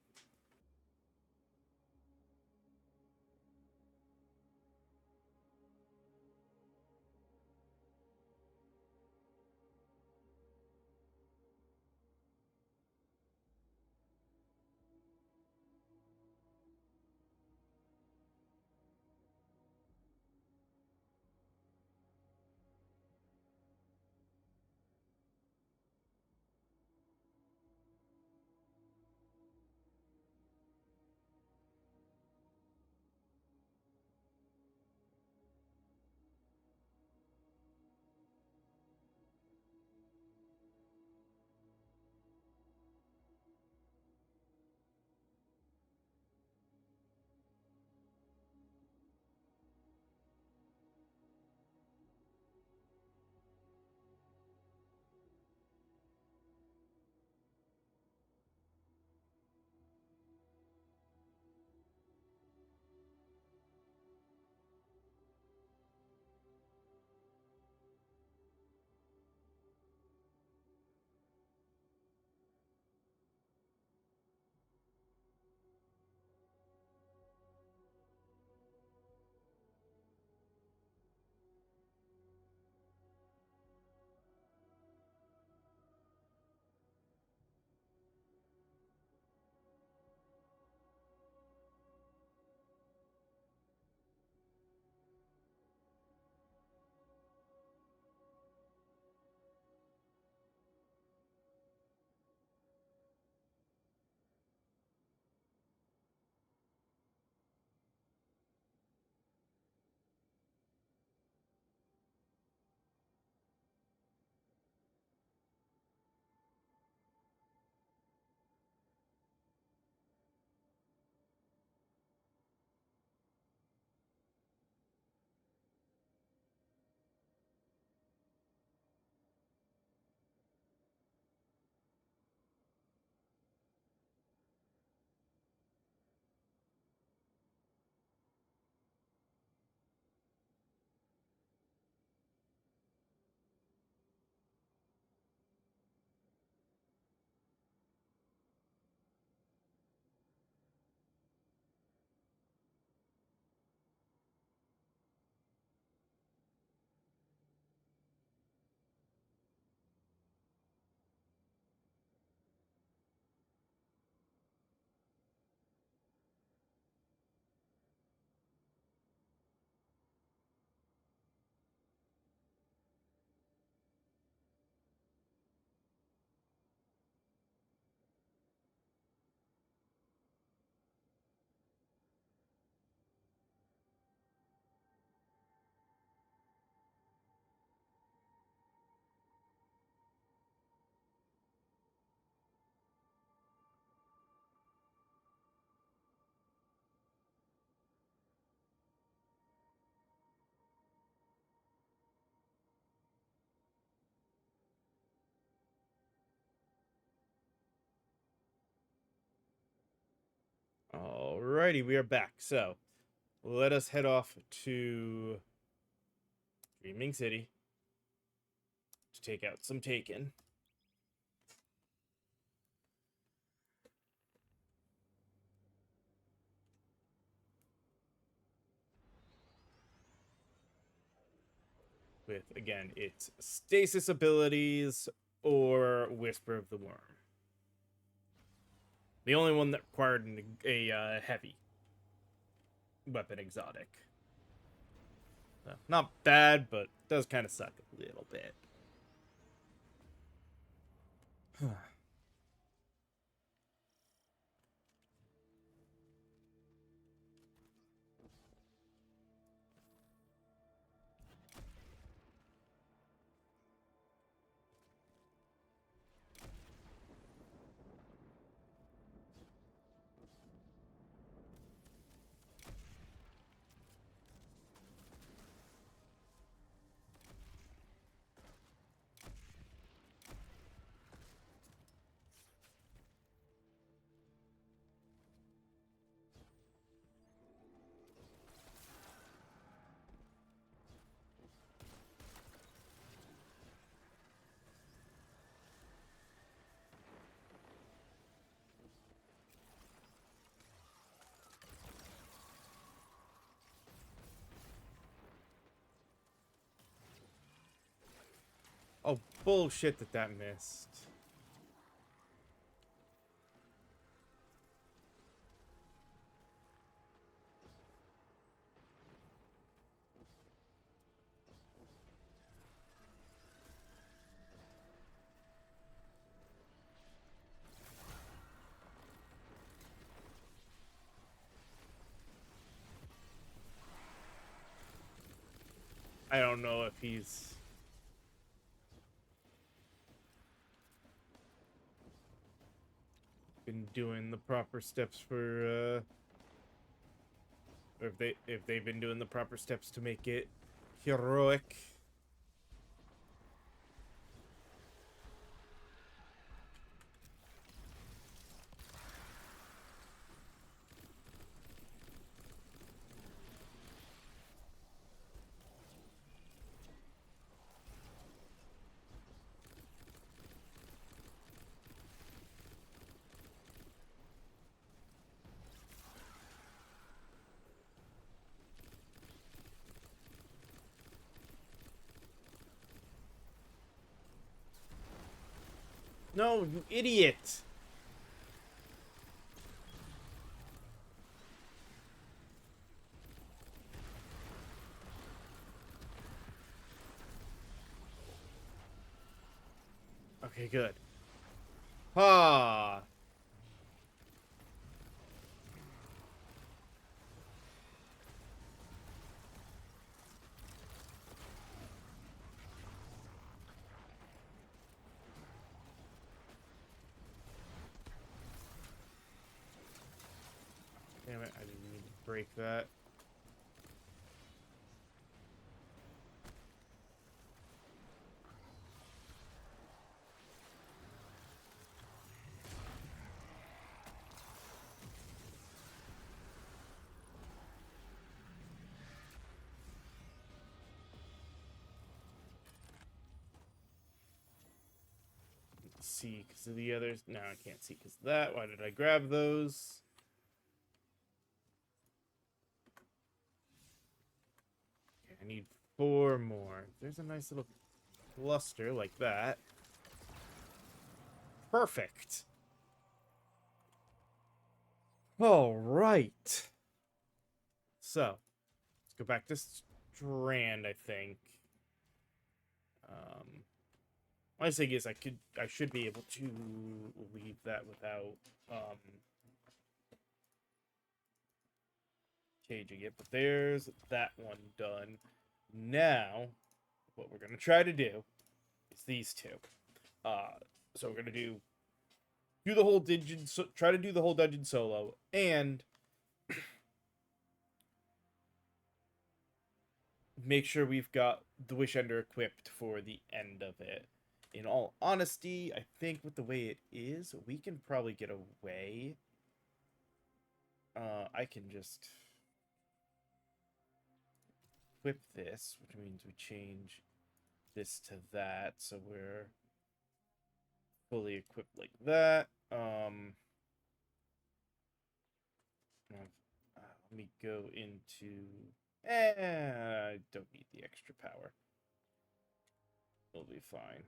Alrighty, we are back. So, let us head off to Dreaming City to take out some Taken. With, again, its stasis abilities or Whisper of the Worm. The only one that required a heavy weapon exotic. So, not bad, but does kind of suck a little bit. Oh, bullshit that missed. I don't know if he's... been doing the proper steps for, or if they've been doing the proper steps to make it heroic. No, you idiot! Okay, good. Ah. Damn it, I didn't mean to break that. Let's see, because of the others. No, I can't see because of that. Why did I grab those? Okay, I need 4 more. There's a nice little cluster like that. Perfect. All right. So, let's go back to Strand, I think. My thing is I should be able to leave that without caging it, but there's that one done. Now, what we're gonna try to do is these two. So we're gonna do the whole dungeon, try to do the whole dungeon solo, and make sure we've got the Wishender equipped for the end of it. In all honesty, I think with the way it is, we can probably get away I can just equip this, which means we change this to that, so we're fully equipped like that. Let me go into... I don't need the extra power. We'll be fine.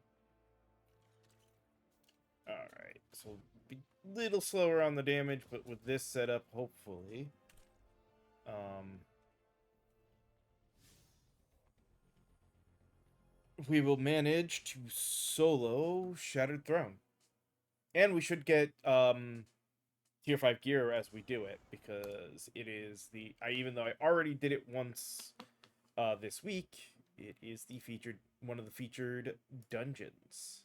Alright, so be a little slower on the damage, but with this setup, hopefully... we will manage to solo Shattered Throne. And we should get tier 5 gear as we do it, because it is the... even though I already did it once this week, it is the one of the featured dungeons.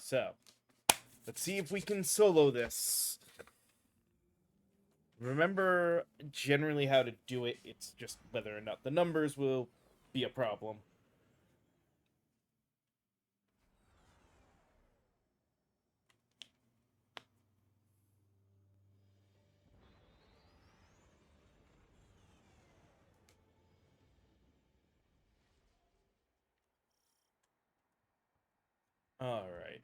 So, let's see if we can solo this. Remember generally how to do it, it's just whether or not the numbers will be a problem. All right.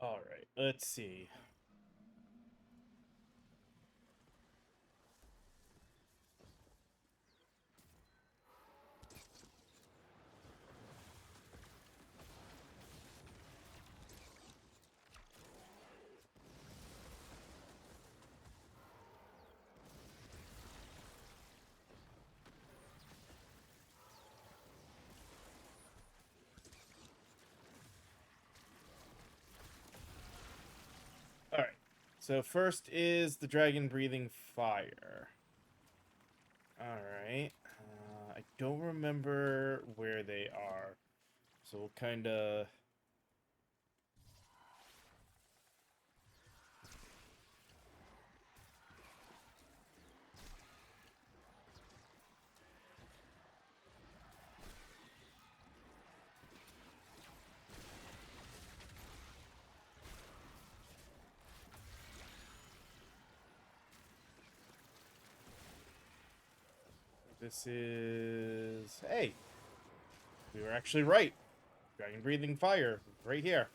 All right, let's see. All right. So first is the dragon breathing fire. All right. I don't remember where they are. So we'll kind of... This is... Hey! We were actually right. Dragon breathing fire. Right here.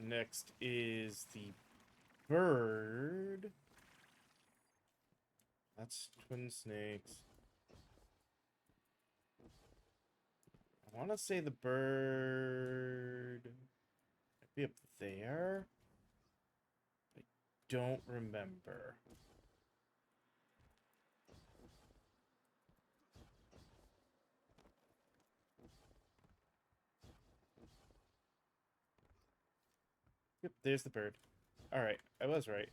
Next is the bird. That's twin snakes. I want to say the bird might be up there. I don't remember. Yep, there's the bird. Alright, I was right.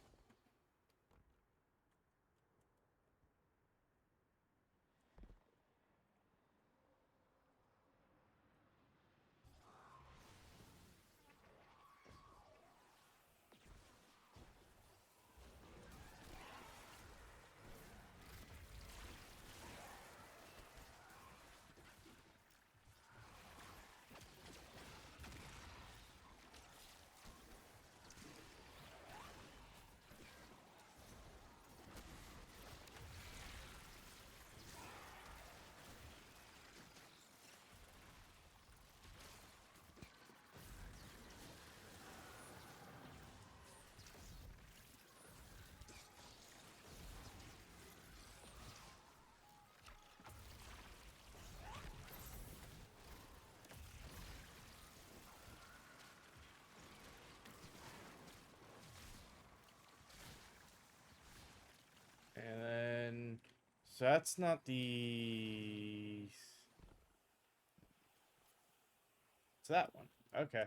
So that's not the... It's that one. Okay.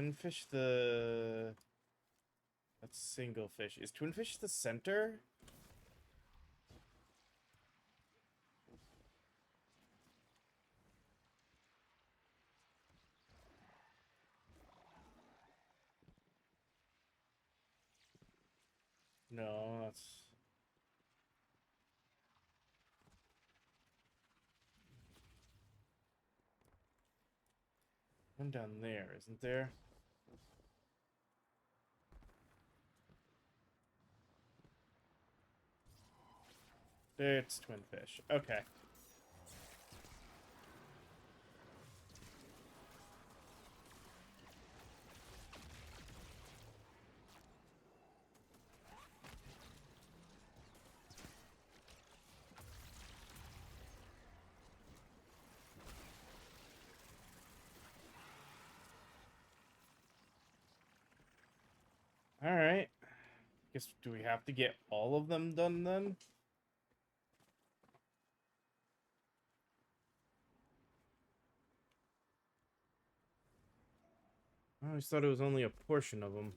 Twinfish the... That's single fish. Is Twinfish the center? No, that's... One down there, isn't there? It's Twinfish. Okay. Alright. Guess, do we have to get all of them done then? I always thought it was only a portion of them.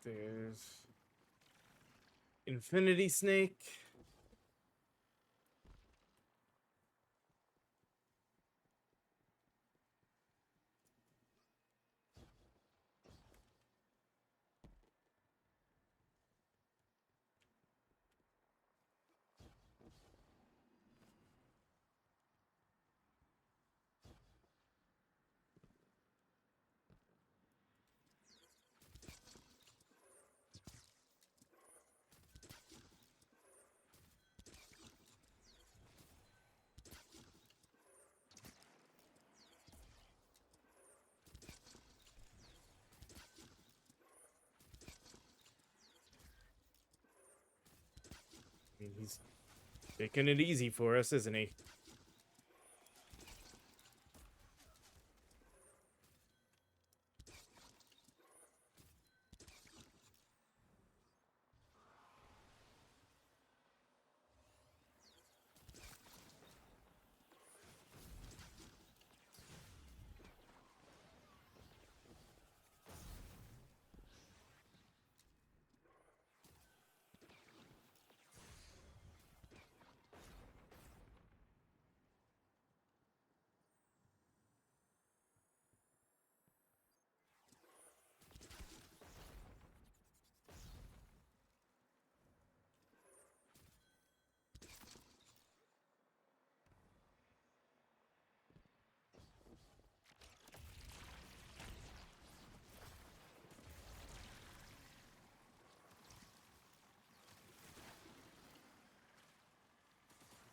There's Infinity Snake. I mean, he's making it easy for us, isn't he?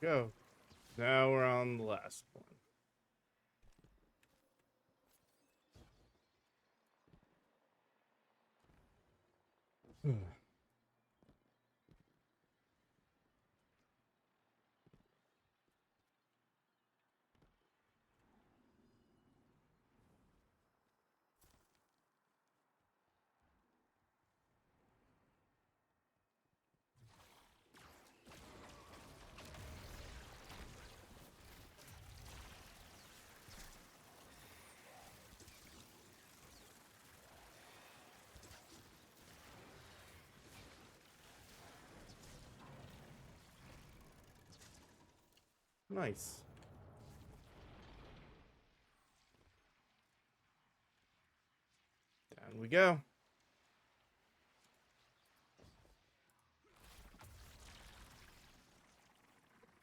go. Now we're on the last one. Nice. Down we go.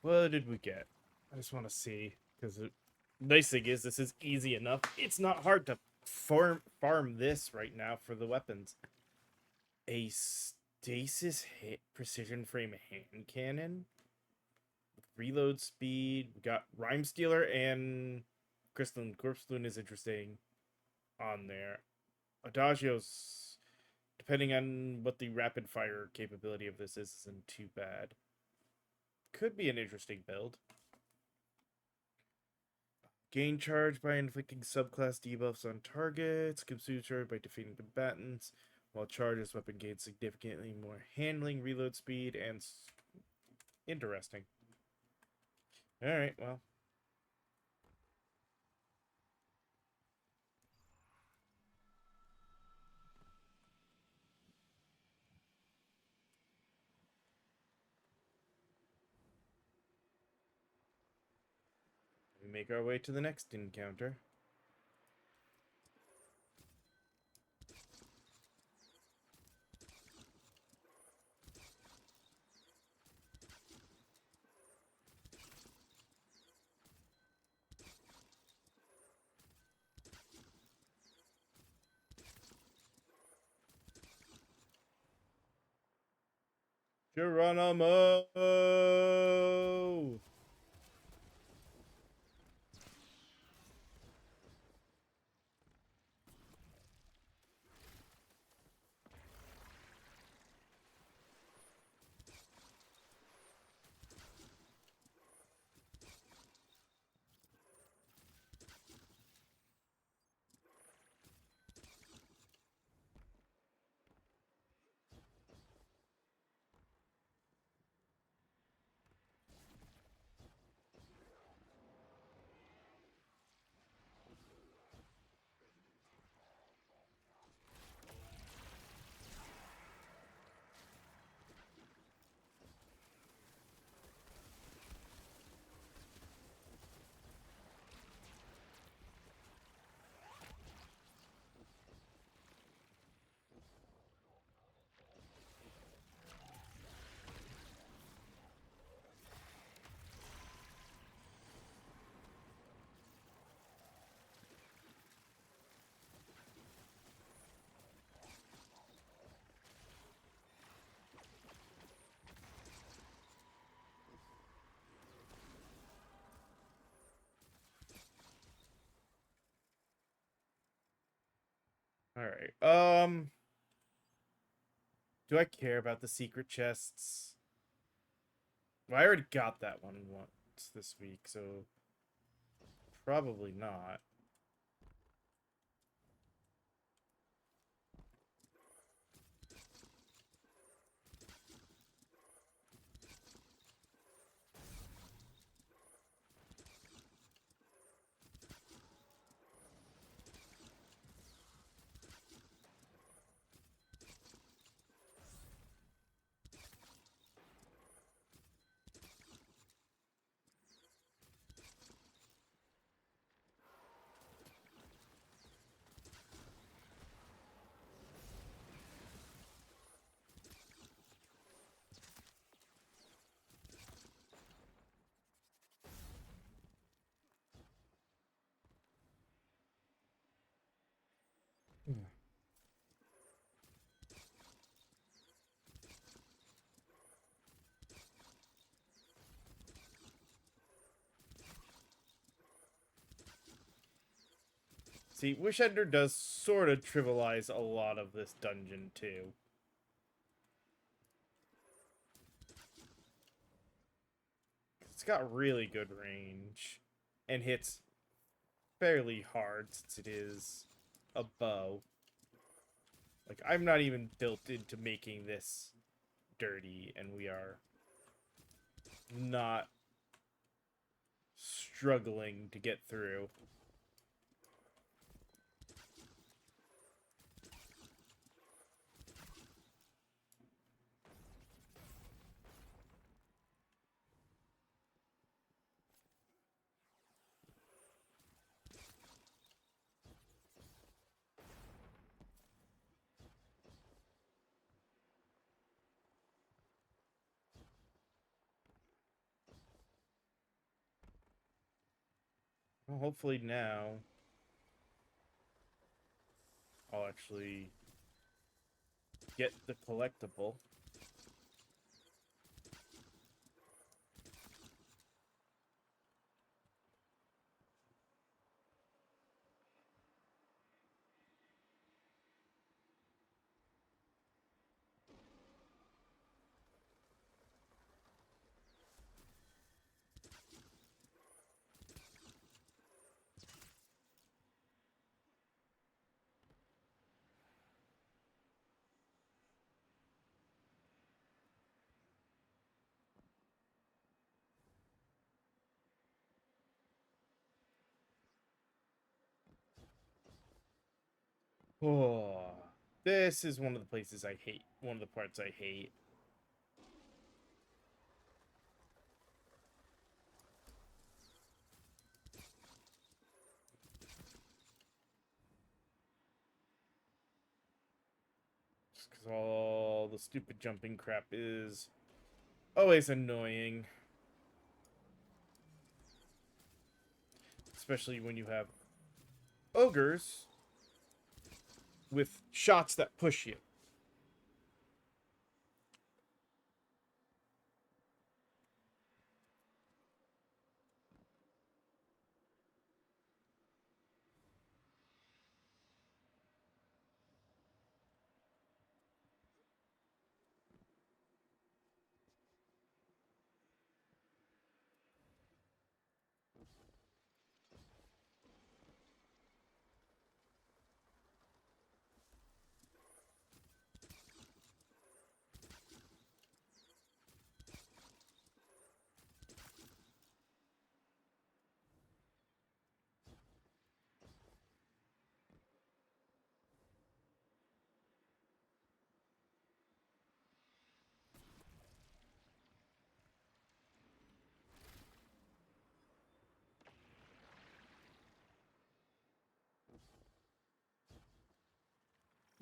What did we get? I just want to see, because the nice thing is this is easy enough. It's not hard to farm this right now for the weapons. A stasis precision frame hand cannon. Reload speed. We got Rhyme Stealer and Crystalline. Corpse Balloon is interesting on there. Adagio's, depending on what the rapid fire capability of this is, isn't too bad. Could be an interesting build. Gain charge by inflicting subclass debuffs on targets. Consume charge by defeating combatants. While charges weapon gains significantly more handling, reload speed, and interesting. Alright, well. We make our way to the next encounter. Geronimo! Alright, do I care about the secret chests? Well, I already got that one once this week, so probably not. See, Wish Ender does sort of trivialize a lot of this dungeon, too. It's got really good range and hits fairly hard since it is a bow. Like, I'm not even built into making this dirty, and we are not struggling to get through. Well, hopefully now I'll actually get the collectible. Oh, this is one of the places I hate. One of the parts I hate. Just because all the stupid jumping crap is always annoying. Especially when you have ogres with shots that push you.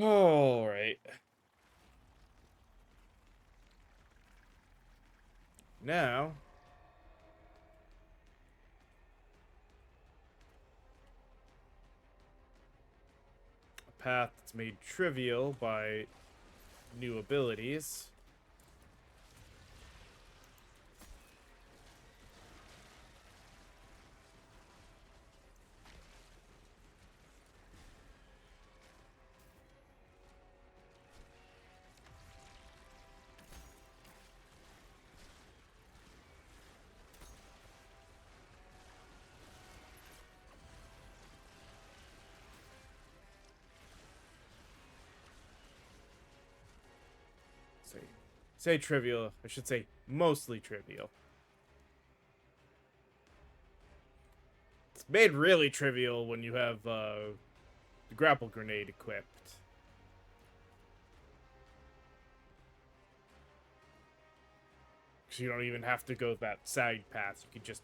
All right. Now, a path that's made trivial by new abilities. Say trivial. I should say mostly trivial. It's made really trivial when you have the grapple grenade equipped. Because you don't even have to go that side path. You could just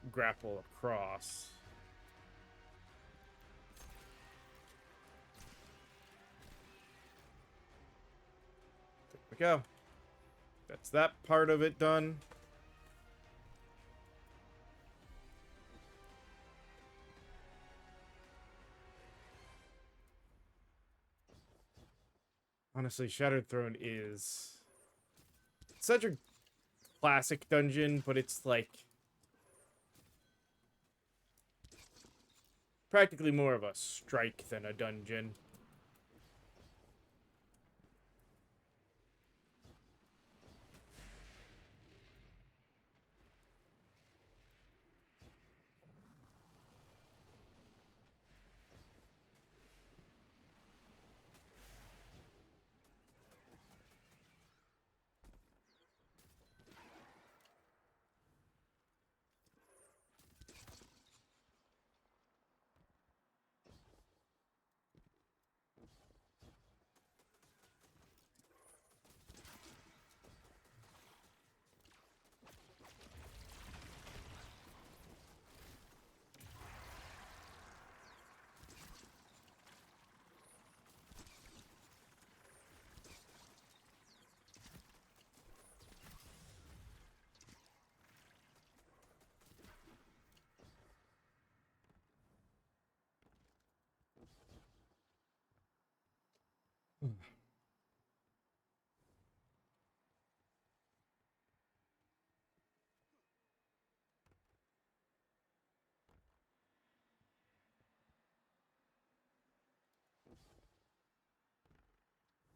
grapple across. There we go. That's that part of it done. Honestly, Shattered Throne is such a classic dungeon, but it's like practically more of a strike than a dungeon.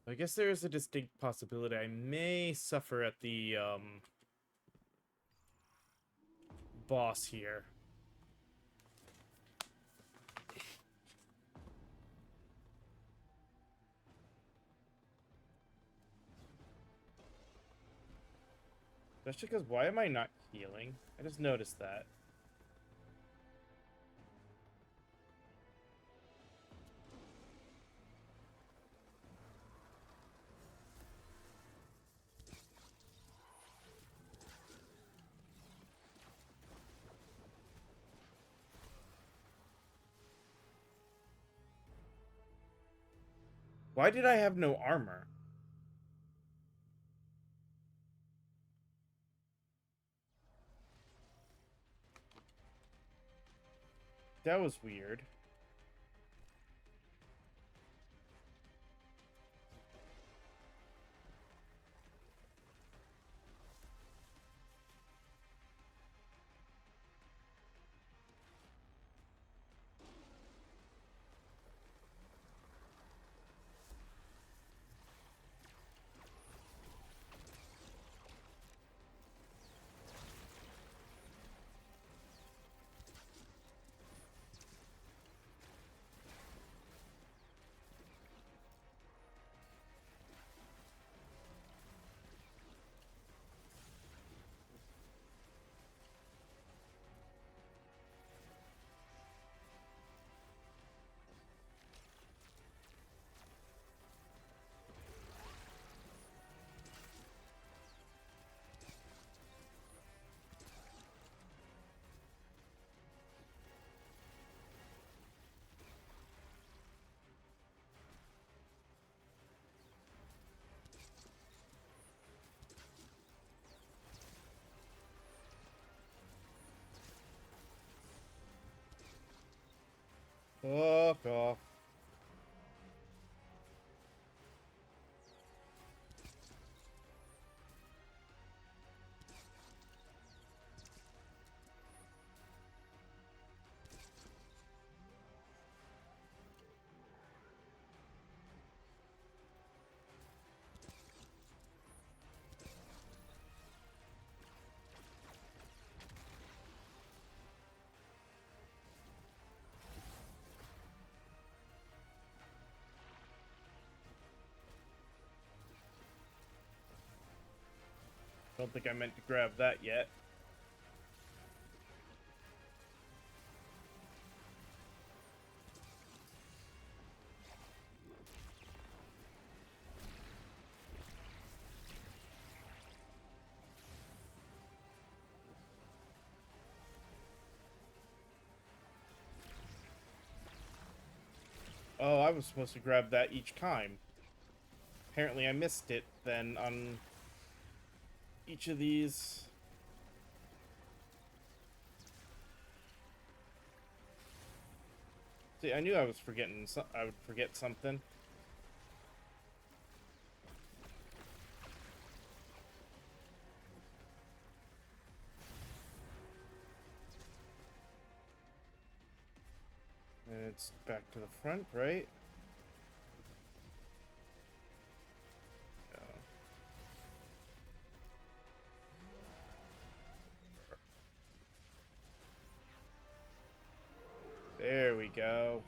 I guess there is a distinct possibility I may suffer at the boss here. That's because why am I not healing? I just noticed that. Why did I have no armor? That was weird. Fuck off. Don't think I meant to grab that yet. Oh, I was supposed to grab that each time. Apparently I missed it then on each of these. See, I knew I was forgetting. I would forget something. And it's back to the front, right? Yeah. There we go.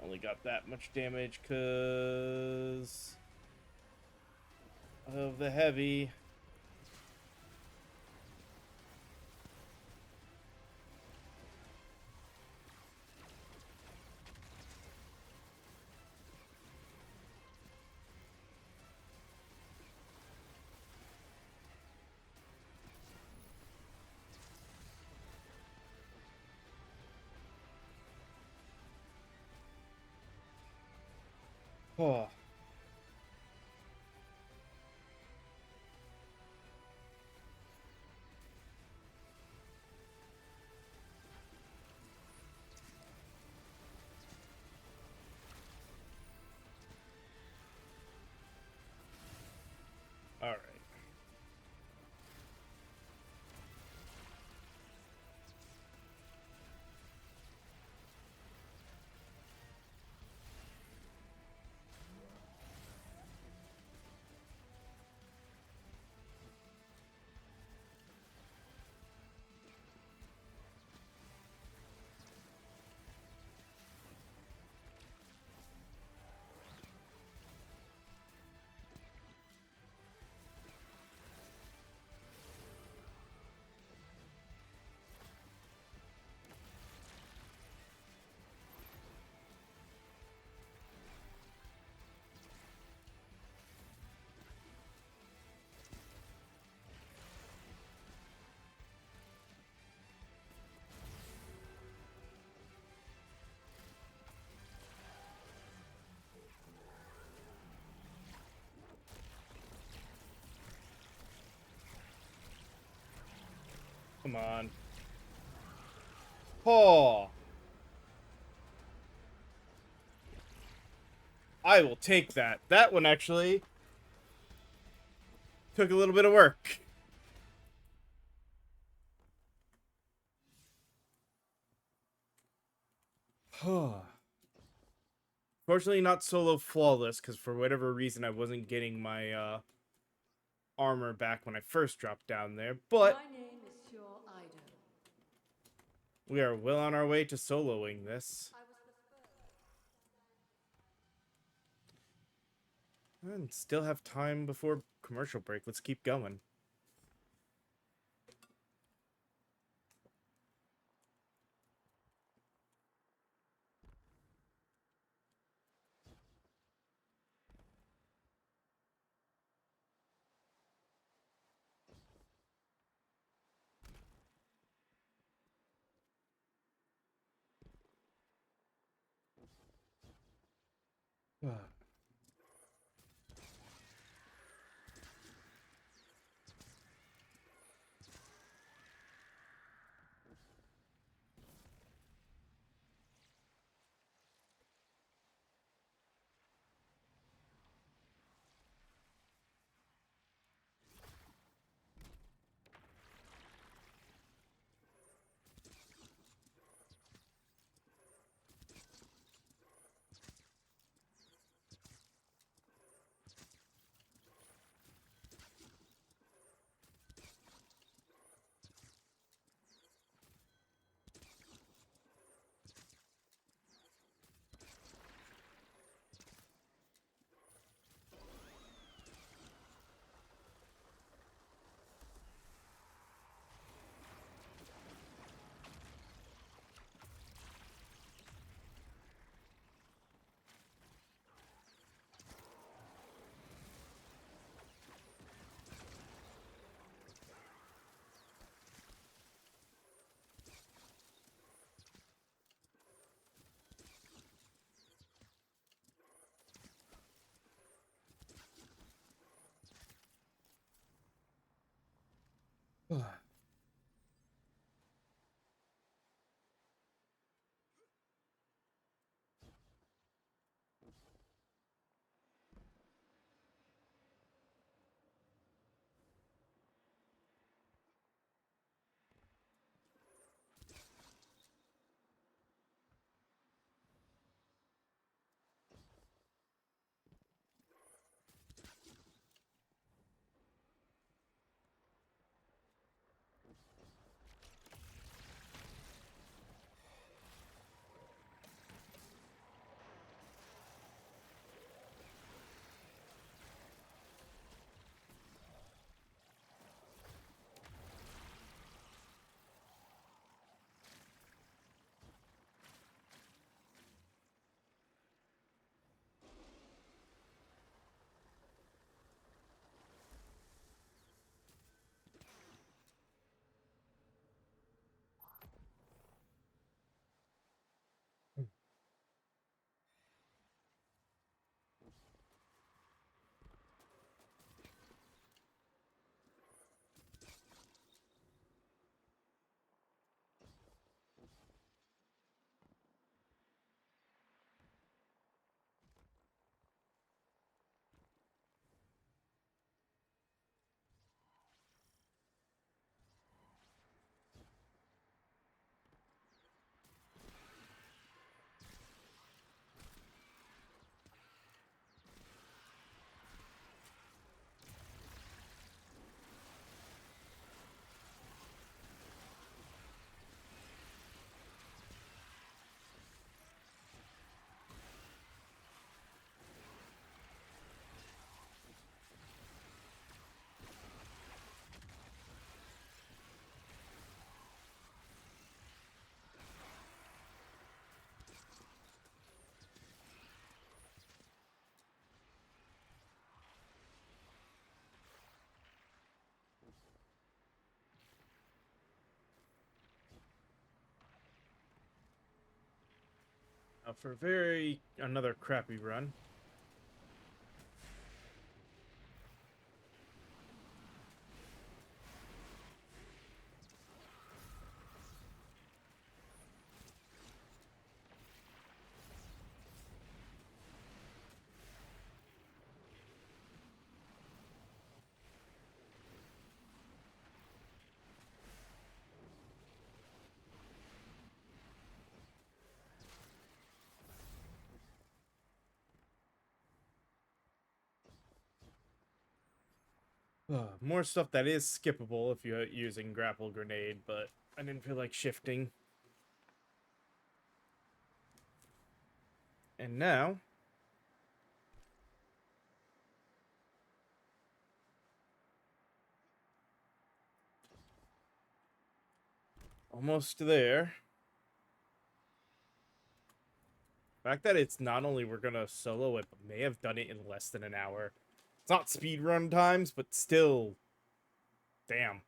I only got that much damage because of the heavy. Oh. All right. Come on. Oh. I will take that. That one actually took a little bit of work. Fortunately, not solo flawless, because for whatever reason I wasn't getting my armor back when I first dropped down there, but My name is Sure Ido. we are well on our way to soloing this. And still have time before commercial break. Let's keep going. For another crappy run. More stuff that is skippable if you're using grapple grenade, but I didn't feel like shifting. And now almost there. The fact that it's not only we're gonna solo it, but may have done it in less than an hour. It's not speed run times, but still, damn.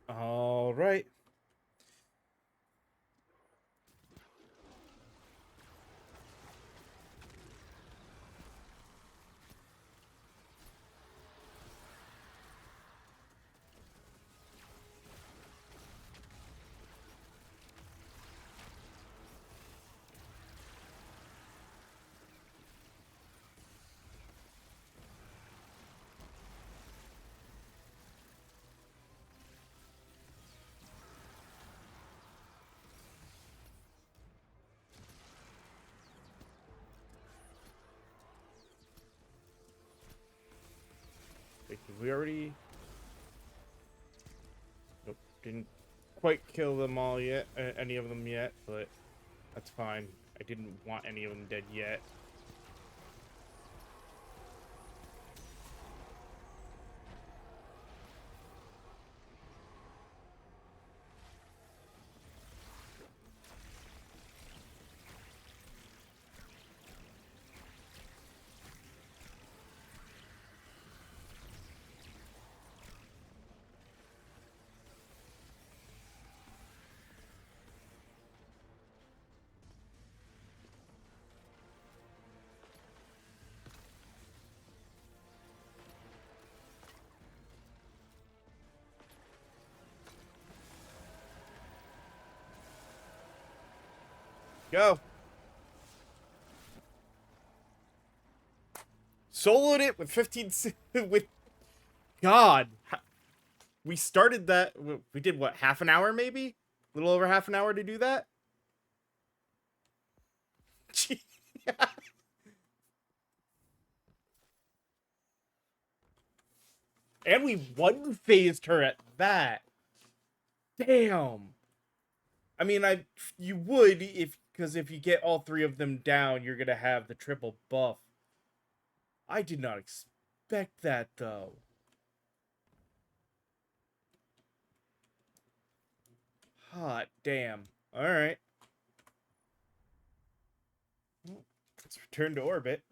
All right. Wait, did we already? Nope, didn't quite kill them all yet, any of them yet, but that's fine. I didn't want any of them dead yet. Go. Soloed it with 15 with God. We started that, we did what, half an hour maybe? A little over half an hour to do that? And we one-phased her at that. Damn. I mean, you would because if you get all three of them down, you're gonna have the triple buff. I did not expect that though. Hot damn. All right. Let's return to orbit.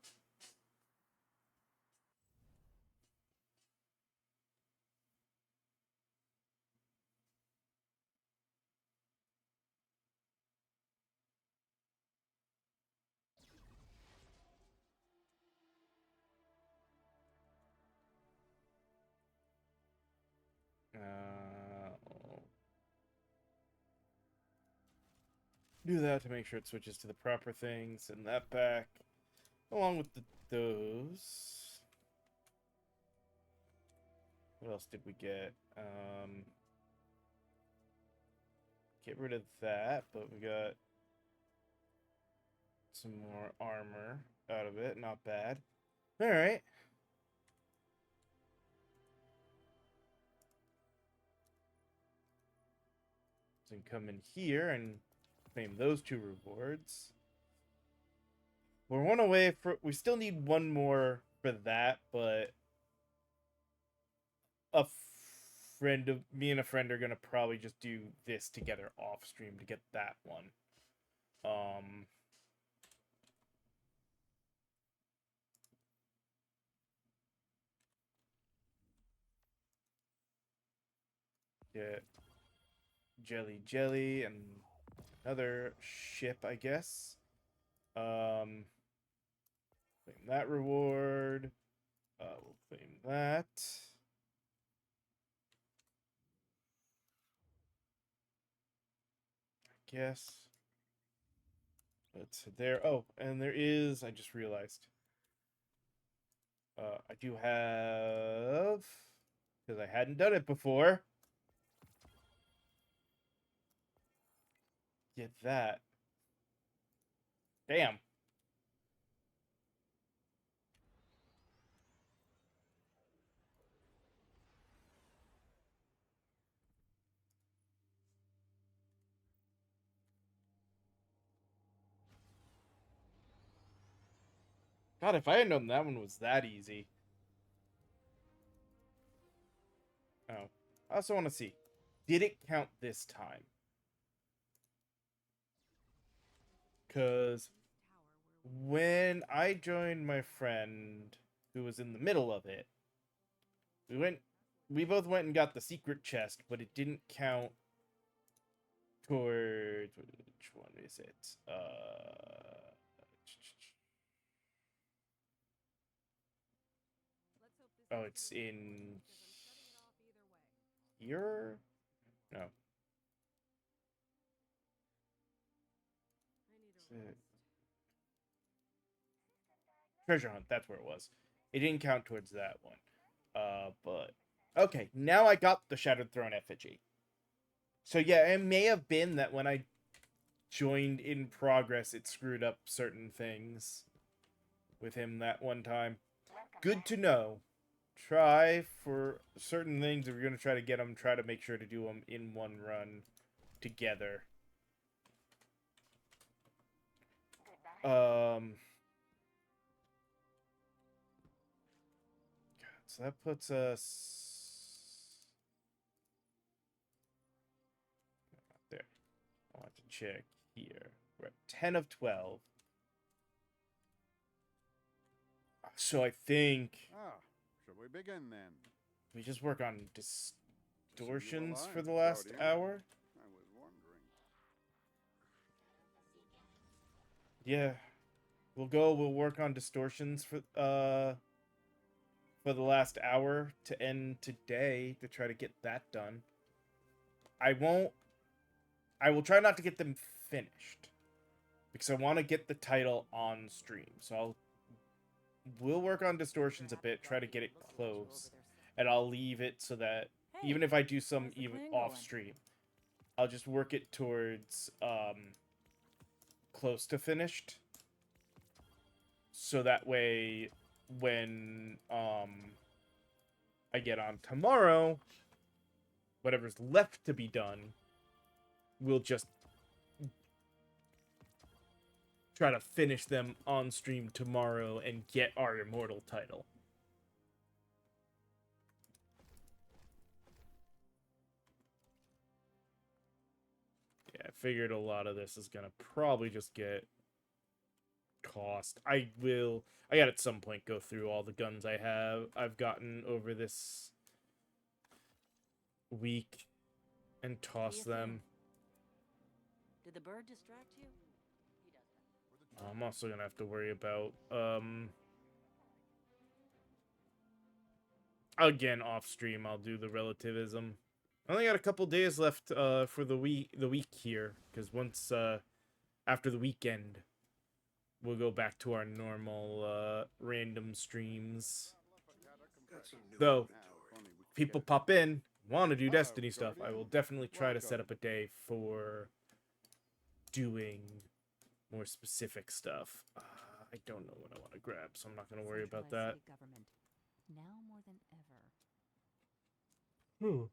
Do that to make sure it switches to the proper thing. Send that back. Along with those. What else did we get? Get rid of that, but we got some more armor out of it. Not bad. Alright. So come in here and claim those 2 rewards. We're one away for. We still need one more for that, but me and a friend are gonna probably just do this together off stream to get that one. Get jelly and another ship, I guess. Claim that reward. We'll claim that. I guess. Let's there. Oh, and there is. I just realized. I do have, because I hadn't done it before. Get that. Damn. God, if I had known that one was that easy. Oh. I also want to see. Did it count this time? Because when I joined my friend who was in the middle of it, we both went and got the secret chest, but it didn't count towards, which one is it? Oh, it's in here? No. Treasure hunt, that's where it was. It didn't count towards that one. But okay, now I got the Shattered Throne effigy. So yeah, it may have been that when I joined in progress, it screwed up certain things with him that one time. Good to know. Try for certain things, if you're going to try to get them, try to make sure to do them in one run together. God, so that puts us there. I want to check here. We're at 10 of 12. So I think Shall we begin then? we just work on distortions for the last hour. I was wondering. Yeah, we'll work on distortions for the last hour to end today to try to get that done. I will try not to get them finished because I want to get the title on stream. So we'll work on distortions a bit, try to get it close, and I'll leave it so that even if I do some even off stream, I'll just work it towards close to finished, so that way when I get on tomorrow, whatever's left to be done, we'll just try to finish them on stream tomorrow and get our Immortal title. Yeah, I figured a lot of this is gonna probably just get cost. I gotta at some point go through all the guns I've gotten over this week and toss them. Did the bird distract you? I'm also gonna have to worry about again off stream I'll do the relativism. I only got a couple days left for the week here, because once after the weekend we'll go back to our normal random streams. Though people pop in, want to do Destiny stuff, I will definitely try to set up a day for doing more specific stuff. I don't know what I want to grab, so I'm not going to worry about that. Now more than ever.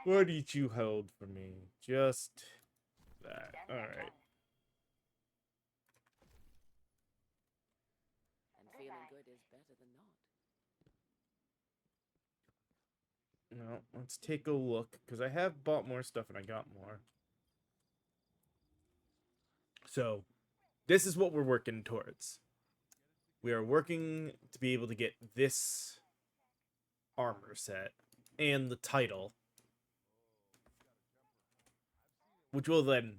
What did you hold for me? Just that. Alright. And feeling good is better than not. Well, let's take a look, because I have bought more stuff and I got more. So, this is what we're working towards. We are working to be able to get this armor set and the title, which will then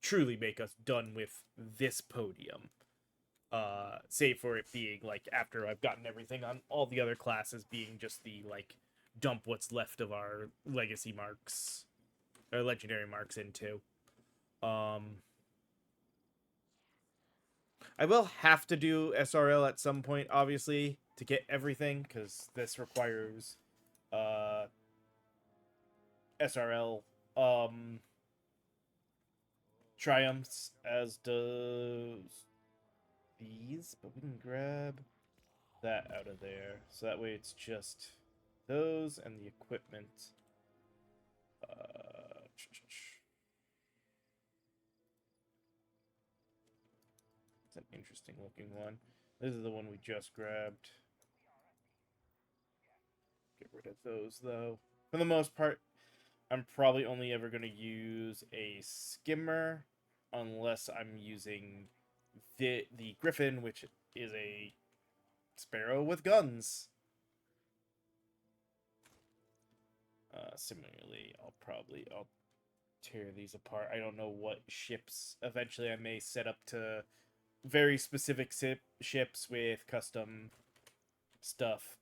truly make us done with this podium. Save for it being, like, after I've gotten everything on all the other classes, being just the, like, dump what's left of our legacy marks, or legendary marks into. I will have to do SRL at some point, obviously, to get everything, because this requires SRL triumphs, as does these, but we can grab that out of there, so that way it's just those and the equipment. It's an interesting looking one. This is the one we just grabbed. Get rid of those though. For the most part, I'm probably only ever going to use a skimmer unless I'm using the Griffin, which is a sparrow with guns. Similarly, I'll tear these apart. I don't know what ships. Eventually, I may set up to very specific ships with custom stuff.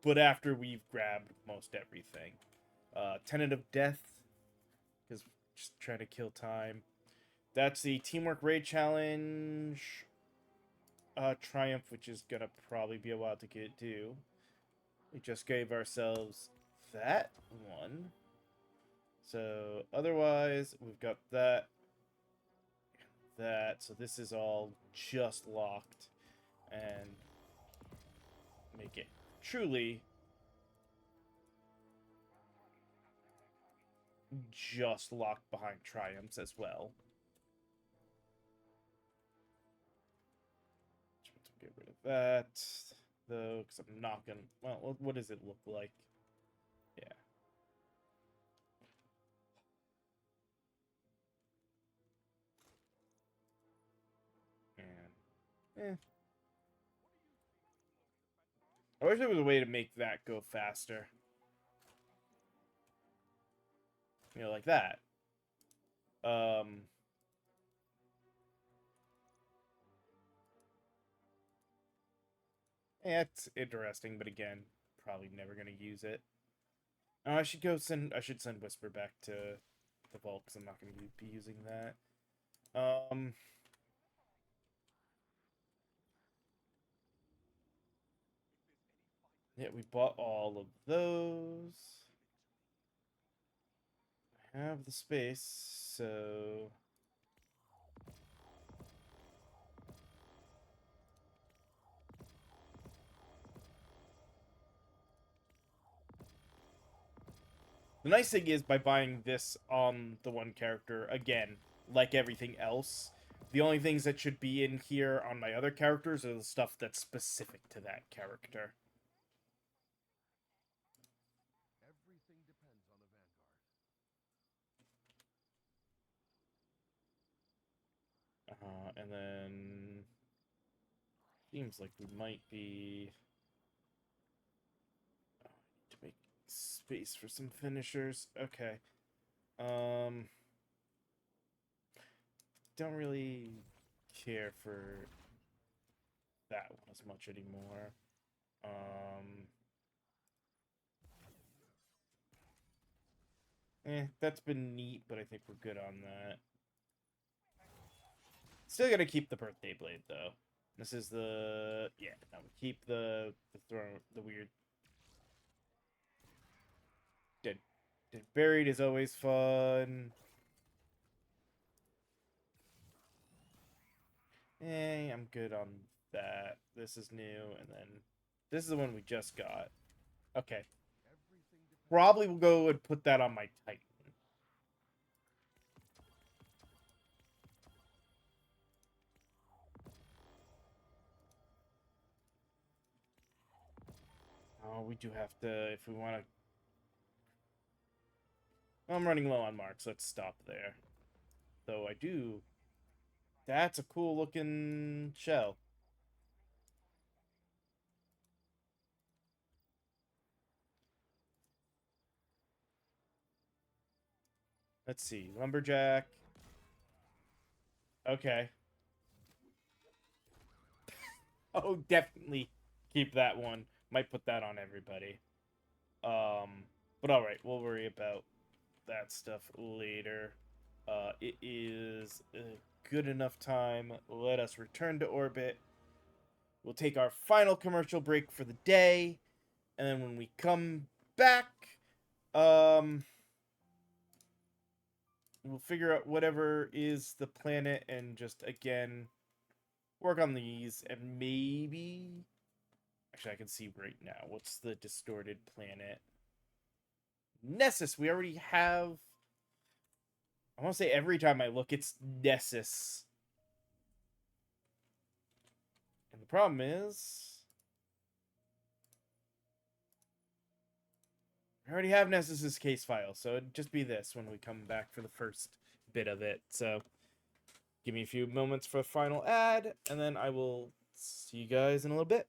But after we've grabbed most everything. Tenant of Death, because just trying to kill time. That's the Teamwork Raid Challenge Triumph, which is going to probably be a while to get due. We just gave ourselves that one. So otherwise, we've got that. So this is all just locked. And make it truly just locked behind triumphs as well. Get rid of that, though, because I'm not gonna. Well, what does it look like? Yeah. And I wish there was a way to make that go faster. You know, like that. Yeah, it's interesting, but again, probably never gonna use it. I should send Whisper back to the vault, because I'm not gonna be using that. Um. Yeah, we bought all of those. I have the space, so... The nice thing is, by buying this on the one character, again, like everything else, the only things that should be in here on my other characters are the stuff that's specific to that character. Everything depends on the Vanguard. And then... Seems like we might be... Oh, I need to make space for some finishers. Okay. Don't really care for that one as much anymore. That's been neat, but I think we're good on that. Still gotta keep the birthday blade, though. This is the... Yeah, no, we keep the throne, the weird... Dead buried is always fun. I'm good on that. This is new, and then this is the one we just got. Okay. Probably will go and put that on my Titan. Oh, we do have to, if we want to... I'm running low on marks. Let's stop there. Though I do... That's a cool looking shell. Let's see. Lumberjack. Okay. Oh, definitely keep that one. Might put that on everybody. But alright, we'll worry about that stuff later. It is a good enough time. Let us return to orbit. We'll take our final commercial break for the day. And then when we come back, we'll figure out whatever is the planet and just, again, work on these. And maybe... Actually, I can see right now. What's the distorted planet? Nessus. We already have... I want to say every time I look, it's Nessus. And the problem is... I already have Nessus's case file, so it'd just be this when we come back for the first bit of it. So, give me a few moments for a final ad, and then I will see you guys in a little bit.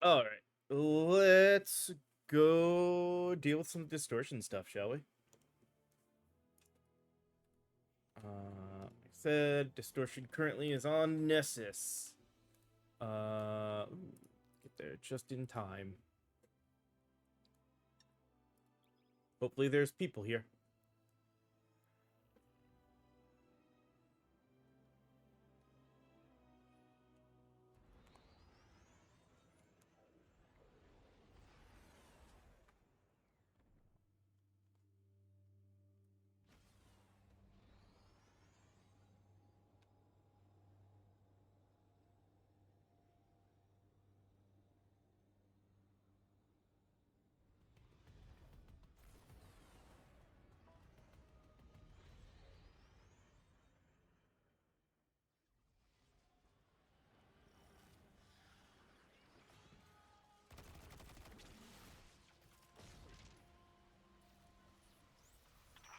All right, let's go deal with some distortion stuff, shall we? Like I said, distortion currently is on Nessus. Get there just in time. Hopefully there's people here.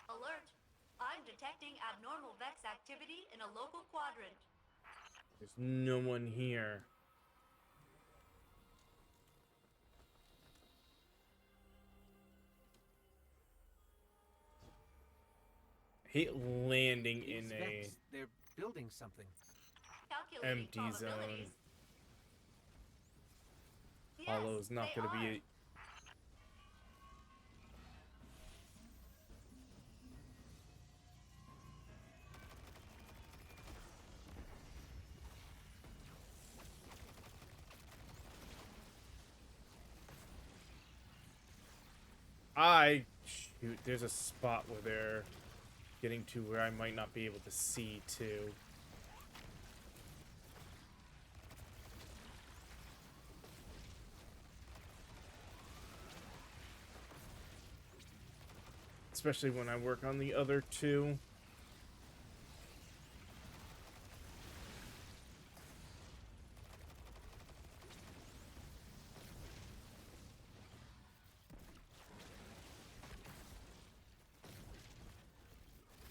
Alert! I'm detecting abnormal Vex activity in a local quadrant. There's no one here. I hate landing in a Vex, they're building something. Calculating empty zone. probabilities. Yes, Hollow's not they going to are. be. Shoot, there's a spot where they're getting to where I might not be able to see too. Especially when I work on the other two.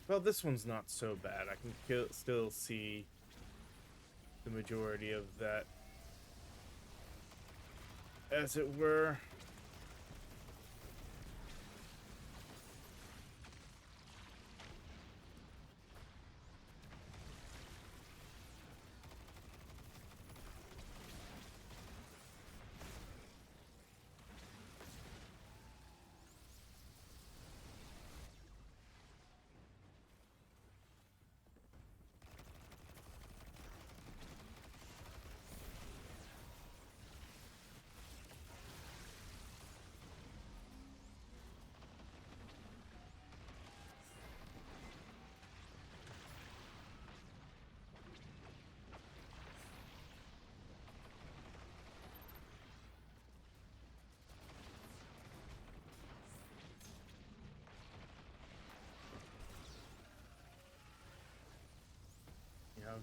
Well, this one's not so bad. I can still see the majority of that, as it were. You know,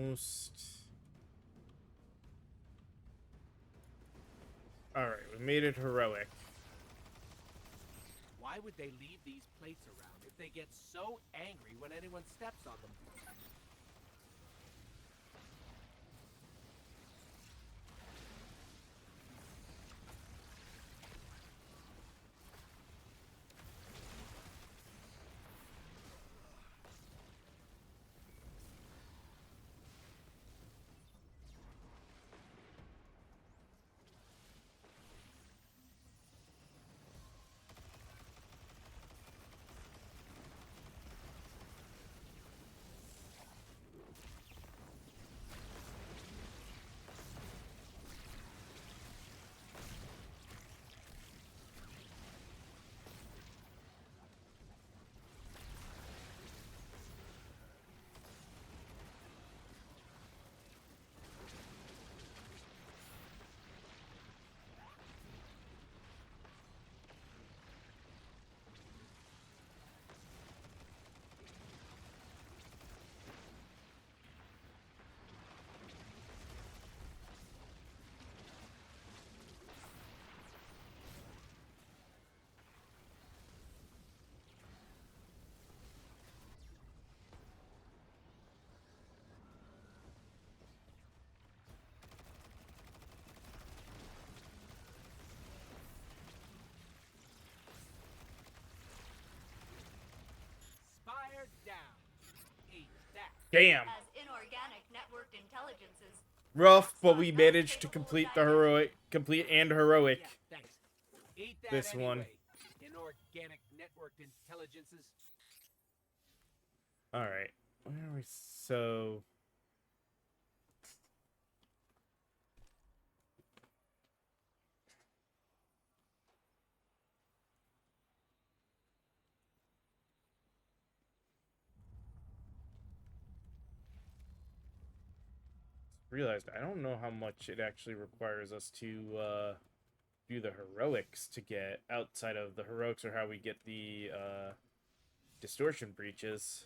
most. All right, we made it heroic. Why Why would they leave these plates around if they get so angry when anyone steps on them? Spire down. Eat that. Damn. As inorganic networked intelligences. Rough, but we managed to complete the heroic, heroic. Yeah, thanks. Eat that This anyway. one. Inorganic networked intelligences. All right. Where are we? So. Realized I don't know how much it actually requires us to do the heroics to get outside of the heroics, or how we get the distortion breaches.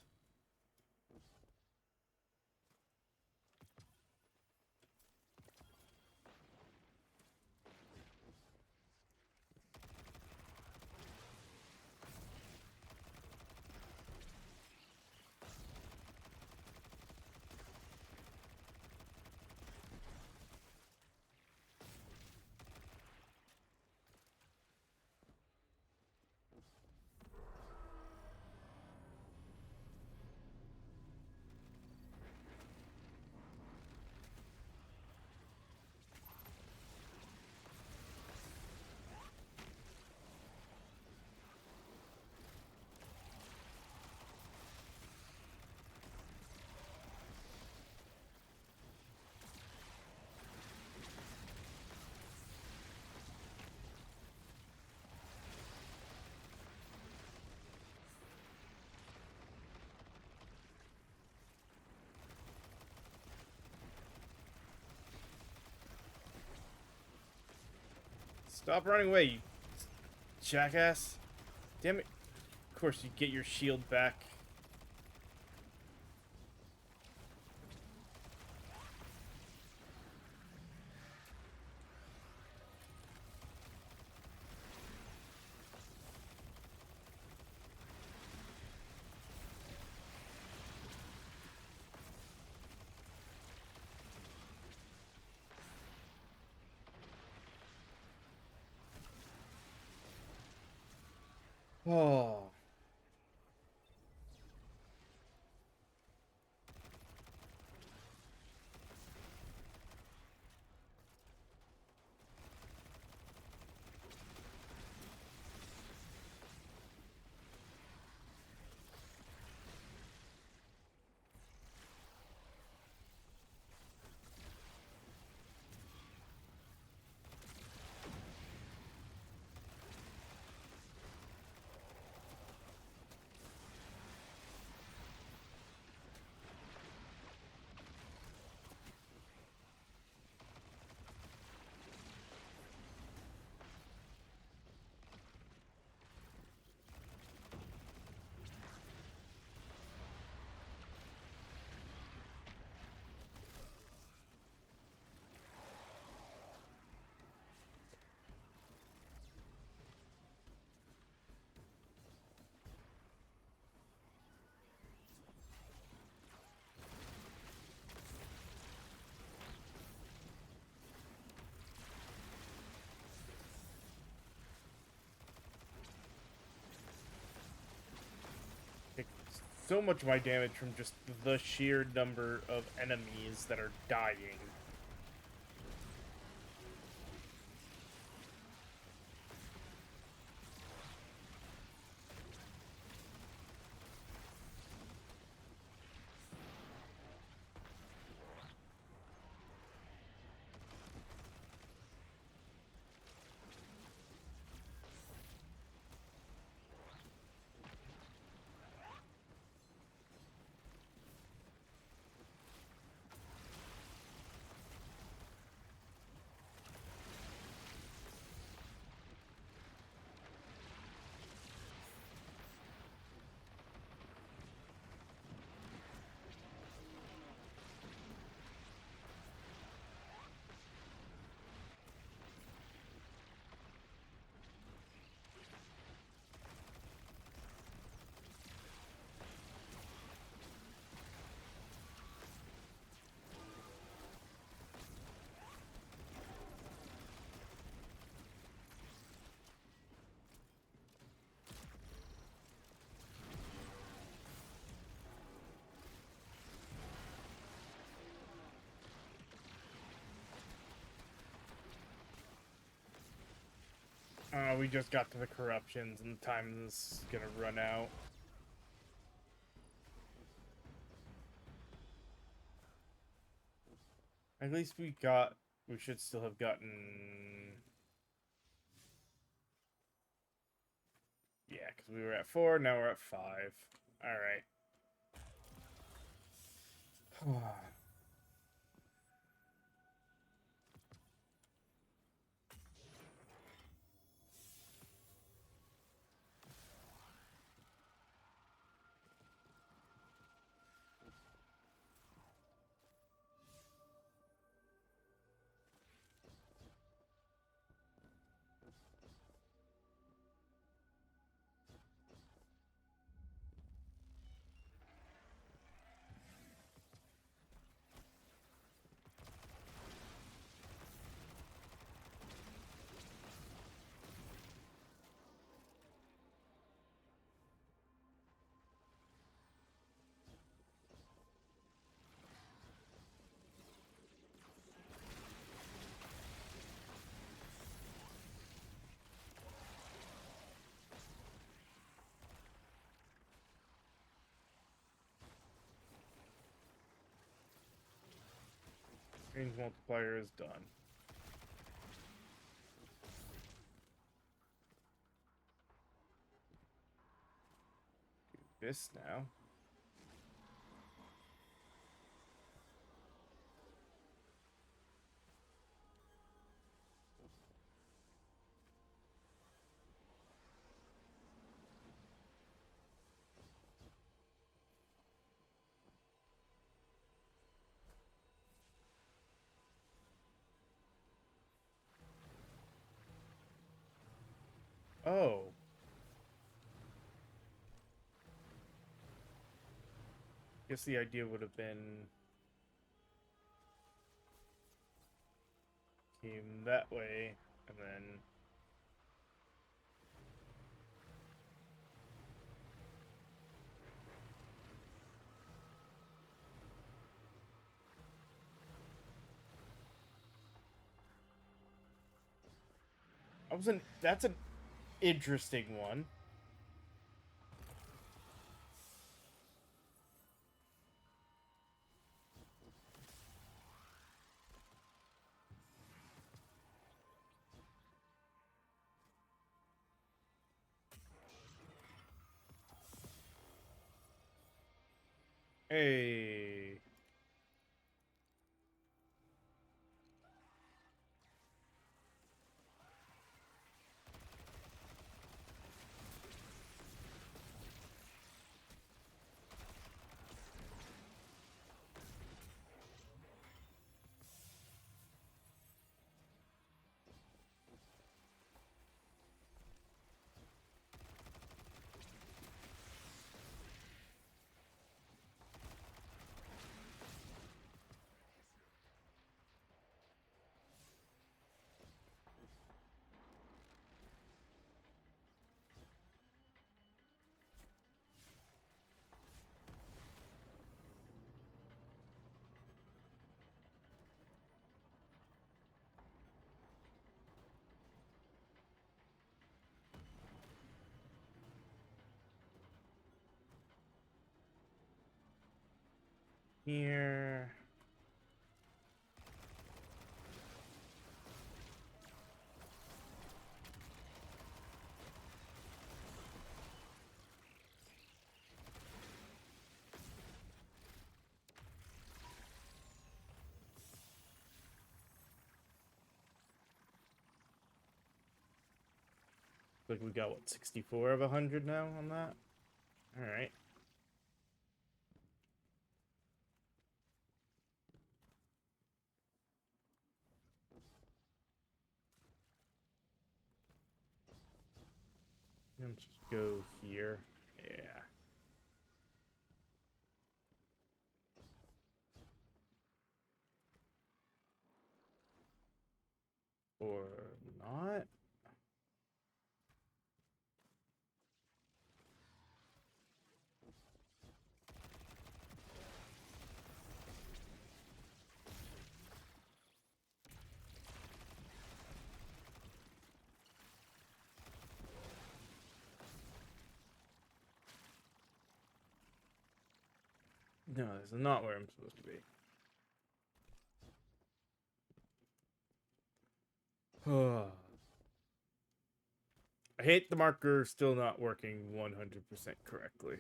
Stop running away, you jackass. Damn it. Of course, you get your shield back. Oh. so much of my damage from just the sheer number of enemies that are dying. We just got to the corruptions and the time is gonna run out. At least we should still have gotten... Yeah, because we were at 4, now we're at 5. Alright. Range multiplier is done. Do this now. Oh. Guess the idea would have been came that way and then that's an interesting one. Hey. here. Like we got what, 64 of 100 now on that? All right. Let's just go here. Yeah. Or not. No, this is not where I'm supposed to be. I hate the marker still not working 100% correctly.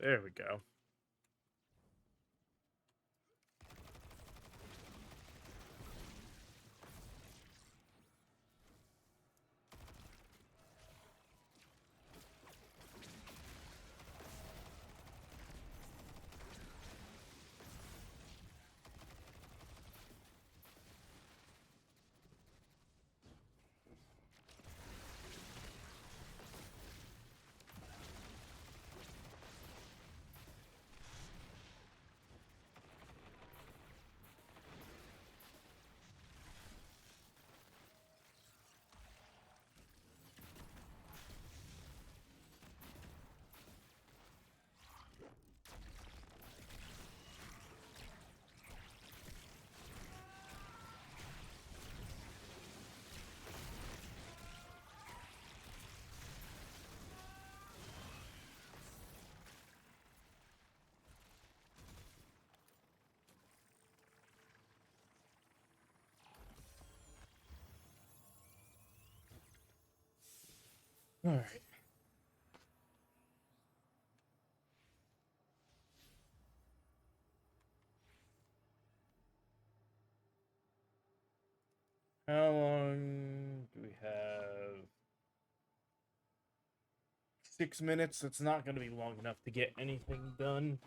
There we go. All right. How long do we have? 6 minutes. That's not going to be long enough to get anything done.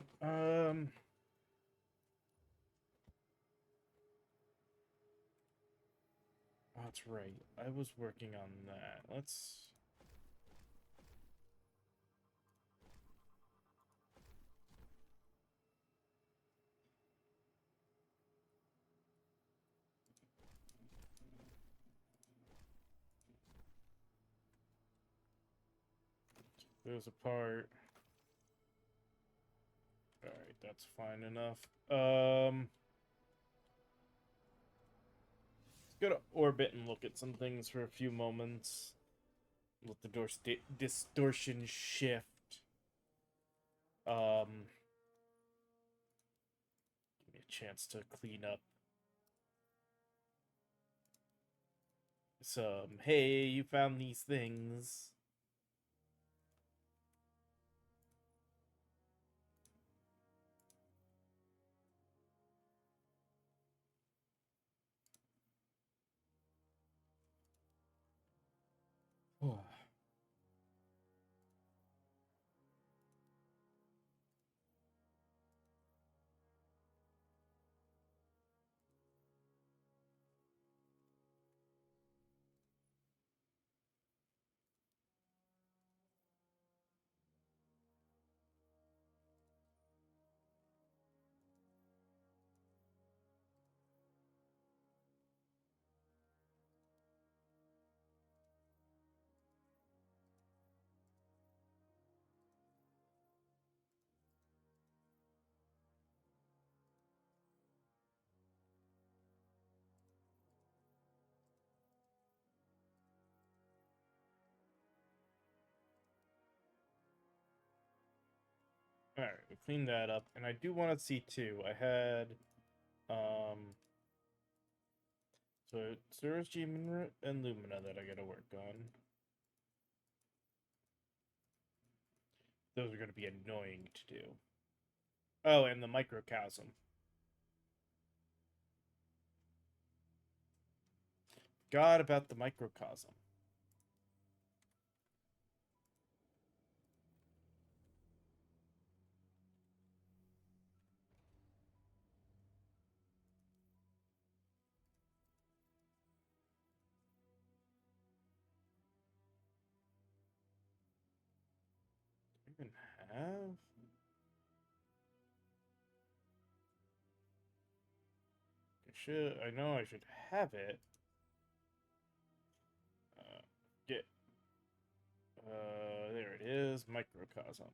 That's right. I was working on that. Let's... There's a part. Alright, that's fine enough. Let's go to orbit and look at some things for a few moments. Let the distortion shift. Give me a chance to clean up some. Hey, you found these things. Oh. Alright, we cleaned that up. And I do want to see too. I had so Surge Demon and Lumina that I gotta work on. Those are gonna be annoying to do. Oh, and the microcosm. Forgot about the microcosm. Even have? I know I should have it. Get. There it is. Microcosm.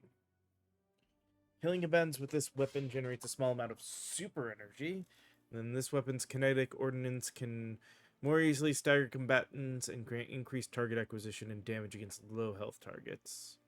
Healing events with this weapon generates a small amount of super energy. And then this weapon's kinetic ordnance can more easily stagger combatants and grant increased target acquisition and damage against low health targets.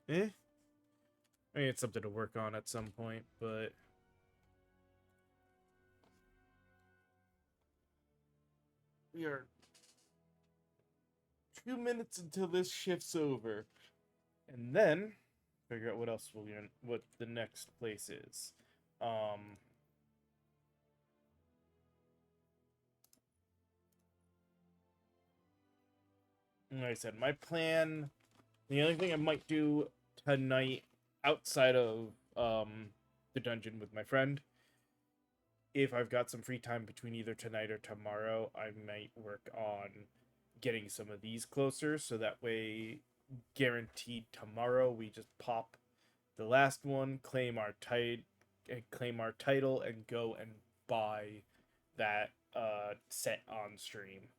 I mean, it's something to work on at some point, but we are 2 minutes until this shift's over, and then figure out what else what the next place is. Like I said, my plan. The only thing I might do tonight outside of the dungeon with my friend, if I've got some free time between either tonight or tomorrow, I might work on getting some of these closer, so that way, guaranteed tomorrow, we just pop the last one, claim our title, and go and buy that set on stream.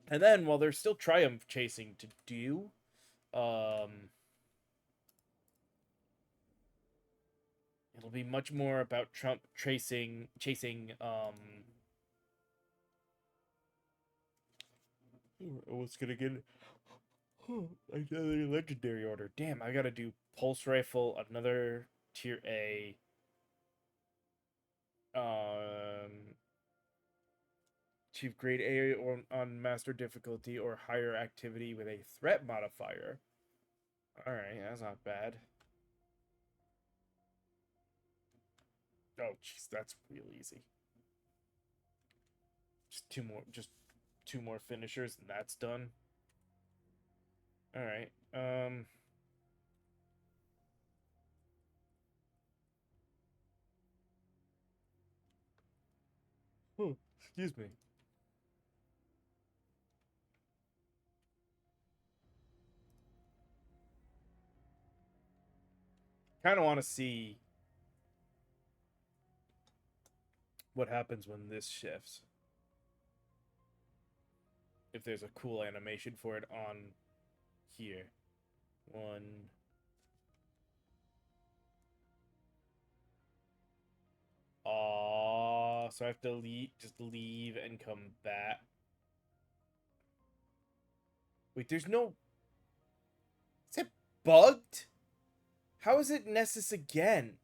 And then, while there's still triumph chasing to do, it'll be much more about chasing, what's gonna get another legendary order. Damn, I gotta do pulse rifle, another tier A, achieve grade A or on master difficulty or higher activity with a threat modifier. Alright, that's not bad. Oh, jeez, that's real easy. Just two more finishers and that's done. Alright, oh, excuse me. Kind of want to see what happens when this shifts. If there's a cool animation for it on here. One. So I have to just leave and come back. Wait, there's no... Is it bugged? How is it Nessus again?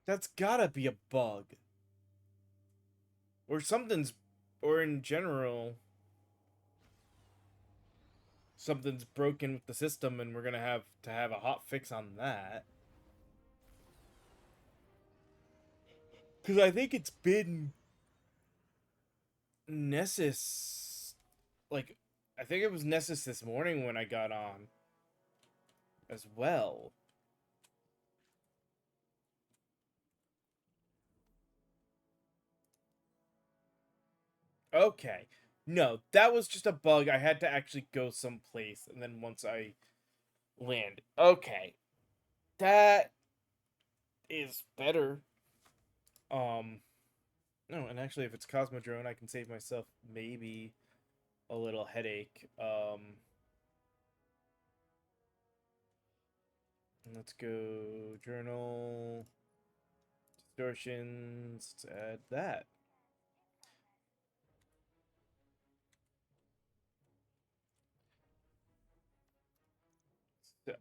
That's gotta be a bug. Or something's... Or in general... Something's broken with the system and we're gonna have to have a hot fix on that. Because I think it's been Nessus, like, I think it was Nessus this morning when I got on as well. Okay. No, that was just a bug. I had to actually go someplace, and then once I land. Okay. That is better. No, and actually if it's Cosmodrome, I can save myself maybe a little headache. Let's go journal distortions. Let's add that. So,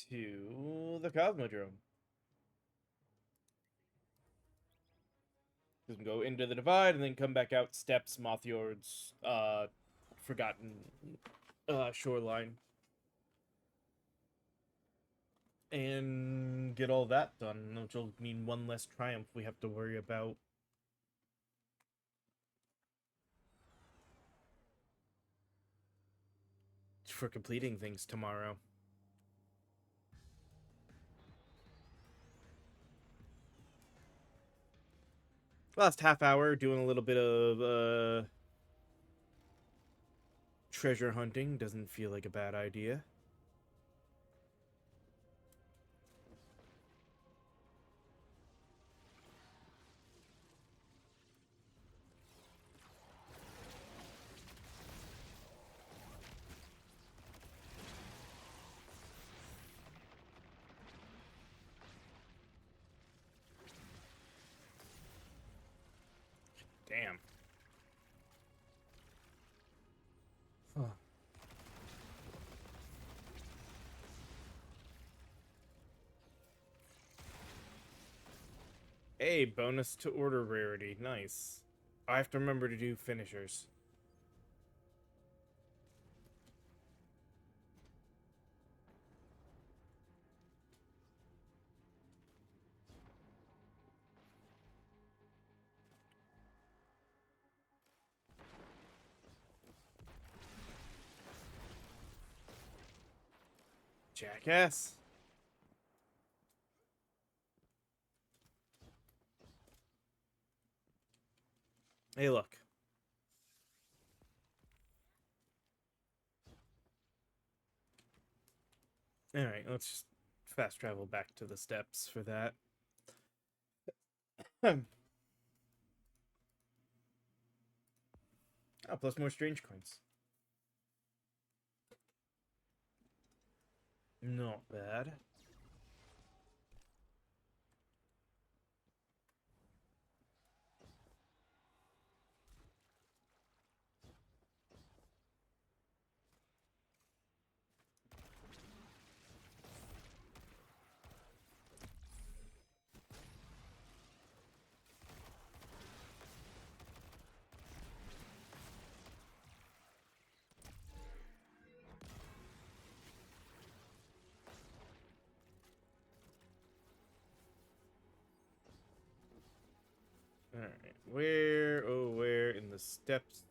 to the Cosmodrome. You can go into the divide and then come back out steps, Mothyords, Forgotten Shoreline. And get all that done, which will mean one less triumph we have to worry about. For completing things tomorrow. Last half hour doing a little bit of treasure hunting. Doesn't feel like a bad idea. Damn. Huh. Hey, bonus to order rarity. Nice. I have to remember to do finishers. Jackass. Hey, look. Alright, let's just fast travel back to the steps for that. Oh, plus more strange coins. Not bad. Alright, where in the steps?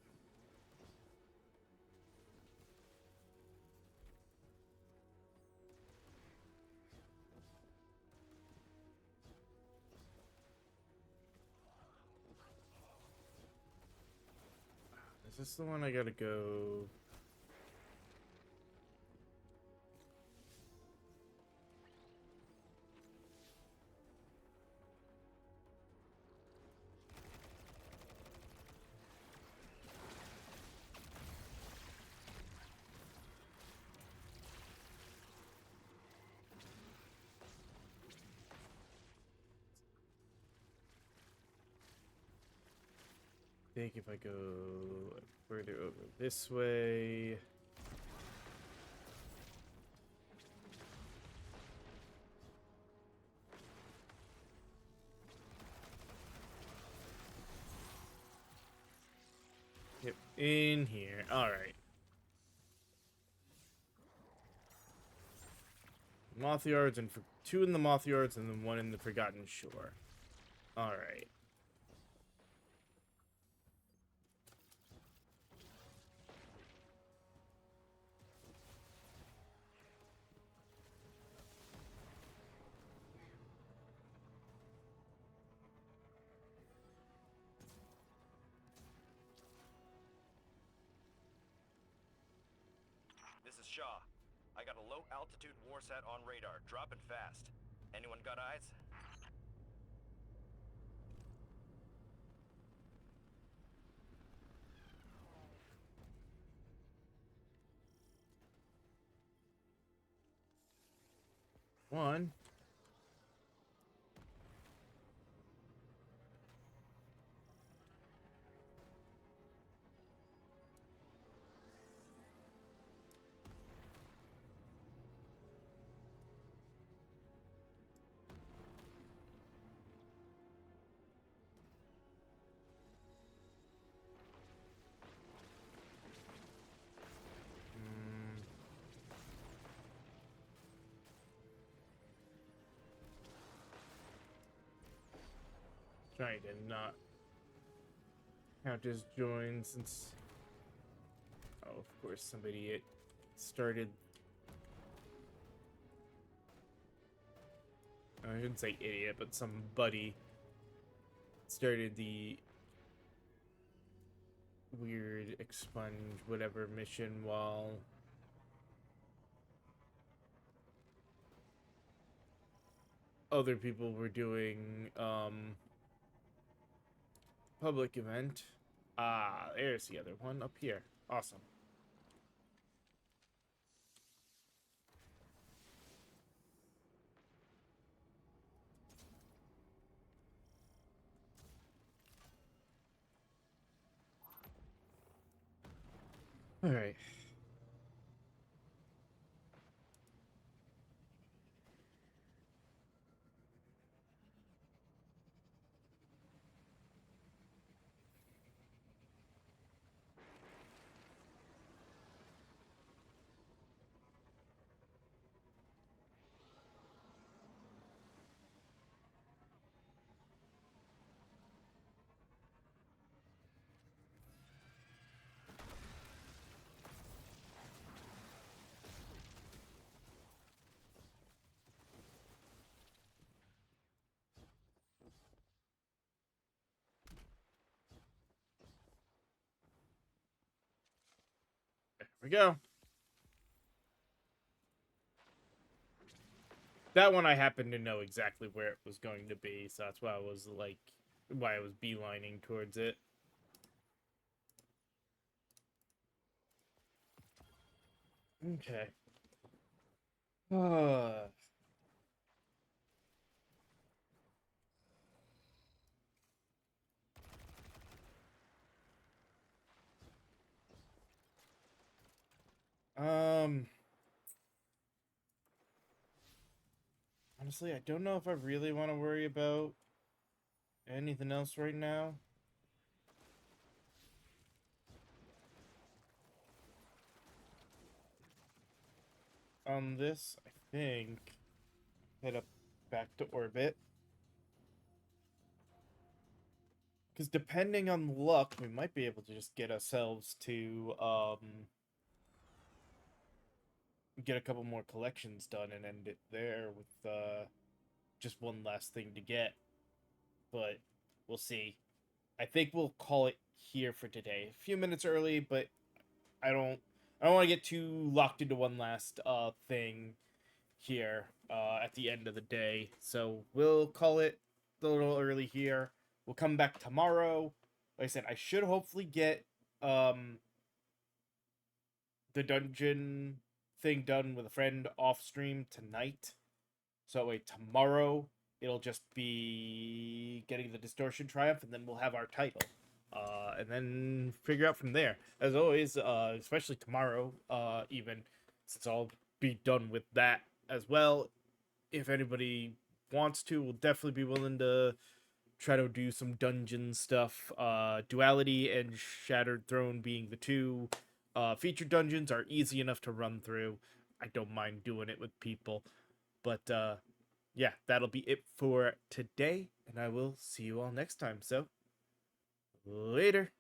Is this the one I gotta go? I think if I go further over this way. Yep, in here. Alright. Mothyords, and for 2 in the Mothyords and then 1 in the Forgotten Shore. Alright. Shaw. I got a low-altitude warsat on radar, dropping fast. Anyone got eyes? One. Trying to not count as join since, oh, of course, somebody started. I shouldn't say idiot, but somebody started the weird expunge whatever mission while other people were doing public event. Ah, there's the other one up here. Awesome. All right. There we go. That one I happen to know exactly where it was going to be, so that's why I was like, why I was beelining towards it. Okay. Honestly, I don't know if I really want to worry about anything else right now. On this, I think head up back to orbit. Because depending on luck, we might be able to just get ourselves to get a couple more collections done and end it there with just one last thing to get. But we'll see. I think we'll call it here for today. A few minutes early, but I don't want to get too locked into one last thing here at the end of the day. So we'll call it a little early here. We'll come back tomorrow. Like I said, I should hopefully get the dungeon thing done with a friend off stream tonight. So wait, tomorrow it'll just be getting the Distortion Triumph, and then we'll have our title. And then figure out from there. As always, especially tomorrow, even, since I'll be done with that as well. If anybody wants to, we'll definitely be willing to try to do some dungeon stuff. Duality and Shattered Throne being the two featured dungeons are easy enough to run through. I don't mind doing it with people. But yeah, that'll be it for today, and I will see you all next time. So, later.